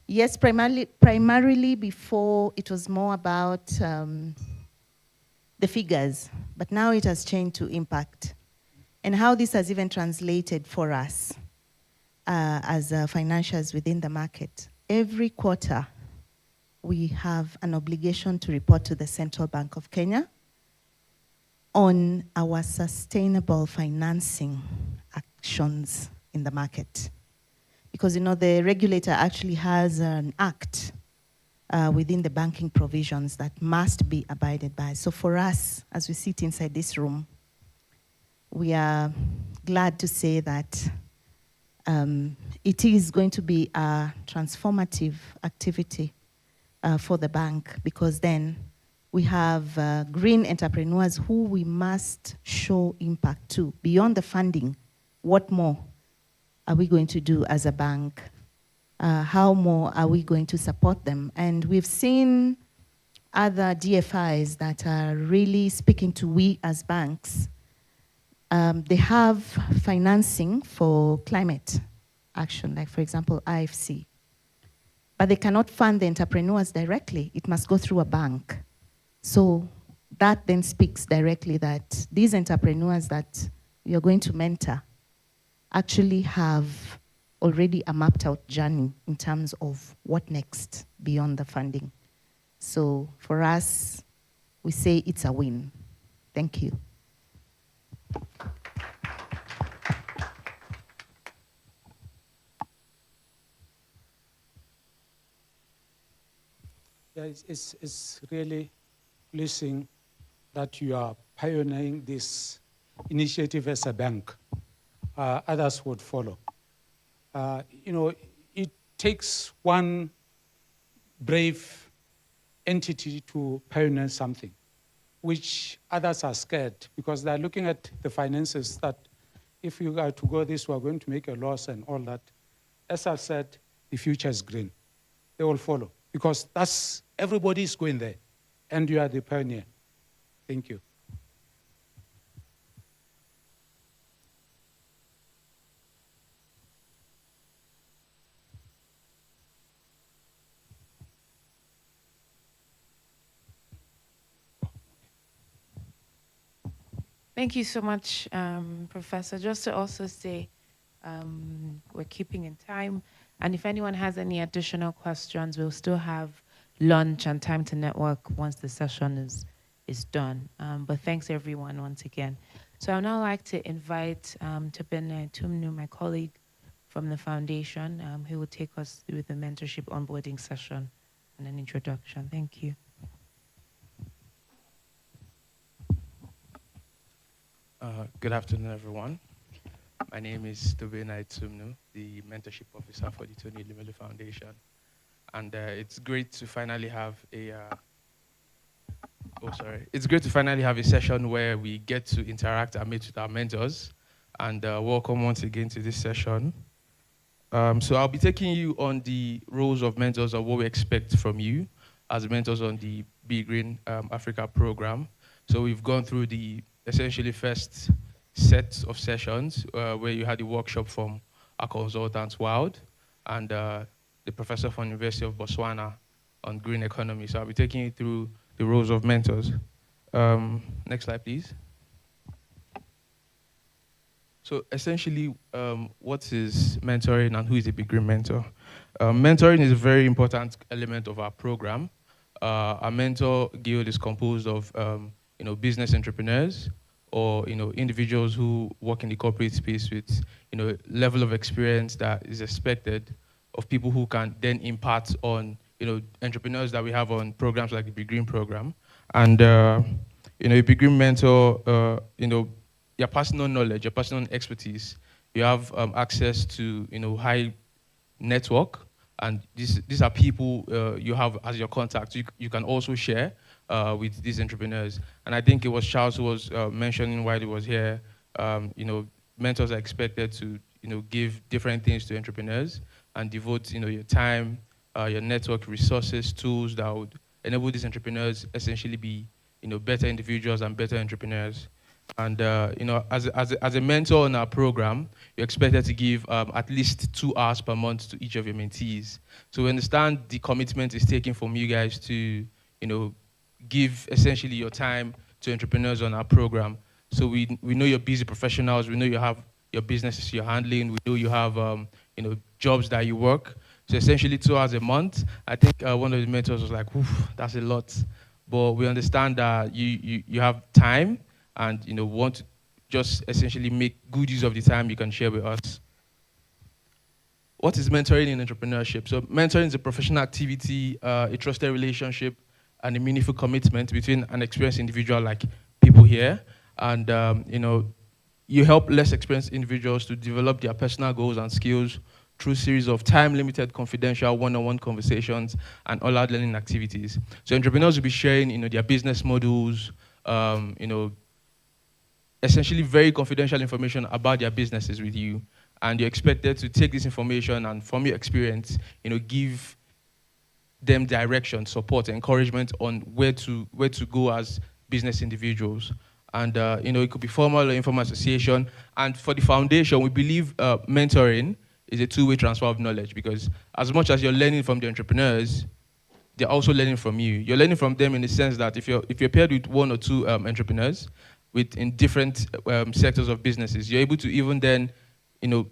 Yes, primarily before it was more about the figures, but now it has changed to impact and how this has even translated for us as financials within the market. Every quarter, we have an obligation to report to the Central Bank of Kenya on our sustainable financing actions in the market. Because, you know, the regulator actually has an act within the banking provisions that must be abided by. So for us, as we sit inside this room, we are glad to say that it is going to be a transformative activity for the bank, because then we have green entrepreneurs who we must show impact to. Beyond the funding, what more are we going to do as a bank? How more are we going to support them? And we've seen other DFIs that are really speaking to we as banks. They have financing for climate action, like for example, IFC. But they cannot fund the entrepreneurs directly. It must go through a bank. So that then speaks directly that these entrepreneurs that we are going to mentor actually have already a mapped out journey in terms of what next beyond the funding. So for us, we say it's a win. Thank you. Yeah, it's really pleasing that you are pioneering this initiative as a bank. Others would follow. You know, it takes one brave entity to pioneer something, which others are scared because they're looking at the finances that if you are to go this, we are going to make a loss and all that. as I said, the future is green. They will follow because everybody is going there, and you are the pioneer. Thank you. Thank you so much, Professor. Just to also say, we're keeping in time. And if anyone has any additional questions, we'll still have lunch and time to network once the session is done. But thanks, everyone, once again. So I'd now like to invite Tobin Tumnu, my colleague from the foundation, who will take us through the mentorship onboarding session and an introduction. Thank you. Good afternoon, everyone. My name is Tobin Tumnu, the mentorship officer for the Tony Elumelu Foundation. And it's great to finally have it's great to finally have a session where we get to interact and meet with our mentors. And welcome once again to this session. So I'll be taking you on the roles of mentors or what we expect from you as mentors on the BeGreen Africa program. So we've gone through the essentially first set of sessions where you had the workshop from our consultants, Wild, and the professor from the University of Botswana on green economy. So I'll be taking you through the roles of mentors. Next slide, please. So essentially, what is mentoring and who is a BeGreen mentor? Mentoring is a very important element of our program. Our mentor guild is composed of business entrepreneurs or individuals who work in the corporate space with level of experience that is expected of people who can then impart on entrepreneurs that we have on programs like the BeGreen program. And a BeGreen mentor, your personal knowledge, your personal expertise, you have access to high network, and these are people you have as your contacts. You can also share with these entrepreneurs. And I think it was Charles who was mentioning while he was here, mentors are expected to give different things to entrepreneurs and devote your time, your network, resources, tools that would enable these entrepreneurs essentially be better individuals and better entrepreneurs. And as a mentor on our program, you're expected to give at least 2 hours per month to each of your mentees. So we understand the commitment is taken from you guys to give essentially your time to entrepreneurs on our program. So we know you're busy professionals. We know you have your businesses you're handling. We know you have jobs that you work. So essentially 2 hours a month. I think one of the mentors was like, "Oof, that's a lot." But we understand that you have time and want to just essentially make good use of the time you can share with us. What is mentoring in entrepreneurship? So mentoring is a professional activity, a trusted relationship, and a meaningful commitment between an experienced individual like people here. And you help less experienced individuals to develop their personal goals and skills through a series of time-limited, confidential, one-on-one conversations and all-out learning activities. So entrepreneurs will be sharing their business models, essentially very confidential information about their businesses with you. And you're expected to take this information and from your experience, give them direction, support, encouragement on where to go as business individuals. And it could be formal or informal association. And for the foundation, we believe mentoring is a two-way transfer of knowledge, because as much as you're learning from the entrepreneurs, they're also learning from you. You're learning from them in the sense that if you're paired with 1 or 2 entrepreneurs in different sectors of businesses, you're able to even then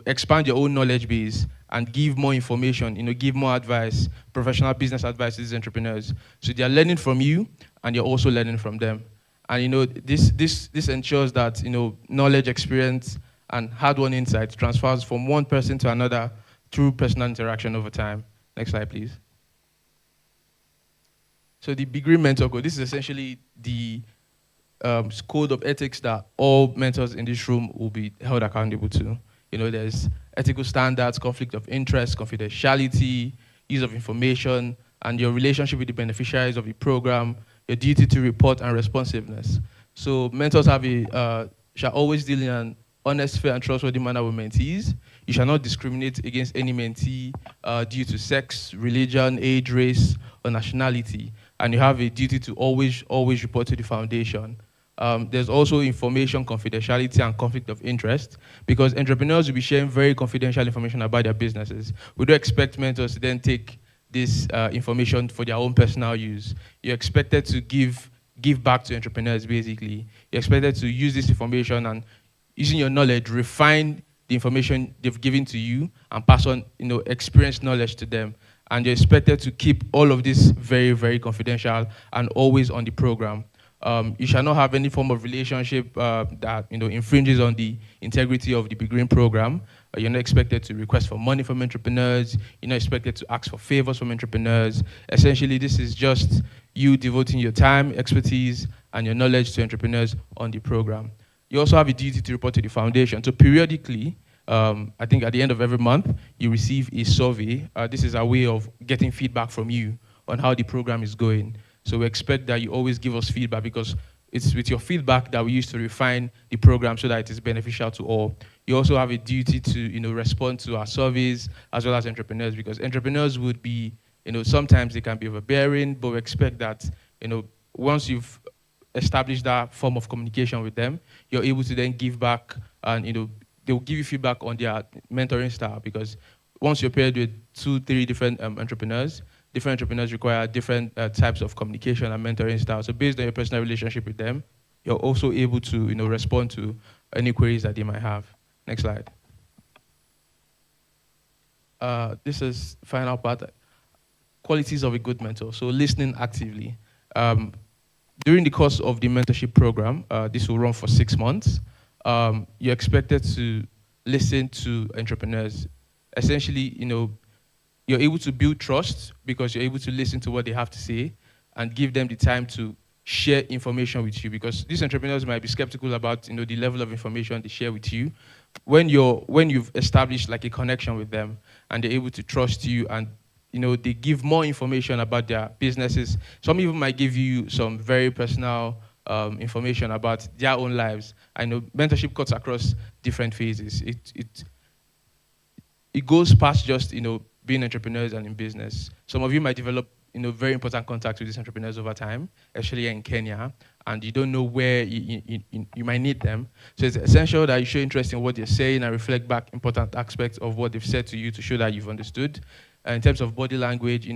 expand your own knowledge base and give more information, give more advice, professional business advice to these entrepreneurs. So they're learning from you, and you're also learning from them. And this ensures that knowledge, experience, and hard-won insights transfers from one person to another through personal interaction over time. Next slide, please. So the BeGreen Mentor Code, this is essentially the code of ethics that all mentors in this room will be held accountable to. There's ethical standards, conflict of interest, confidentiality, use of information, and your relationship with the beneficiaries of the program, your duty to report, and responsiveness. So mentors shall always deal in an honest, fair, and trustworthy manner with mentees. You shall not discriminate against any mentee due to sex, religion, age, race, or nationality. And you have a duty to always report to the foundation. There's also information confidentiality and conflict of interest, because entrepreneurs will be sharing very confidential information about their businesses. We don't expect mentors to then take this information for their own personal use. You're expected to give back to entrepreneurs, basically. You're expected to use this information and, using your knowledge, refine the information they've given to you and pass on, experienced knowledge to them. And you're expected to keep all of this very, very confidential and always on the program. You shall not have any form of relationship that infringes on the integrity of the BeGreen program. You're not expected to request for money from entrepreneurs. You're not expected to ask for favors from entrepreneurs. Essentially, this is just you devoting your time, expertise, and your knowledge to entrepreneurs on the program. You also have a duty to report to the foundation. So periodically, I think at the end of every month, you receive a survey. This is a way of getting feedback from you on how the program is going. So we expect that you always give us feedback, because it's with your feedback that we use to refine the program so that it is beneficial to all. You also have a duty to respond to our surveys as well as entrepreneurs, because entrepreneurs would be, sometimes they can be overbearing, but we expect that, once you've established that form of communication with them, you're able to then give back, and they will give you feedback on their mentoring style, because once you're paired with 2-3 different entrepreneurs, different entrepreneurs require different types of communication and mentoring style. So based on your personal relationship with them, you're also able to respond to any queries that they might have. Next slide. This is final part. Qualities of a good mentor. So listening actively. During the course of the mentorship program, this will run for 6 months. You're expected to listen to entrepreneurs. Essentially, you're able to build trust because you're able to listen to what they have to say and give them the time to share information with you, because these entrepreneurs might be skeptical about the level of information they share with you. When you've established like a connection with them and they're able to trust you, and they give more information about their businesses. Some people might give you some very personal information about their own lives. I know mentorship cuts across different phases. It goes past just being entrepreneurs and in business. Some of you might develop very important contacts with these entrepreneurs over time, especially in Kenya, and you don't know where you might need them. So it's essential that you show interest in what they're saying and reflect back important aspects of what they've said to you to show that you've understood. In terms of body language,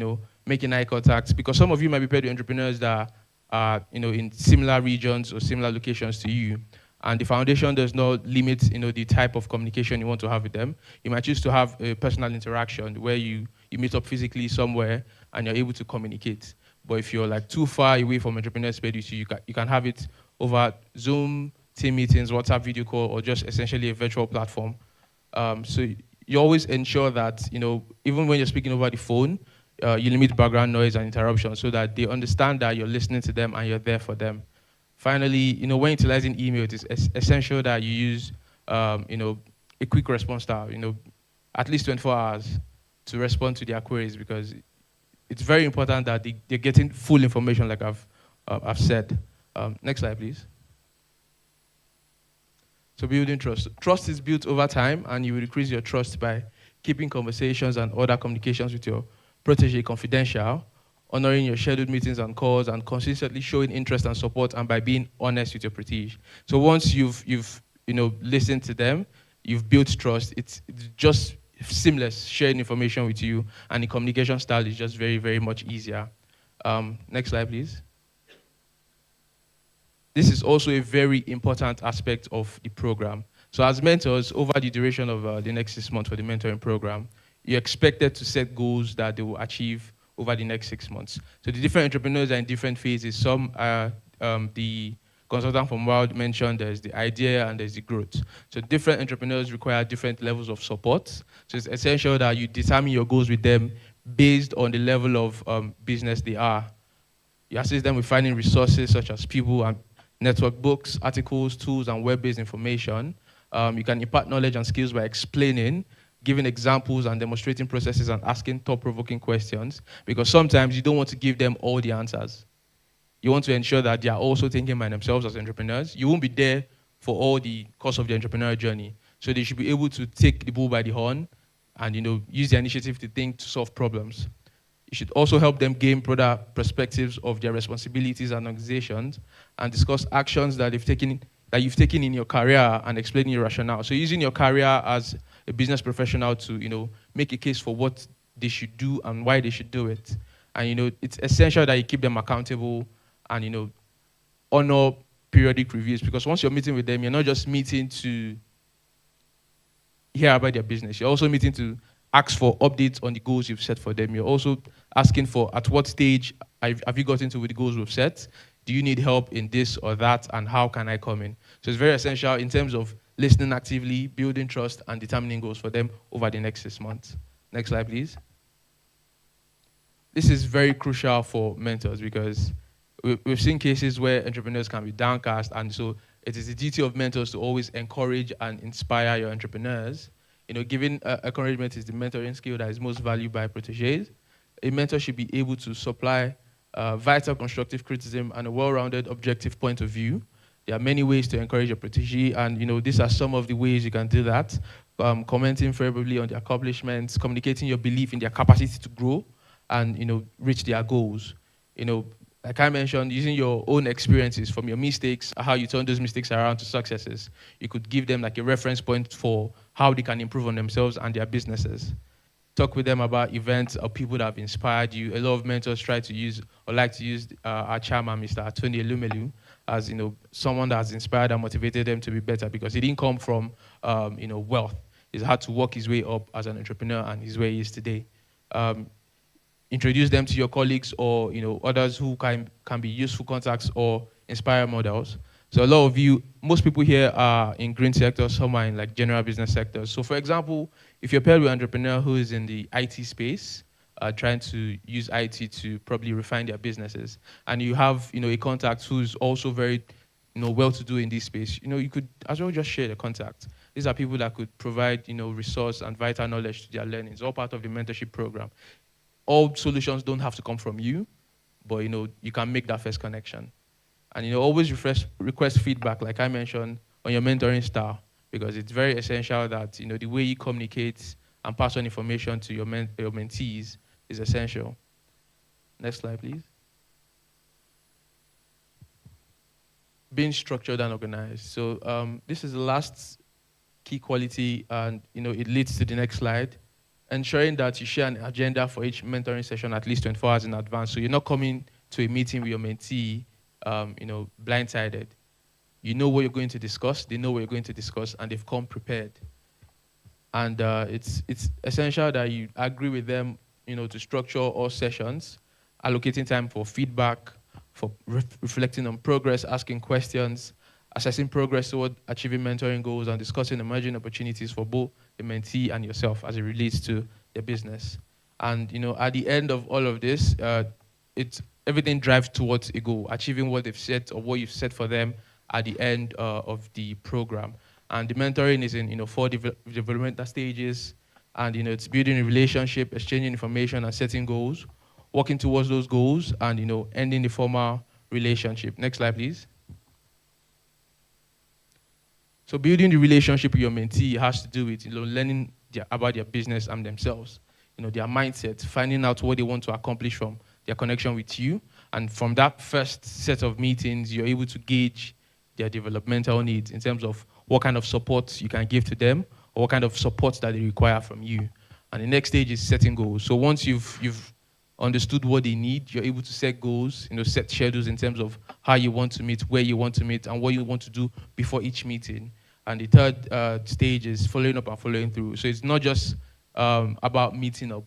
making eye contact, because some of you might be paired with entrepreneurs that are in similar regions or similar locations to you. And the foundation does not limit, the type of communication you want to have with them. You might choose to have a personal interaction where you meet up physically somewhere and you're able to communicate. But if you're like too far away from entrepreneurs paired with you, you can have it over Zoom, team meetings, WhatsApp video call, or just essentially a virtual platform. So you always ensure that, even when you're speaking over the phone, you limit background noise and interruptions so that they understand that you're listening to them and you're there for them. Finally, when utilizing email, it is essential that you use, a quick response style, at least 24 hours to respond to their queries, because it's very important that they're getting full information, like I've said. Next slide, please. So building trust. Trust is built over time, and you will increase your trust by keeping conversations and other communications with your protege confidential, honoring your scheduled meetings and calls, and consistently showing interest and support, and by being honest with your protege. So once you've listened to them, you've built trust, it's just seamless sharing information with you, and the communication style is just very, very much easier. Next slide, please. This is also a very important aspect of the program. So as mentors, over the duration of the next 6 months for the mentoring program, you're expected to set goals that they will achieve over the next 6 months. So the different entrepreneurs are in different phases. Some are the consultant from Wild mentioned, there's the idea and there's the growth. So different entrepreneurs require different levels of support. So it's essential that you determine your goals with them based on the level of business they are. You assist them with finding resources such as people and network books, articles, tools, and web-based information. You can impart knowledge and skills by explaining, giving examples and demonstrating processes, and asking thought-provoking questions, because sometimes you don't want to give them all the answers. You want to ensure that they are also thinking by themselves as entrepreneurs. You won't be there for all the course of the entrepreneurial journey. So they should be able to take the bull by the horn and use the initiative to think, to solve problems. You should also help them gain broader perspectives of their responsibilities and organizations and discuss actions that you've taken in your career and explaining your rationale. So using your career as a business professional to make a case for what they should do and why they should do it. And it's essential that you keep them accountable and honor periodic reviews, because once you're meeting with them, you're not just meeting to hear about their business. You're also meeting to ask for updates on the goals you've set for them. You're also asking for at what stage have you gotten to with the goals we've set? Do you need help in this or that, and how can I come in? So it's very essential in terms of listening actively, building trust, and determining goals for them over the next 6 months. Next slide, please. This is very crucial for mentors because we've seen cases where entrepreneurs can be downcast, and so it is the duty of mentors to always encourage and inspire your entrepreneurs. Giving encouragement is the mentoring skill that is most valued by proteges. A mentor should be able to supply vital constructive criticism and a well-rounded objective point of view. There are many ways to encourage your protege, and these are some of the ways you can do that. Commenting favorably on their accomplishments, communicating your belief in their capacity to grow and reach their goals. Like I mentioned, using your own experiences from your mistakes, how you turn those mistakes around to successes. You could give them like a reference point for how they can improve on themselves and their businesses. Talk with them about events or people that have inspired you. A lot of mentors try to use or like to use our chairman, Mr. Tony Elumelu, as someone that has inspired and motivated them to be better, because he didn't come from wealth. He's had to work his way up as an entrepreneur, and he's where he is today. Introduce them to your colleagues or others who can be useful contacts or inspire models. So a lot of you, most people here are in green sectors, some are in like general business sectors. So for example, if you're paired with an entrepreneur who is in the IT space, trying to use IT to probably refine their businesses, and you have a contact who's also very well-to-do in this space, you could as well just share the contact. These are people that could provide resource and vital knowledge to their learning. It's all part of the mentorship program. All solutions don't have to come from you, but you can make that first connection. And always request feedback, like I mentioned, on your mentoring style, because it's very essential that the way you communicate and pass on information to your mentees is essential. Next slide, please. Being structured and organized. So this is the last key quality, and it leads to the next slide. Ensuring that you share an agenda for each mentoring session at least 24 hours in advance. So you're not coming to a meeting with your mentee, blindsided. You know what you're going to discuss, they know what you're going to discuss, and they've come prepared. And it's essential that you agree with them, to structure all sessions, allocating time for feedback, for reflecting on progress, asking questions, assessing progress toward achieving mentoring goals, and discussing emerging opportunities for both the mentee and yourself as it relates to their business. And at the end of all of this, everything drives towards a goal, achieving what they've set or what you've set for them at the end of the program. And the mentoring is in 4 developmental stages, and it's building a relationship, exchanging information, and setting goals, working towards those goals, and ending the formal relationship. Next slide, please. So building the relationship with your mentee has to do with learning about their business and themselves, their mindset, finding out what they want to accomplish from their connection with you. And from that first set of meetings, you're able to gauge their developmental needs in terms of what kind of support you can give to them or what kind of support that they require from you. And the next stage is setting goals. So once you've understood what they need, you're able to set goals, set schedules in terms of how you want to meet, where you want to meet, and what you want to do before each meeting. And the third stage is following up and following through. So it's not just about meeting up.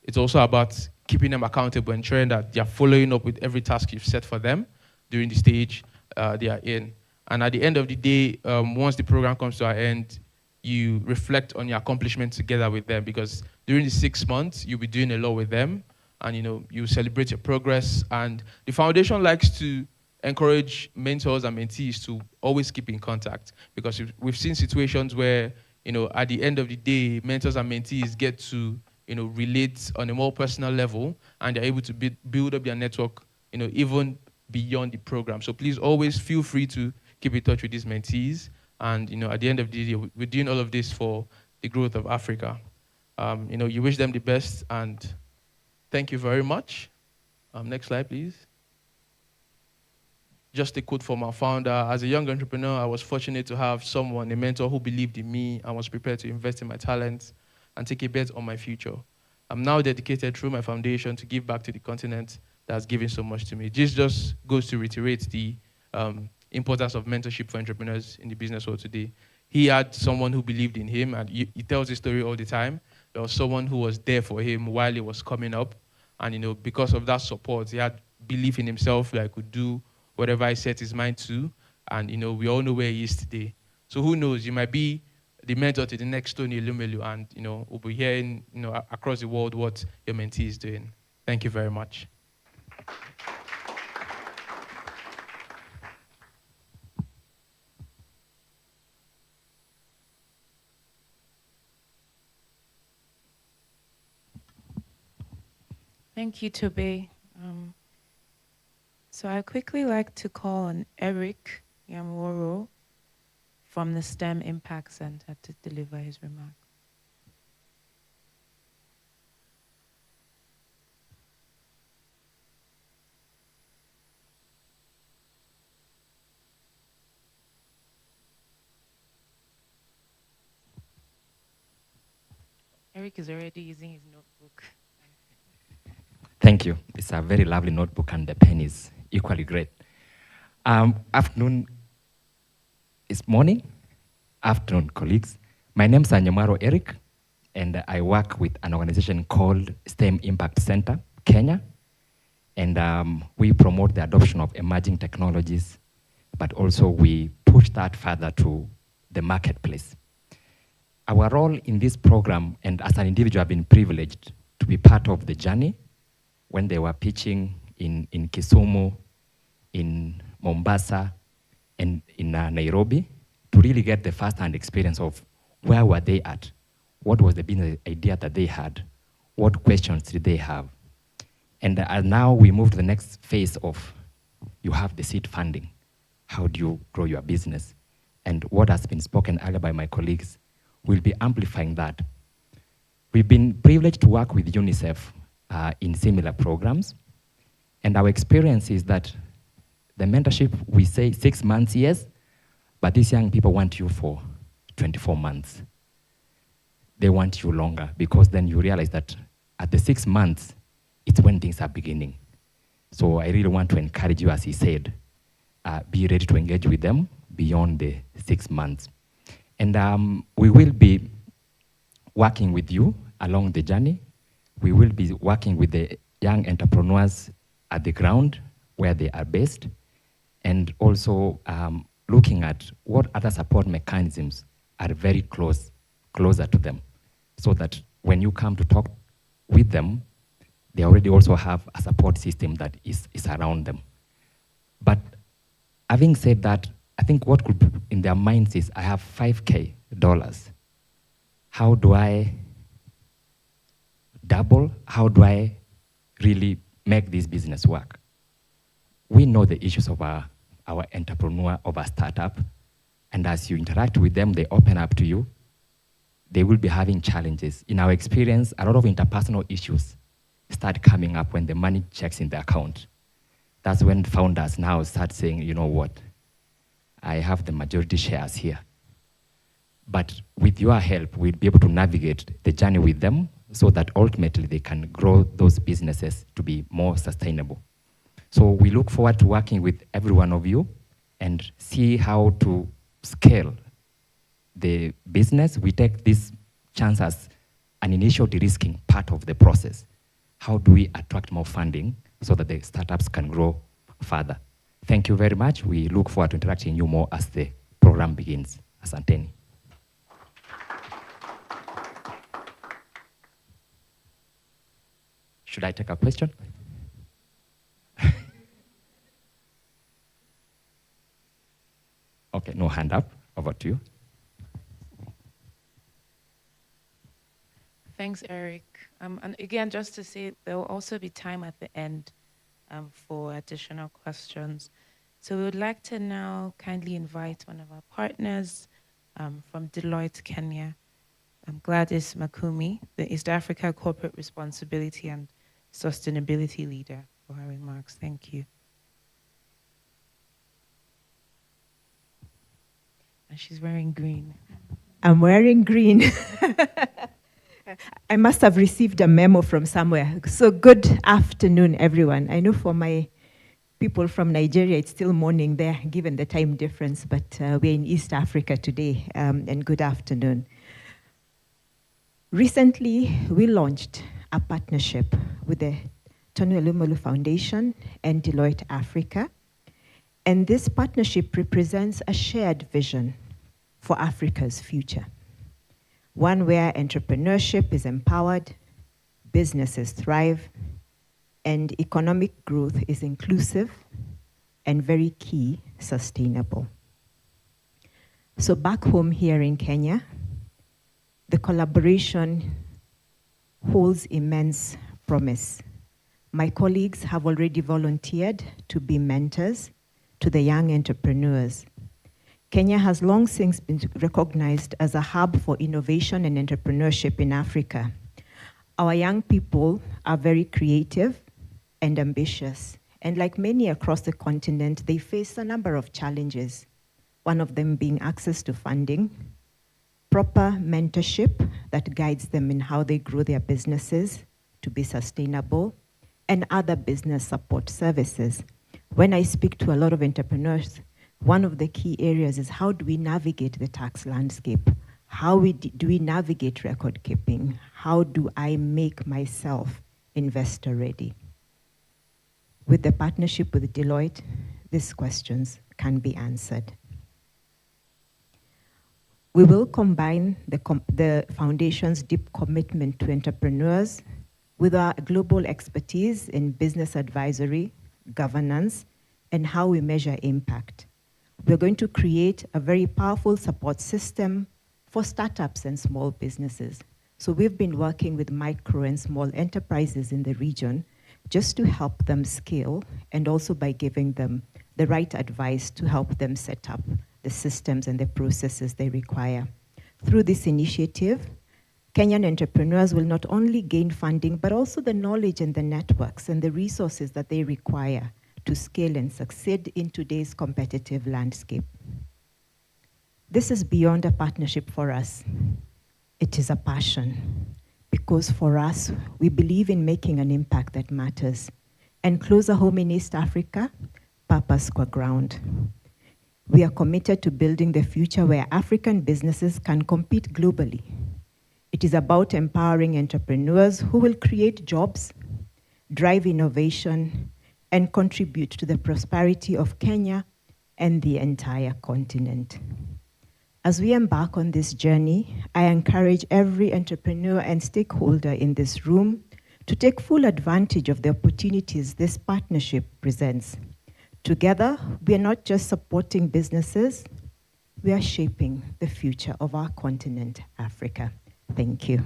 It's also about keeping them accountable, ensuring that they're following up with every task you've set for them during the stage they are in. And at the end of the day, once the program comes to an end, you reflect on your accomplishments together with them, because during the 6 months, you'll be doing a lot with them, and you celebrate your progress. And the foundation likes to encourage mentors and mentees to always keep in contact, because we've seen situations where, at the end of the day, mentors and mentees get to, relate on a more personal level, and they're able to build up their network, even beyond the program. So please always feel free to keep in touch with these mentees. And at the end of the day, we're doing all of this for the growth of Africa. You wish them the best, and thank you very much. Next slide, please. Just a quote from our founder. As a young entrepreneur, I was fortunate to have someone, a mentor, who believed in me and was prepared to invest in my talents and take a bet on my future. I'm now dedicated through my foundation to give back to the continent that has given so much to me. This just goes to reiterate the importance of mentorship for entrepreneurs in the business world today. He had someone who believed in him, and he tells his story all the time. There was someone who was there for him while he was coming up, and because of that support, he had belief in himself that he could do whatever he set his mind to, and we all know where he is today. So who knows, you might be the mentor to the next Tony Elumelu, and we'll be hearing across the world what your mentee is doing. Thank you very much. Thank you, Tobe. So I'd quickly like to call on Eric Yamworo from the STEM Impact Center to deliver his remarks. Eric is already using his notebook. Thank you. It's a very lovely notebook, and the pen is equally great. Afternoon is morning. Afternoon, colleagues. My name is Anyamaro Eric, and I work with an organization called STEM Impact Center, Kenya. And we promote the adoption of emerging technologies, but also we push that further to the marketplace. Our role in this program, and as an individual, I've been privileged to be part of the journey when they were pitching in Kisumu, in Mombasa, and in Nairobi, to really get the first-hand experience of where were they at, what was the business idea that they had, what questions did they have. And now we move to the next phase of, you have the seed funding. How do you grow your business? And what has been spoken earlier by my colleagues, we'll be amplifying that. We've been privileged to work with UNICEF in similar programs. And our experience is that the mentorship, we say 6 months, yes, but these young people want you for 24 months. They want you longer, because then you realize that at the 6 months, it's when things are beginning. So I really want to encourage you, as he said, be ready to engage with them beyond the 6 months. And we will be working with you along the journey. We will be working with the young entrepreneurs at the ground where they are based, and also looking at what other support mechanisms are very closer to them, so that when you come to talk with them, they already also have a support system that is around them. But having said that, I think what could be in their minds is, I have $5K. How do I double? How do I really make this business work? We know the issues of our entrepreneur, of our startup, and as you interact with them, they open up to you. They will be having challenges. In our experience, a lot of interpersonal issues start coming up when the money checks in the account. That's when founders now start saying, you know what, I have the majority shares here. But with your help, we'll be able to navigate the journey with them, so that ultimately they can grow those businesses to be more sustainable. So we look forward to working with every one of you and see how to scale the business. We take this chance as an initial de-risking part of the process. How do we attract more funding so that the startups can grow further? Thank you very much. We look forward to interacting with you more as the program begins. Asanteni. Should I take a question? Okay, no hand up. Over to you. Thanks, Eric. And again, just to say, there will also be time at the end for additional questions. So we would like to now kindly invite one of our partners from Deloitte, Kenya, Gladys Makumi, the East Africa Corporate Responsibility and Sustainability Leader, for her remarks. Thank you. And she's wearing green. I'm wearing green. I must have received a memo from somewhere. So good afternoon, everyone. I know for my people from Nigeria, it's still morning there, given the time difference, but we're in East Africa today, and good afternoon. Recently, we launched a partnership with the Tony Elumelu Foundation and Deloitte Africa, and this partnership represents a shared vision for Africa's future. One where entrepreneurship is empowered, businesses thrive, and economic growth is inclusive and very key, sustainable. So back home here in Kenya, the collaboration holds immense promise. My colleagues have already volunteered to be mentors to the young entrepreneurs. Kenya has long since been recognized as a hub for innovation and entrepreneurship in Africa. Our young people are very creative and ambitious, and like many across the continent, they face a number of challenges, one of them being access to funding, proper mentorship that guides them in how they grow their businesses to be sustainable, and other business support services. When I speak to a lot of entrepreneurs, one of the key areas is how do we navigate the tax landscape? How do we navigate record keeping? How do I make myself investor ready? With the partnership with Deloitte, these questions can be answered. We will combine the foundation's deep commitment to entrepreneurs with our global expertise in business advisory, governance, and how we measure impact. We're going to create a very powerful support system for startups and small businesses. So we've been working with micro and small enterprises in the region just to help them scale, and also by giving them the right advice to help them set up the systems and the processes they require. Through this initiative, Kenyan entrepreneurs will not only gain funding, but also the knowledge and the networks and the resources that they require to scale and succeed in today's competitive landscape. This is beyond a partnership for us. It is a passion, because for us, we believe in making an impact that matters. And closer home in East Africa, purpose core ground. We are committed to building the future where African businesses can compete globally. It is about empowering entrepreneurs who will create jobs, drive innovation, and contribute to the prosperity of Kenya and the entire continent. As we embark on this journey, I encourage every entrepreneur and stakeholder in this room to take full advantage of the opportunities this partnership presents. Together, we are not just supporting businesses, we are shaping the future of our continent, Africa. Thank you.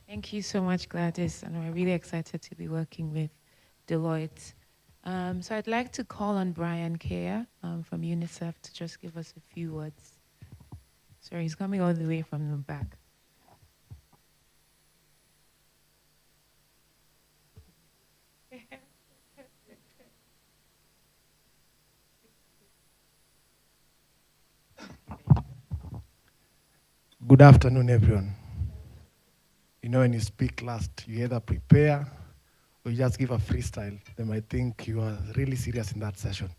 Thank you so much, Gladys, and we're really excited to be working with Deloitte. So I'd like to call on Brian Kea from UNICEF to just give us a few words. Sorry, he's coming all the way from the back. Good afternoon, everyone. You know, when you speak last, you either prepare or you just give a freestyle. They might think you are really serious in that session.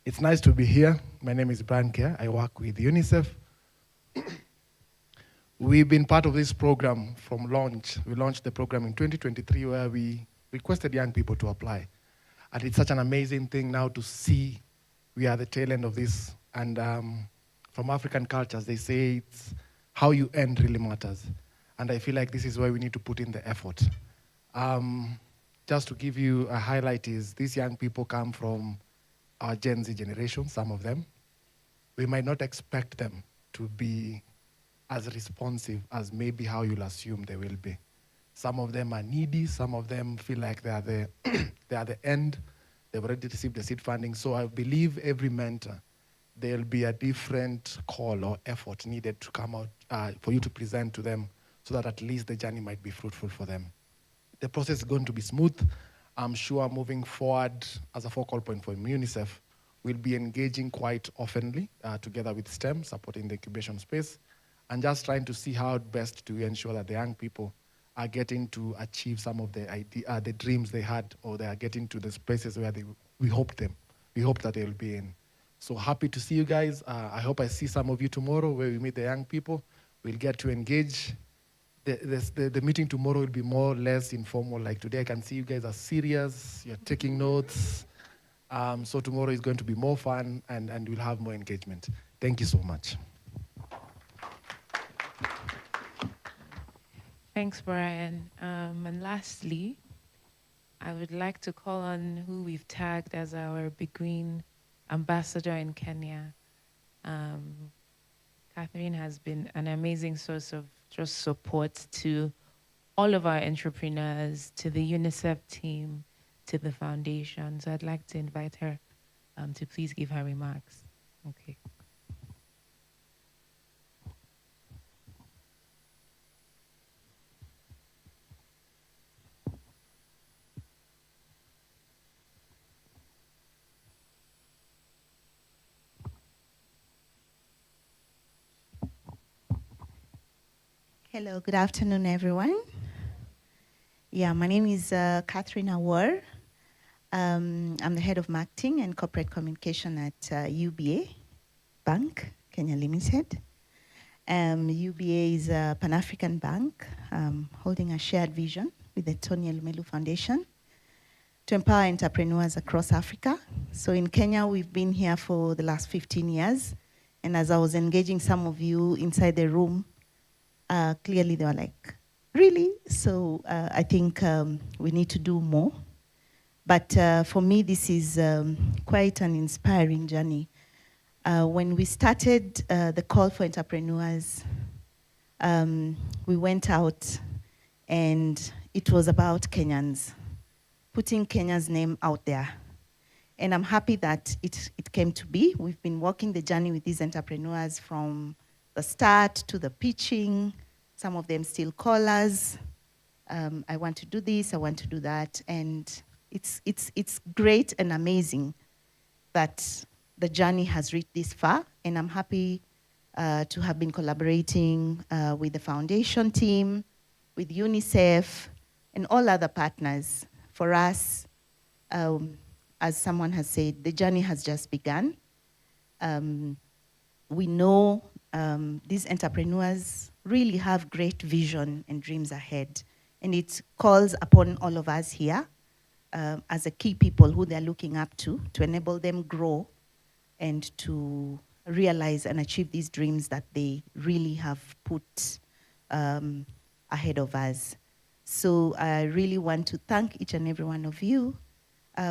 It's nice to be here. My name is Brian Kea. I work with UNICEF. We've been part of this program from launch. We launched the program in 2023 where we requested young people to apply. And it's such an amazing thing now to see we are the tail end of this. And from African cultures, they say it's how you end really matters. And I feel like this is where we need to put in the effort. Just to give you a highlight is these young people come from our Gen Z generation, some of them. We might not expect them to be as responsive as maybe how you'll assume they will be. Some of them are needy. Some of them feel like they are the end. They've already received the seed funding. So I believe every mentor, there'll be a different call or effort needed to come out for you to present to them so that at least the journey might be fruitful for them. The process is going to be smooth. I'm sure moving forward as a focal point for UNICEF, we'll be engaging quite oftenly together with STEM, supporting the incubation space, and just trying to see how best to ensure that the young people are getting to achieve some of the dreams they had, or they are getting to the spaces where we hope that they will be in. So happy to see you guys. I hope I see some of you tomorrow where we meet the young people. We'll get to engage. The meeting tomorrow will be more or less informal. Like today, I can see you guys are serious. You're taking notes. So tomorrow is going to be more fun, and we'll have more engagement. Thank you so much. Thanks, Brian. And lastly, I would like to call on who we've tagged as our BeGreen ambassador in Kenya. Catherine has been an amazing source of just support to all of our entrepreneurs, to the UNICEF team, to the foundation. So I'd like to invite her to please give her remarks. Okay. Hello, good afternoon, everyone. Yeah, my name is Catherine Awar. I'm the head of marketing and corporate communication at UBA Bank, Kenya Limited. UBA is a Pan-African bank holding a shared vision with the Tony Elumelu Foundation to empower entrepreneurs across Africa. So in Kenya, we've been here for the last 15 years. And as I was engaging some of you inside the room, clearly they were like, really? So I think we need to do more. But for me, this is quite an inspiring journey. When we started the call for entrepreneurs, we went out and it was about Kenyans, putting Kenya's name out there. And I'm happy that it came to be. We've been walking the journey with these entrepreneurs from the start to the pitching. Some of them still call us. I want to do this, I want to do that. And it's great and amazing that the journey has reached this far. And I'm happy to have been collaborating with the foundation team, with UNICEF, and all other partners. For us, as someone has said, the journey has just begun. We know these entrepreneurs really have great vision and dreams ahead. And it calls upon all of us here as a key people who they're looking up to enable them grow and to realize and achieve these dreams that they really have put ahead of us. So I really want to thank each and every one of you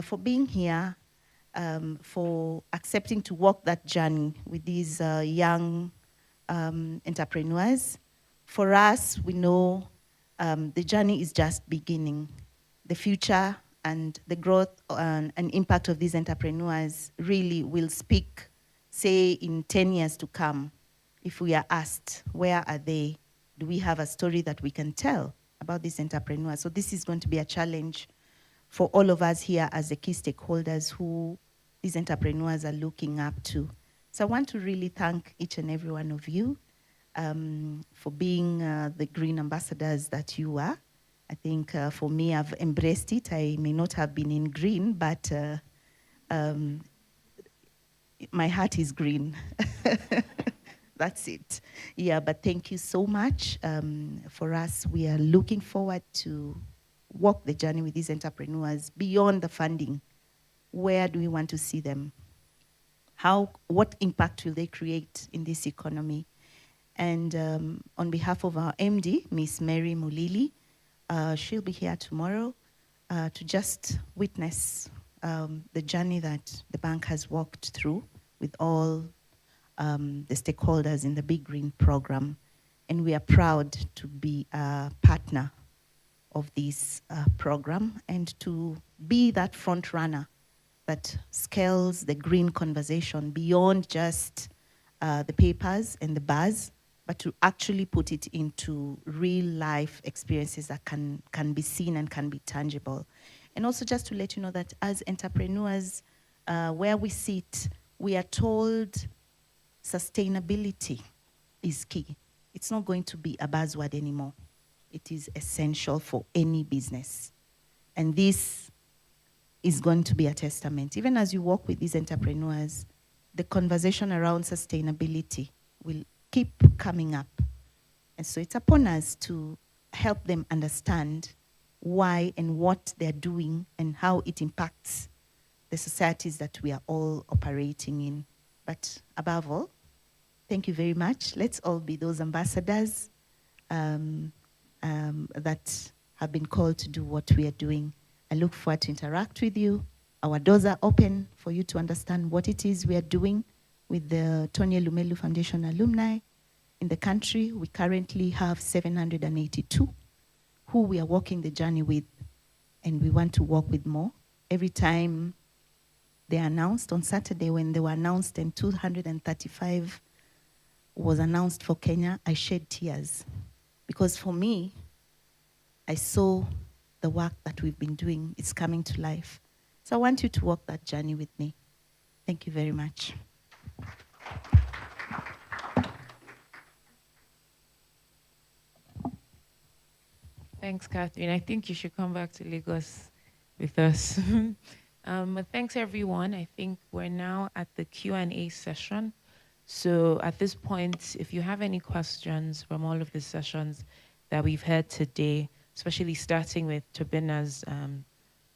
for being here, for accepting to walk that journey with these young entrepreneurs. For us, we know the journey is just beginning. The future and the growth and impact of these entrepreneurs really will speak, say, in 10 years to come. If we are asked, where are they? Do we have a story that we can tell about these entrepreneurs? So this is going to be a challenge for all of us here as the key stakeholders who these entrepreneurs are looking up to. So I want to really thank each and every one of you for being the green ambassadors that you are. I think for me, I've embraced it. I may not have been in green, but my heart is green. That's it. Yeah, but thank you so much. For us, we are looking forward to walk the journey with these entrepreneurs beyond the funding. Where do we want to see them? What impact will they create in this economy? And on behalf of our MD, Miss Mary Mulili, she'll be here tomorrow to just witness the journey that the bank has walked through with all the stakeholders in the BeGreen program. And we are proud to be a partner of this program and to be that front runner that scales the green conversation beyond just the papers and the buzz, but to actually put it into real life experiences that can be seen and can be tangible. And also just to let you know that as entrepreneurs, where we sit, we are told sustainability is key. It's not going to be a buzzword anymore. It is essential for any business. And this is going to be a testament. Even as you work with these entrepreneurs, the conversation around sustainability will keep coming up. And so it's upon us to help them understand why and what they're doing and how it impacts the societies that we are all operating in. But above all, thank you very much. Let's all be those ambassadors that have been called to do what we are doing. I look forward to interact with you. Our doors are open for you to understand what it is we are doing with the Tony Elumelu Foundation alumni in the country. We currently have 782 who we are walking the journey with, and we want to walk with more. Every time they are announced, on Saturday when they were announced and 235 was announced for Kenya, I shed tears. Because for me, I saw the work that we've been doing is coming to life. So I want you to walk that journey with me. Thank you very much. Thanks, Catherine. I think you should come back to Lagos with us. But thanks, everyone. I think we're now at the Q&A session. So at this point, if you have any questions from all of the sessions that we've had today, especially starting with Tobina's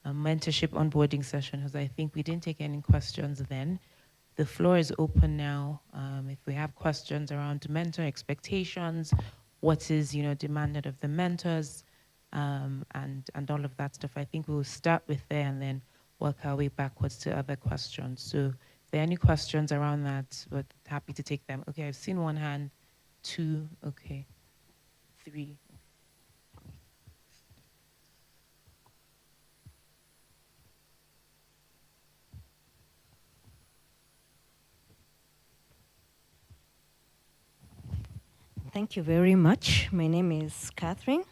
mentorship onboarding session, because I think we didn't take any questions then. The floor is open now. If we have questions around mentor expectations, what is demanded of the mentors, and all of that stuff, I think we'll start with there and then work our way backwards to other questions. So if there are any questions around that, we're happy to take them. Okay, I've seen one hand, two, okay, three. Thank you very much. My name is Catherine,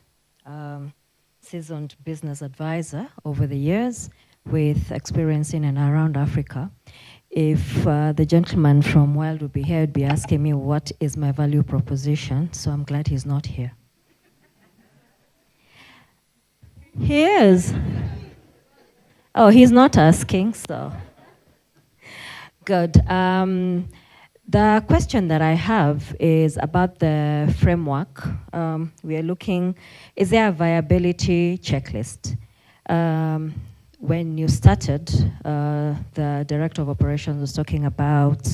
seasoned business advisor over the years with experience in and around Africa. If the gentleman from Wild would be here, he'd be asking me what is my value proposition, so I'm glad he's not here. He is. Oh, he's not asking, so. Good. The question that I have is about the framework. We are looking, is there a viability checklist? When you started, the director of operations was talking about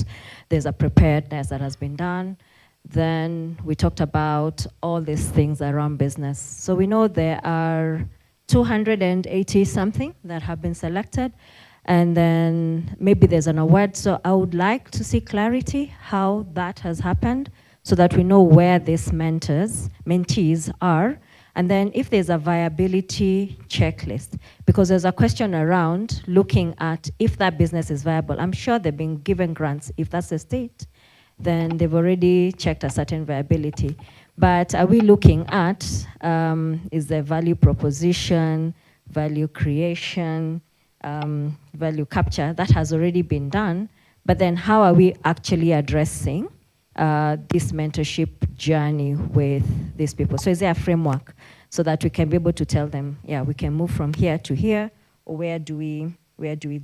there's a preparedness that has been done. Then we talked about all these things around business. So we know there are 280 something that have been selected. And then maybe there's an award. So I would like to see clarity how that has happened so that we know where these mentees are. And then if there's a viability checklist, because there's a question around looking at if that business is viable. I'm sure they've been given grants. If that's the state, then they've already checked a certain viability. But are we looking at, is there value proposition, value creation, value capture? That has already been done, but then how are we actually addressing this mentorship journey with these people? So is there a framework so that we can be able to tell them, yeah, we can move from here to here, or where do we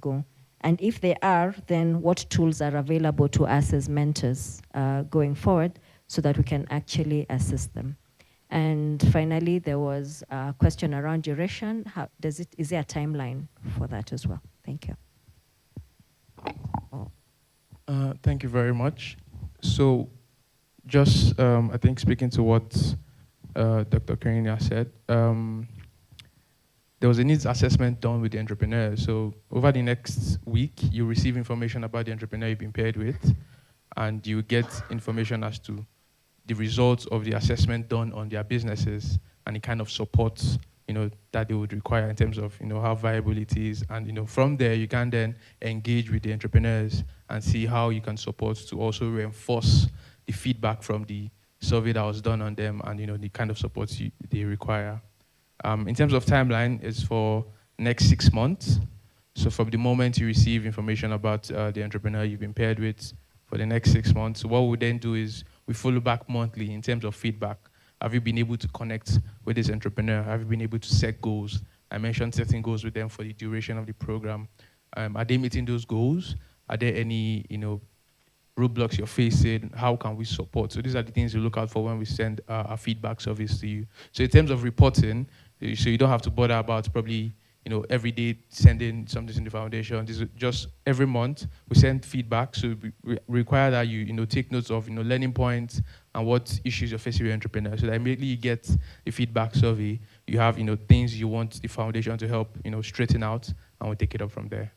go? And if they are, then what tools are available to us as mentors going forward so that we can actually assist them? And finally, there was a question around duration. Is there a timeline for that as well? Thank you. Thank you very much. So just, I think speaking to what Dr. Karinia said, there was a needs assessment done with the entrepreneur. So over the next week, you receive information about the entrepreneur you've been paired with, and you get information as to the results of the assessment done on their businesses, and it kind of supports, that they would require in terms of, how viable it is. And, from there, you can then engage with the entrepreneurs and see how you can support to also reinforce the feedback from the survey that was done on them and, the kind of support they require. In terms of timeline, it's for next 6 months. So from the moment you receive information about the entrepreneur you've been paired with for the next 6 months, what we then do is we follow back monthly in terms of feedback. Have you been able to connect with this entrepreneur? Have you been able to set goals? I mentioned setting goals with them for the duration of the program. Are they meeting those goals? Are there any, roadblocks you're facing? How can we support? So these are the things you look out for when we send our feedback service to you. So in terms of reporting, so you don't have to bother about probably, every day sending something in the foundation. This is just every month we send feedback. So we require that you, take notes of, learning points and what issues you're facing with your entrepreneur. So that immediately you get the feedback survey, you have, things you want the foundation to help, straighten out, and we'll take it up from there.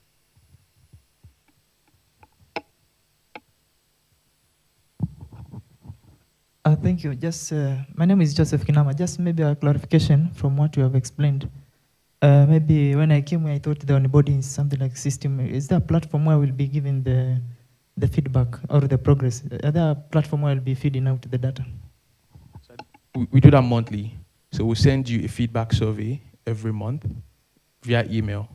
Thank you. Just my name is Joseph Kinama. Just maybe a clarification from what you have explained. Maybe when I came here, I thought the onboarding is something like system. Is there a platform where we'll be giving the feedback or the progress? Are there a platform where we'll be feeding out the data? We do that monthly. So we send you a feedback survey every month via email.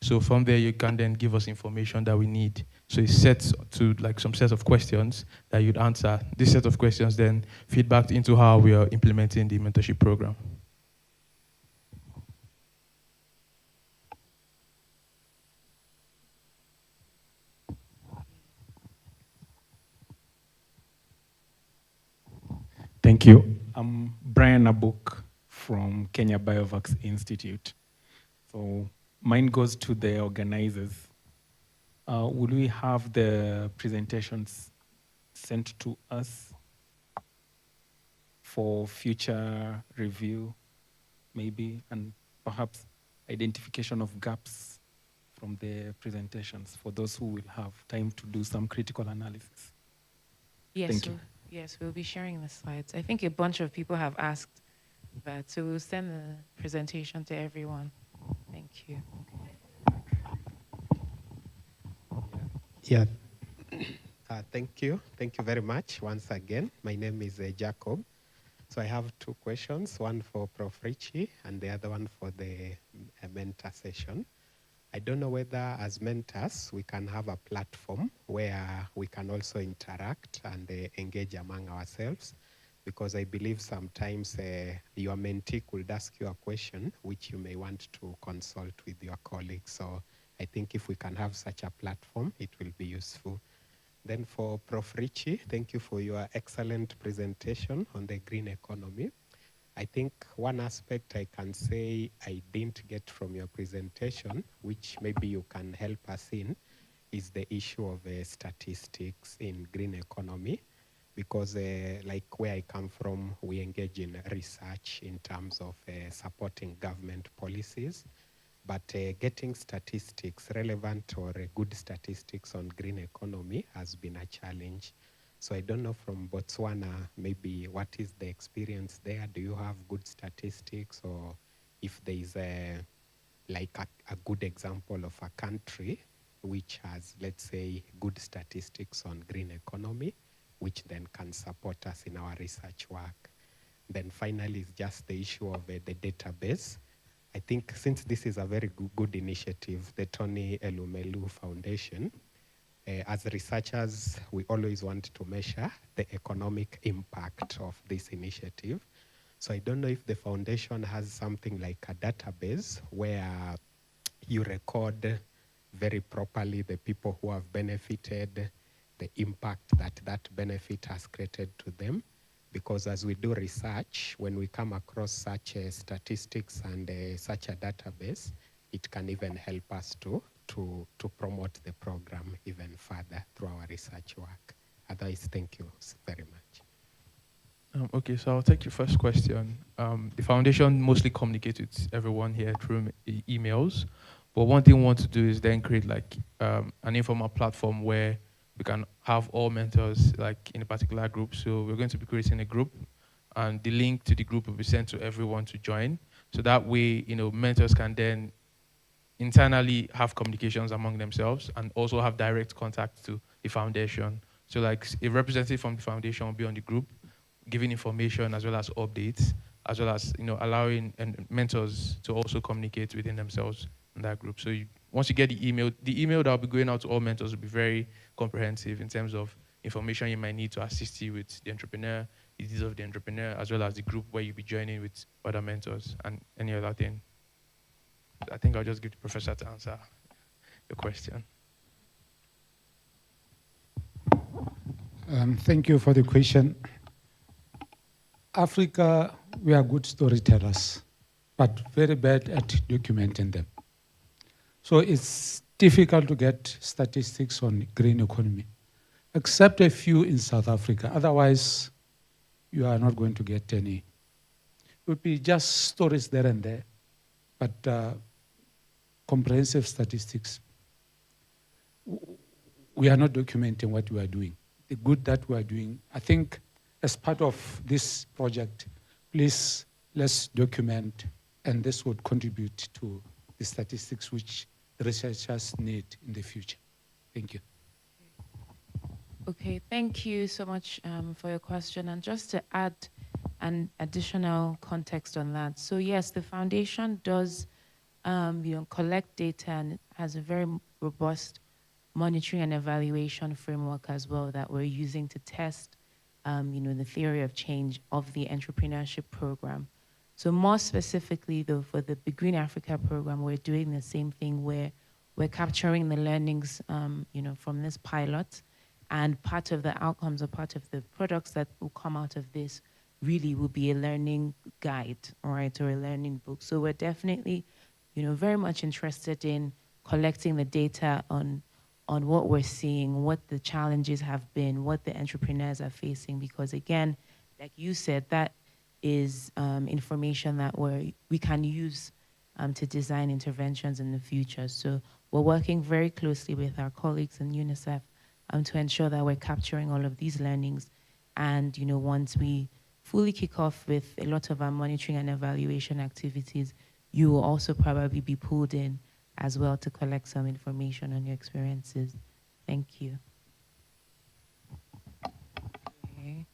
So from there, you can then give us information that we need. So it's set to some set of questions that you'd answer. This set of questions then feedback into how we are implementing the mentorship program. Thank you. I'm Brian Abuk from Kenya Biovax Institute. So mine goes to the organizers. Will we have the presentations sent to us for future review, maybe, and perhaps identification of gaps from the presentations for those who will have time to do some critical analysis? Yes. Thank you. Yes, we'll be sharing the slides. I think a bunch of people have asked that, so we'll send the presentation to everyone. Thank you. Yeah. Thank you. Thank you very much once again. My name is Jacob. So I have two questions, one for Prof. Richie and the other one for the mentor session. I don't know whether as mentors we can have a platform where we can also interact and engage among ourselves, because I believe sometimes your mentee could ask you a question which you may want to consult with your colleagues. So I think if we can have such a platform, it will be useful. Then for Prof. Richie, thank you for your excellent presentation on the green economy. I think one aspect I can say I didn't get from your presentation, which maybe you can help us in, is the issue of statistics in green economy. Because like where I come from, we engage in research in terms of supporting government policies. But getting statistics, relevant or good statistics on green economy has been a challenge. So I don't know from Botswana, maybe what is the experience there? Do you have good statistics, or if there is a good example of a country which has, let's say, good statistics on green economy, which then can support us in our research work. Then finally, is just the issue of the database. I think since this is a very good initiative, the Tony Elumelu Foundation, as researchers, we always want to measure the economic impact of this initiative. So I don't know if the foundation has something like a database where you record very properly the people who have benefited, the impact that that benefit has created to them. Because as we do research, when we come across such statistics and such a database, it can even help us to promote the program even further through our research work. Otherwise, thank you very much. Okay, so I'll take your first question. The foundation mostly communicates with everyone here through emails, but one thing we want to do is then create an informal platform where we can have all mentors in a particular group. So we're going to be creating a group, and the link to the group will be sent to everyone to join. So that way, mentors can then internally have communications among themselves and also have direct contact to the foundation. So like a representative from the foundation will be on the group, giving information as well as updates, as well as allowing mentors to also communicate within themselves in that group. So once you get the email that will be going out to all mentors will be very comprehensive in terms of information you might need to assist you with the entrepreneur, the needs of the entrepreneur, as well as the group where you'll be joining with other mentors and any other thing. I think I'll just give the professor to answer the question. Thank you for the question. Africa, we are good storytellers, but very bad at documenting them. So it's difficult to get statistics on green economy, except a few in South Africa. Otherwise, you are not going to get any. It would be just stories there and there, but comprehensive statistics. We are not documenting what we are doing. The good that we are doing, I think as part of this project, please let's document, and this would contribute to the statistics which the researchers need in the future. Thank you. Okay, thank you so much for your question. And just to add an additional context on that. So yes, the foundation does collect data and has a very robust monitoring and evaluation framework as well that we're using to test the theory of change of the entrepreneurship program. So more specifically, though, for the BeGreen Africa program, we're doing the same thing where we're capturing the learnings, from this pilot, and part of the outcomes or part of the products that will come out of this really will be a learning guide, all right, or a learning book. So we're definitely, very much interested in collecting the data on what we're seeing, what the challenges have been, what the entrepreneurs are facing, because again, like you said, that is information that we can use to design interventions in the future. So we're working very closely with our colleagues in UNICEF to ensure that we're capturing all of these learnings. And once we fully kick off with a lot of our monitoring and evaluation activities, you will also probably be pulled in as well to collect some information on your experiences. Thank you. Okay.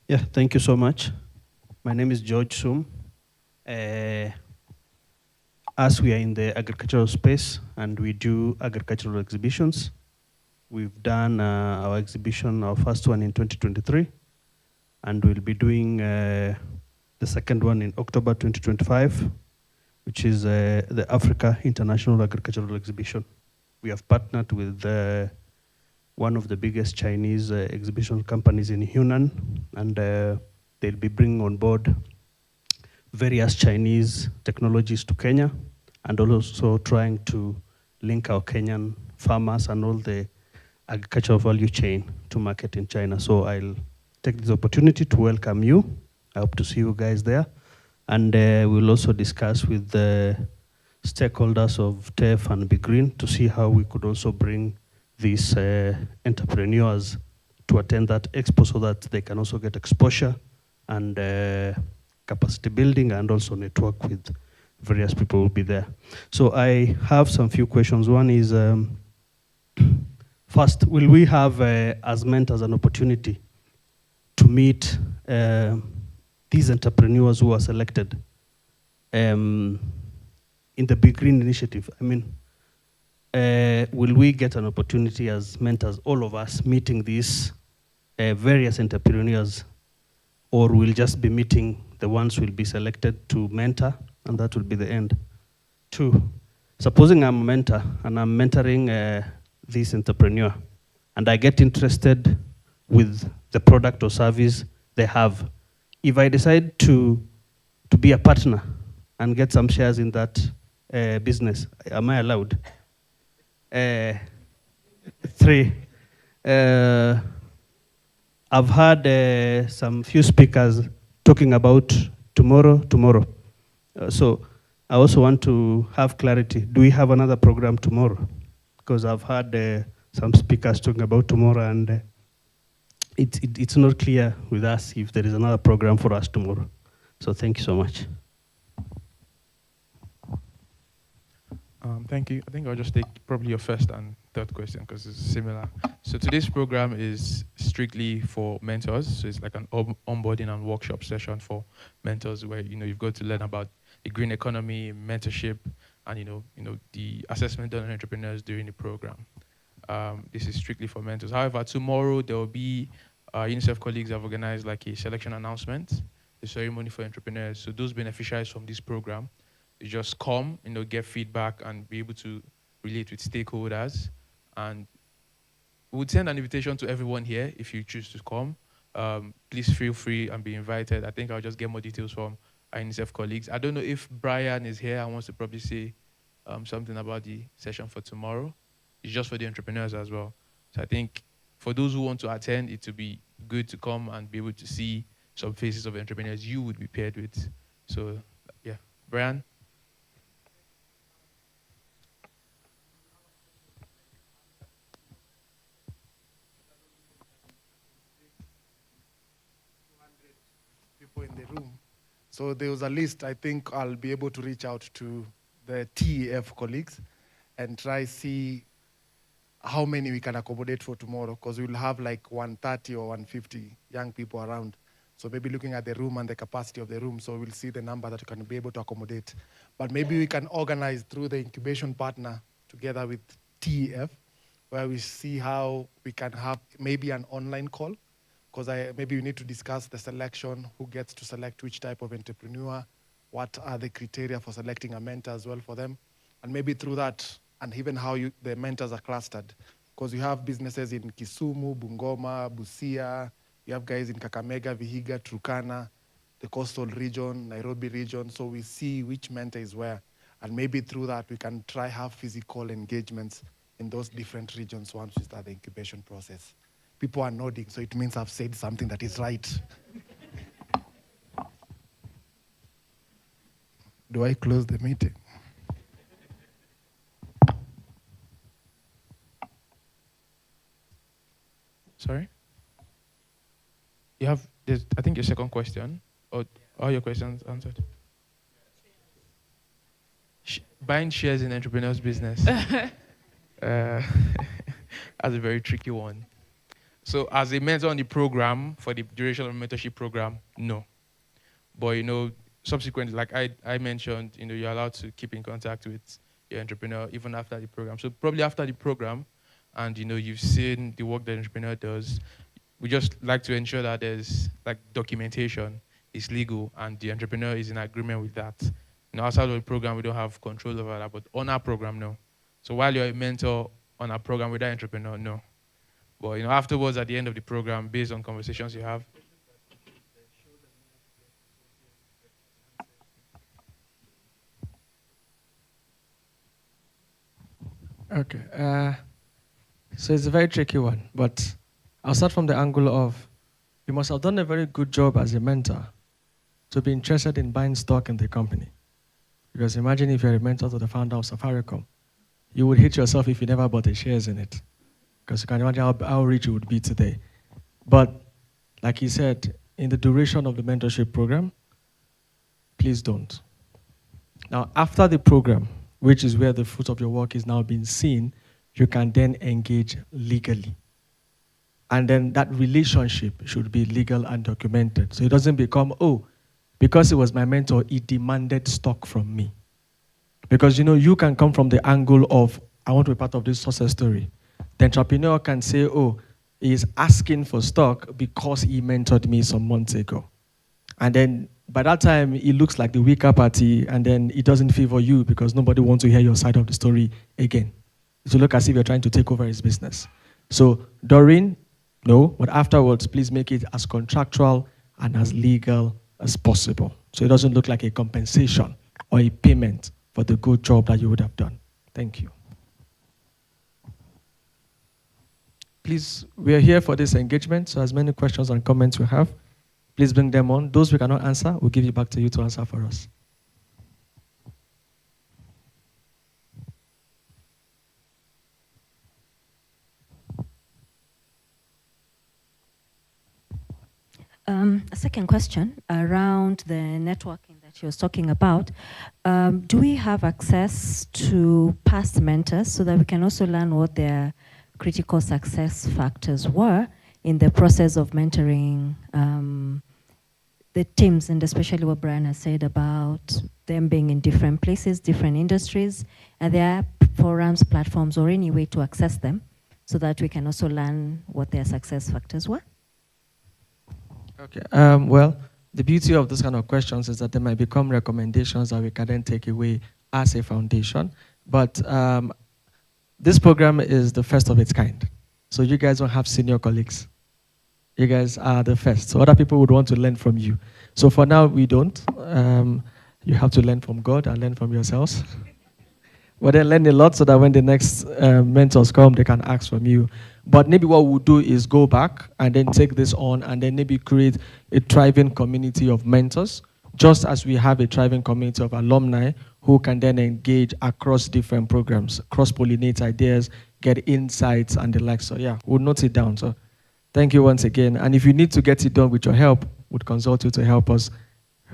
Yeah, thank you so much. My name is George Sum. As we are in the agricultural space and we do agricultural exhibitions, we've done our exhibition, our first one in 2023, and we'll be doing the second one in October 2025, which is the Africa International Agricultural Exhibition. We have partnered with one of the biggest Chinese exhibition companies in Hunan, and they'll be bringing on board various Chinese technologies to Kenya, and also trying to link our Kenyan farmers and all the agricultural value chain to market in China. So I'll take this opportunity to welcome you. I hope to see you guys there. And we'll also discuss with the stakeholders of TEF and BeGreen to see how we could also bring these entrepreneurs to attend that expo so that they can also get exposure and capacity building, and also network with various people who will be there. So I have some few questions. One is, first, will we have, as mentors, an opportunity to meet these entrepreneurs who are selected in the BeGreen initiative? I mean, will we get an opportunity as mentors, all of us, meeting these various entrepreneurs, or we'll just be meeting the ones who will be selected to mentor, and that will be the end? Two, supposing I'm a mentor and I'm mentoring this entrepreneur, and I get interested with the product or service they have, if I decide to be a partner and get some shares in that business, am I allowed? Three, I've heard some few speakers talking about tomorrow. So I also want to have clarity. Do we have another program tomorrow? Because I've heard some speakers talking about tomorrow, and it's not clear with us if there is another program for us tomorrow. So thank you so much. Thank you. I think I'll just take probably your first and third question because it's similar. So today's program is strictly for mentors. So it's like an onboarding and workshop session for mentors where you've got to learn about the green economy, mentorship, and the assessment done on entrepreneurs during the program. This is strictly for mentors. However, tomorrow there will be UNICEF colleagues have organized like a selection announcement, a ceremony for entrepreneurs. So those beneficiaries from this program, you just come, get feedback and be able to relate with stakeholders. And we would send an invitation to everyone here if you choose to come. Please feel free and be invited. I think I'll just get more details from our UNICEF colleagues. I don't know if Brian is here and wants to probably say something about the session for tomorrow. It's just for the entrepreneurs as well. So I think for those who want to attend, it would be good to come and be able to see some faces of entrepreneurs you would be paired with. So yeah, Brian? People in the room. So there was a list. I think I'll be able to reach out to the TEF colleagues and try see how many we can accommodate for tomorrow, because we'll have like 130 or 150 young people around. So maybe looking at the room and the capacity of the room, so we'll see the number that we can be able to accommodate. But maybe we can organize through the incubation partner together with TEF, where we see how we can have maybe an online call, because maybe we need to discuss the selection, who gets to select which type of entrepreneur, what are the criteria for selecting a mentor as well for them, and maybe through that, and even how the mentors are clustered. Because you have businesses in Kisumu, Bungoma, Busia, you have guys in Kakamega, Vihiga, Turkana, the coastal region, Nairobi region, so we see which mentor is where. And maybe through that, we can try have physical engagements in those different regions once we start the incubation process. People are nodding, so it means I've said something that is right. Do I close the meeting? Sorry? You have, I think your second question, or all your questions answered? Buying shares in entrepreneurs' business. That's a very tricky one. So as a mentor on the program, for the duration of the mentorship program, no. But, subsequently, like I mentioned, you're allowed to keep in contact with your entrepreneur even after the program. So probably after the program, and, you've seen the work that the entrepreneur does, we just like to ensure that there's like documentation, is legal, and the entrepreneur is in agreement with that. Outside of the program, we don't have control over that, but on our program, no. So while you're a mentor on our program with that entrepreneur, no. But afterwards, at the end of the program, based on conversations you have. Okay. So it's a very tricky one, but I'll start from the angle of you must have done a very good job as a mentor to be interested in buying stock in the company. Because imagine if you're a mentor to the founder of Safaricom, you would hate yourself if you never bought the shares in it. Because you can imagine how rich you would be today. But like he said, in the duration of the mentorship program, please don't. Now, after the program, which is where the fruit of your work is now being seen, you can then engage legally. And then that relationship should be legal and documented. So it doesn't become, because he was my mentor, he demanded stock from me. Because, you can come from the angle of, I want to be part of this success story. The entrepreneur can say, he's asking for stock because he mentored me some months ago. And then by that time, it looks like the weaker party, and then it doesn't favor you because nobody wants to hear your side of the story again. It will look as if you're trying to take over his business. So during, no, but afterwards, please make it as contractual and as legal as possible. So it doesn't look like a compensation or a payment for the good job that you would have done. Thank you. Please, we are here for this engagement, so as many questions and comments we have, please bring them on. Those we cannot answer, we'll give you back to you to answer for us. A second question around the networking that she was talking about. Do we have access to past mentors so that we can also learn what their critical success factors were in the process of mentoring the teams, and especially what Brian has said about them being in different places, different industries? Are there forums, platforms, or any way to access them so that we can also learn what their success factors were? Okay. Well, the beauty of those kind of questions is that they might become recommendations that we can then take away as a foundation. But this program is the first of its kind. So you guys don't have senior colleagues. You guys are the first. So other people would want to learn from you. So for now, we don't. You have to learn from God and learn from yourselves. But then learn a lot so that when the next mentors come, they can ask from you. But maybe what we'll do is go back and then take this on and then maybe create a thriving community of mentors, just as we have a thriving community of alumni who can then engage across different programs, cross-pollinate ideas, get insights and the like. So yeah, we'll note it down. So thank you once again. And if you need to get it done with your help, we'll consult you to help us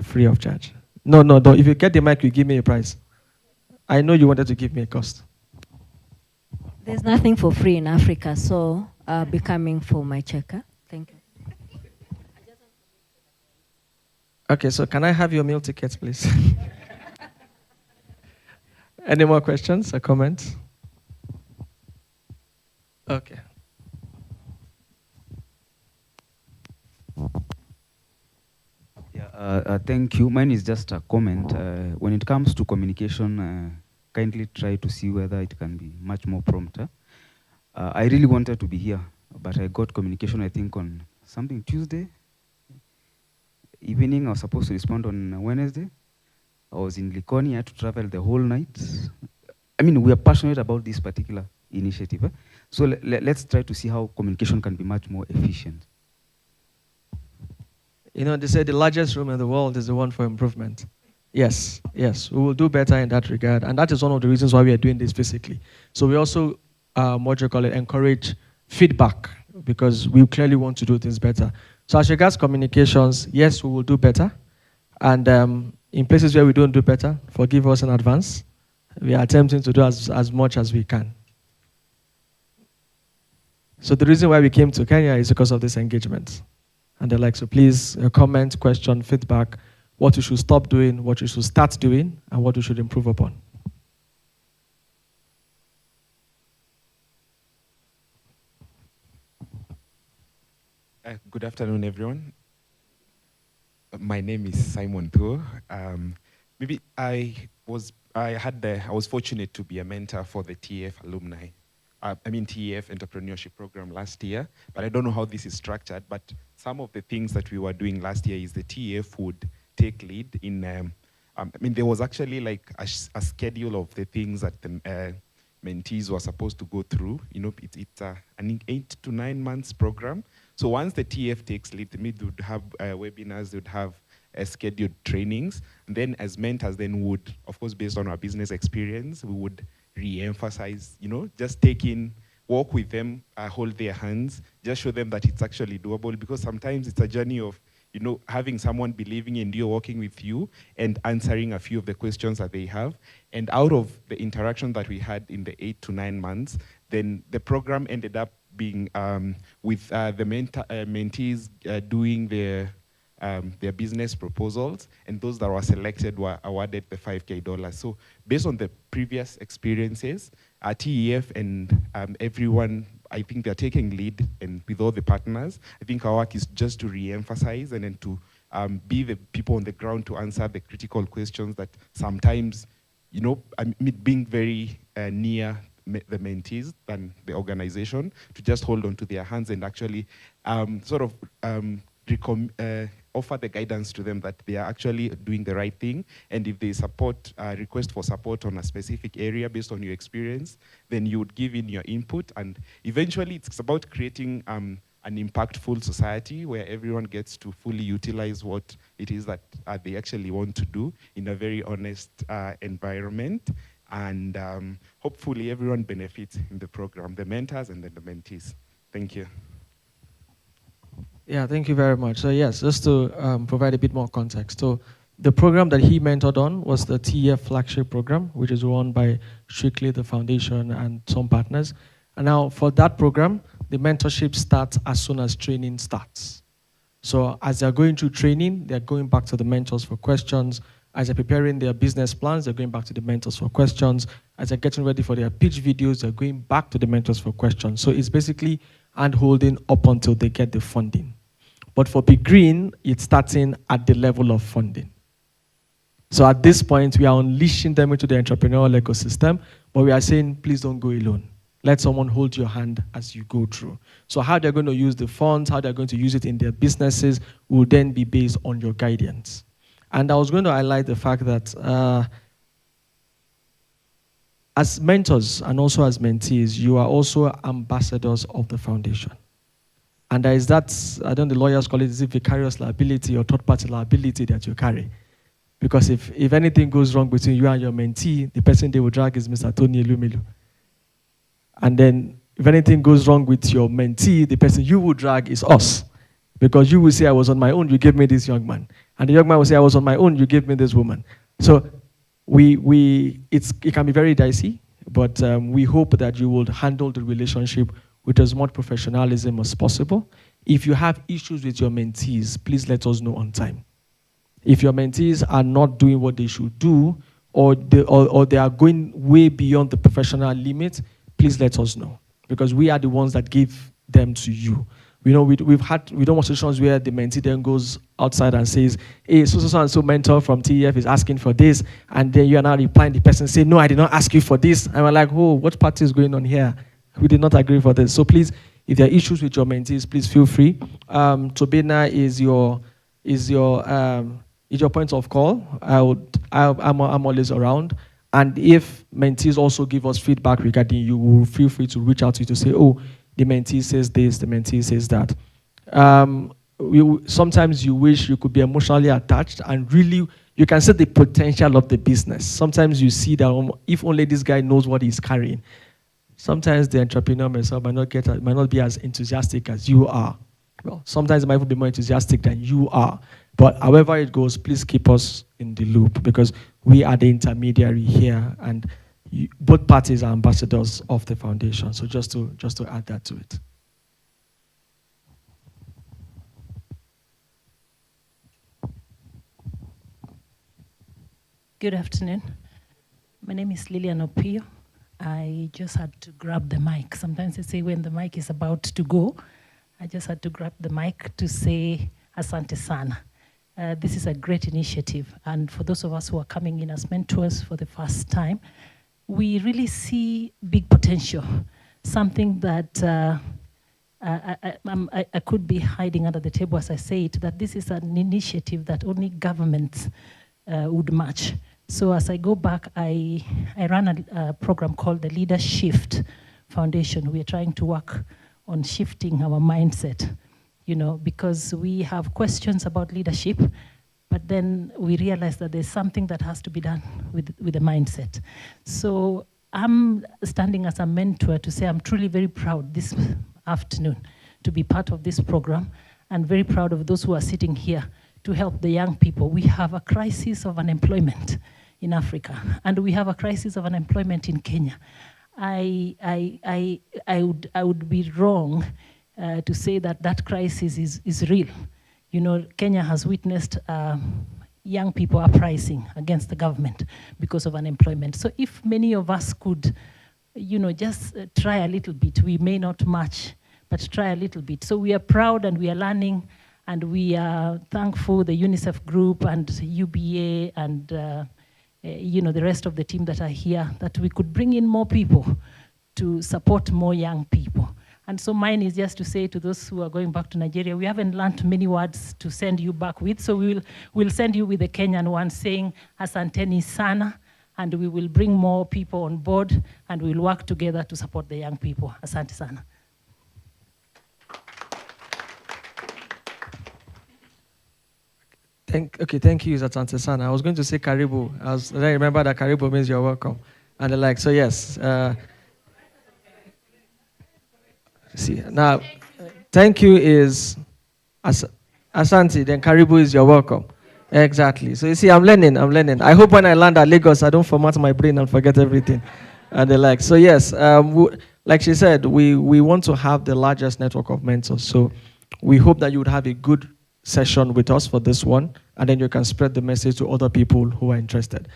free of charge. No, don't. If you get the mic, you give me a price. I know you wanted to give me a cost. There's nothing for free in Africa, so I'll be coming for my checker. Thank you. Okay, so can I have your meal tickets, please? Any more questions or comments? Okay. Yeah, thank you. Mine is just a comment. When it comes to communication, kindly try to see whether it can be much more prompter. I really wanted to be here, but I got communication, I think, on something Tuesday evening. I was supposed to respond on Wednesday. I was in Likoni, I had to travel the whole night. I mean, we are passionate about this particular initiative. So let's try to see how communication can be much more efficient. You know, they say the largest room in the world is the one for improvement. Yes, we will do better in that regard. And that is one of the reasons why we are doing this physically. So we also, encourage feedback because we clearly want to do things better. So as regards communications, yes, we will do better. And in places where we don't do better, forgive us in advance. We are attempting to do as much as we can. So the reason why we came to Kenya is because of this engagement. And they're like, so please comment, question, feedback, what you should stop doing, what you should start doing, and what you should improve upon. Good afternoon, everyone. My name is Simon Thuo. Maybe I was fortunate to be a mentor for the TEF alumni. TEF entrepreneurship program last year, but I don't know how this is structured, but some of the things that we were doing last year is the TEF would take lead in, there was actually like a schedule of the things that the mentees were supposed to go through. You know, it's an 8 to 9 months program. So once the TEF takes lead, they would have webinars, they would have scheduled trainings, and then as mentors then would, of course, based on our business experience, we would re-emphasize, just walk with them, hold their hands, just show them that it's actually doable, because sometimes it's a journey of, having someone believing in you, working with you, and answering a few of the questions that they have. And out of the interaction that we had in the 8 to 9 months, then the program ended up being with the mentees doing their business proposals, and those that were selected were awarded the $5K. So based on the previous experiences, TEF and everyone, I think they're taking lead, and with all the partners, I think our work is just to re-emphasize and then to be the people on the ground to answer the critical questions that sometimes, being very near the mentees than the organization, to just hold on to their hands and actually offer the guidance to them that they are actually doing the right thing. And if they request for support on a specific area based on your experience, then you would give in your input. And eventually it's about creating an impactful society where everyone gets to fully utilize what it is that they actually want to do in a very honest environment. And hopefully everyone benefits in the program, the mentors and then the mentees. Thank you. Yeah, thank you very much. So yes, just to provide a bit more context. So the program that he mentored on was the TEF flagship program, which is run by strictly the foundation and some partners. And now for that program, the mentorship starts as soon as training starts. So as they're going through training, they're going back to the mentors for questions. As they're preparing their business plans, they're going back to the mentors for questions. As they're getting ready for their pitch videos, they're going back to the mentors for questions. So it's basically hand-holding up until they get the funding. But for BeGreen, it's starting at the level of funding. So at this point, we are unleashing them into the entrepreneurial ecosystem, but we are saying, please don't go alone. Let someone hold your hand as you go through. So how they're going to use the funds, how they're going to use it in their businesses will then be based on your guidance. And I was going to highlight the fact that as mentors and also as mentees, you are also ambassadors of the foundation. And there is that, I don't know, the lawyers call it, is it vicarious liability or third-party liability that you carry. Because if anything goes wrong between you and your mentee, the person they will drag is Mr. Tony Elumelu. And then if anything goes wrong with your mentee, the person you will drag is us. Because you will say, I was on my own, you gave me this young man. And the young man will say, I was on my own, you gave me this woman. So it can be very dicey, but we hope that you will handle the relationship with as much professionalism as possible. If you have issues with your mentees, please let us know on time. If your mentees are not doing what they should do, or they are going way beyond the professional limit, please let us know. Because we are the ones that give them to you. We know we don't want situations where the mentee then goes outside and says, hey, so and so mentor from TEF is asking for this, and then you are now replying, the person say, no, I did not ask you for this. And we're like, oh, what party is going on here? We did not agree for this. So please, if there are issues with your mentees, please feel free. Tobina is your point of call. I'm always around. And if mentees also give us feedback regarding you, we'll feel free to reach out to you to say, oh, the mentee says this, the mentee says that. Sometimes you wish you could be emotionally attached and really, you can see the potential of the business. Sometimes you see that if only this guy knows what he's carrying. Sometimes the entrepreneur myself might not be as enthusiastic as you are. Well, sometimes it might even be more enthusiastic than you are. But however it goes, please keep us in the loop because we are the intermediary here and both parties are ambassadors of the foundation. So just to add that to it. Good afternoon. My name is Lilian Opio. I just had to grab the mic. Sometimes they say when the mic is about to go, I just had to grab the mic to say Asante Sana. This is a great initiative. And for those of us who are coming in as mentors for the first time, we really see big potential, something that I could be hiding under the table as I say it, that this is an initiative that only governments would match. So as I go back, I ran a program called the Leader Shift Foundation. We are trying to work on shifting our mindset, because we have questions about leadership, but then we realize that there's something that has to be done with the mindset. So I'm standing as a mentor to say I'm truly very proud this afternoon to be part of this program and very proud of those who are sitting here to help the young people. We have a crisis of unemployment in Africa, and we have a crisis of unemployment in Kenya. I would be wrong to say that crisis is real. Kenya has witnessed young people uprising against the government because of unemployment. So if many of us could, just try a little bit, we may not match, but try a little bit. So we are proud and we are learning, and we are thankful, the UNICEF group and UBA and the rest of the team that are here, that we could bring in more people to support more young people. And so mine is just to say to those who are going back to Nigeria, we haven't learned many words to send you back with, so we'll send you with the Kenyan one saying, Asanteni Sana, and we will bring more people on board, and we'll work together to support the young people. Asante Sana. Thank you, Asante Sana. I was going to say Karibu. I remember that Karibu means you're welcome. And they're like, so yes. See, now, thank you is Asante, then Caribou is you're welcome. Exactly. So you see, I'm learning. I hope when I land at Lagos, I don't format my brain and forget everything. And the like. So yes, like she said, we want to have the largest network of mentors. So we hope that you would have a good session with us for this one, and then you can spread the message to other people who are interested.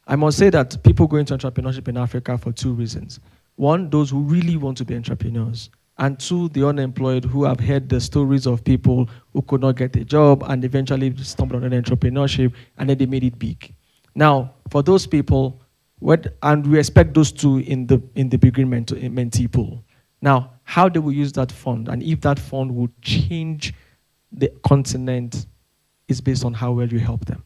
I must say that people go into entrepreneurship in Africa for two reasons. One, those who really want to be entrepreneurs. And two, the unemployed who have heard the stories of people who could not get a job and eventually stumbled on entrepreneurship and then they made it big. Now, for those people, and we expect those two in the BeGreen mentee pool. Now, how they will use that fund and if that fund will change the continent is based on how well you help them.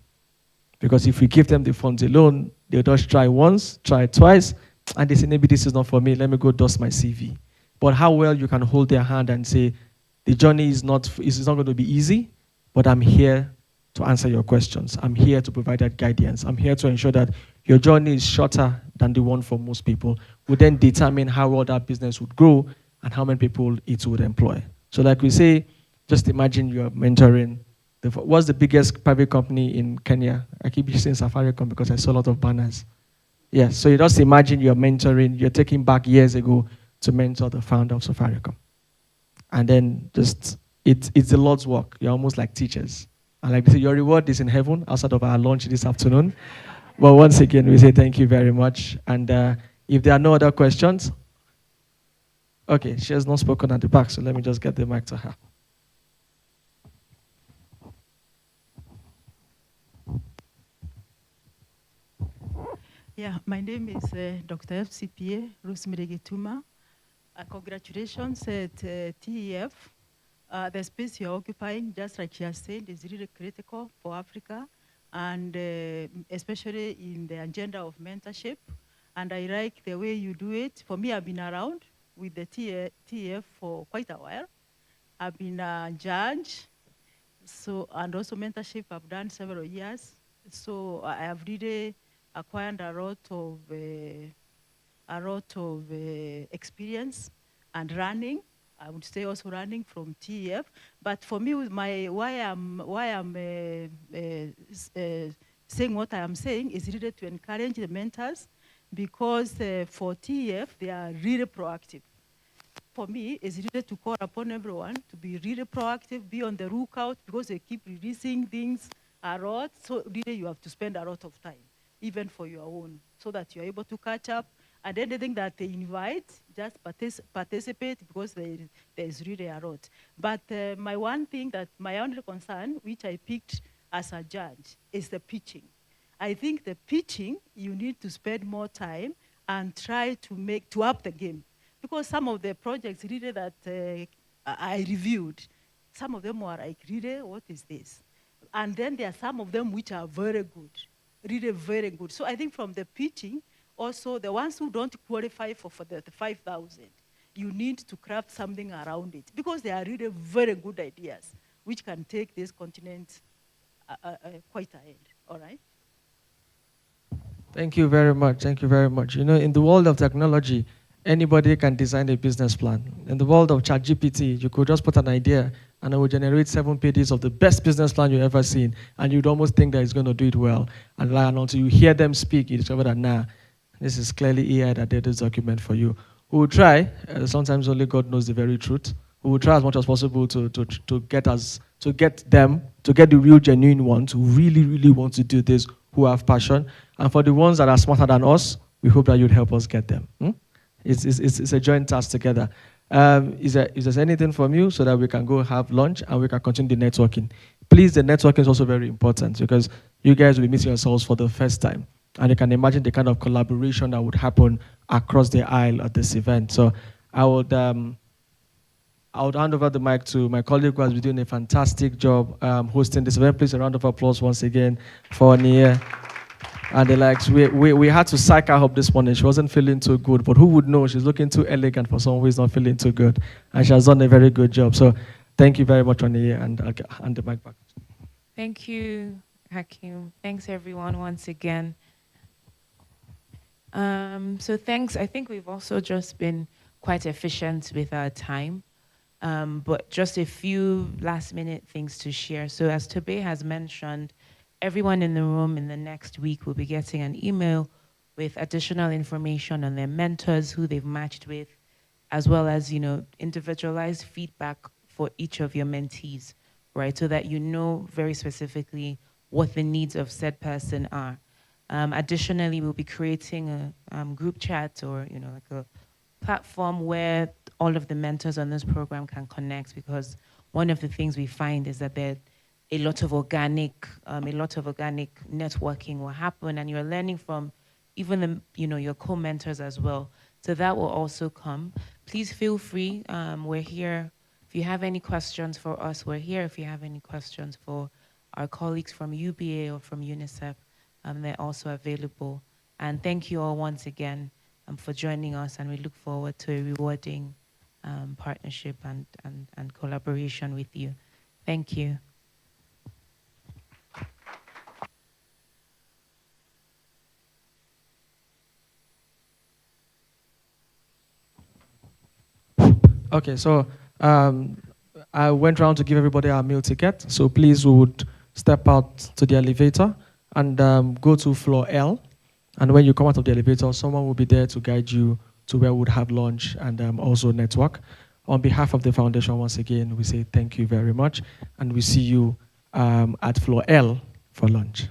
Because if we give them the funds alone, they'll just try once, try twice, and they say, maybe this is not for me, let me go dust my CV. But how well you can hold their hand and say, the journey is not going to be easy, but I'm here to answer your questions. I'm here to provide that guidance. I'm here to ensure that your journey is shorter than the one for most people. We then determine how well that business would grow and how many people it would employ. So like we say, just imagine you're mentoring. What's the biggest private company in Kenya? I keep saying Safaricom because I saw a lot of banners. Yes, so you just imagine you're mentoring, you're taking back years ago to mentor the founder of Safaricom. And then just, it's the Lord's work. You're almost like teachers. And like they say, your reward is in heaven outside of our lunch this afternoon. But once again, we say thank you very much. And if there are no other questions, okay, she has not spoken at the back, so let me just get the mic to her. Yeah, my name is Dr. FCPA Rosemary Gituma. Congratulations at TEF. The space you're occupying, just like you have said, is really critical for Africa, and especially in the agenda of mentorship. And I like the way you do it. For me, I've been around with the TEF for quite a while. I've been a judge, and also mentorship I've done several years. So I have really acquired a lot of experience and running. I would say also running from TEF. But for me, why I'm saying what I am saying is really to encourage the mentors, because for TEF, they are really proactive. For me, it's really to call upon everyone to be really proactive, be on the lookout, because they keep releasing things a lot. So really you have to spend a lot of time, even for your own, so that you're able to catch up. And anything that they invite, just participate, because there is really a lot. But my only concern, which I picked as a judge, is the pitching. I think the pitching, you need to spend more time and try to up the game. Because some of the projects really that I reviewed, some of them were like, really, what is this? And then there are some of them which are very good, really very good. So I think from the pitching, also the ones who don't qualify for the 5,000, you need to craft something around it, because they are really very good ideas, which can take this continent quite ahead, all right? Thank you very much. Thank you very much. You know, in the world of technology, anybody can design a business plan. In the world of ChatGPT, you could just put an idea and it will generate 7 pages of the best business plan you've ever seen, and you'd almost think that it's going to do it well. And until you hear them speak, you discover that, nah, this is clearly AI that did this document for you. We will try, sometimes only God knows the very truth. We will try as much as possible to get the real genuine ones who really, really want to do this, who have passion. And for the ones that are smarter than us, we hope that you'd help us get them. It's a joint task together. Is there anything from you so that we can go have lunch and we can continue the networking? Please, the networking is also very important, because you guys will be meeting yourselves for the first time. And you can imagine the kind of collaboration that would happen across the aisle at this event. So I would hand over the mic to my colleague who has been doing a fantastic job hosting this event. Please, a round of applause once again for Nia. And the likes. We had to psych her up this morning. She wasn't feeling too good, but who would know? She's looking too elegant for someone who is not feeling too good. And she has done a very good job. So thank you very much, Nia, and I'll hand the mic back. Thank you, Hakeem. Thanks, everyone, once again. So thanks. I think we've also just been quite efficient with our time. But just a few last minute things to share. So as Tobe has mentioned, everyone in the room in the next week will be getting an email with additional information on their mentors, who they've matched with, as well as, individualized feedback for each of your mentees, right? So that you know very specifically what the needs of said person are. Additionally, we'll be creating a group chat or, like a platform where all of the mentors on this program can connect, because one of the things we find is that there a lot of organic networking will happen, and you're learning from even the, your co-mentors as well. So that will also come. Please feel free. We're here. If you have any questions for us, we're here. If you have any questions for our colleagues from UBA or from UNICEF, they're also available. And thank you all once again for joining us, and we look forward to a rewarding partnership and collaboration with you. Thank you. Okay, so I went around to give everybody our meal ticket. So please, we would step out to the elevator and go to floor L. And when you come out of the elevator, someone will be there to guide you to where we would have lunch and also network. On behalf of the foundation, once again, we say thank you very much. And we see you at floor L for lunch.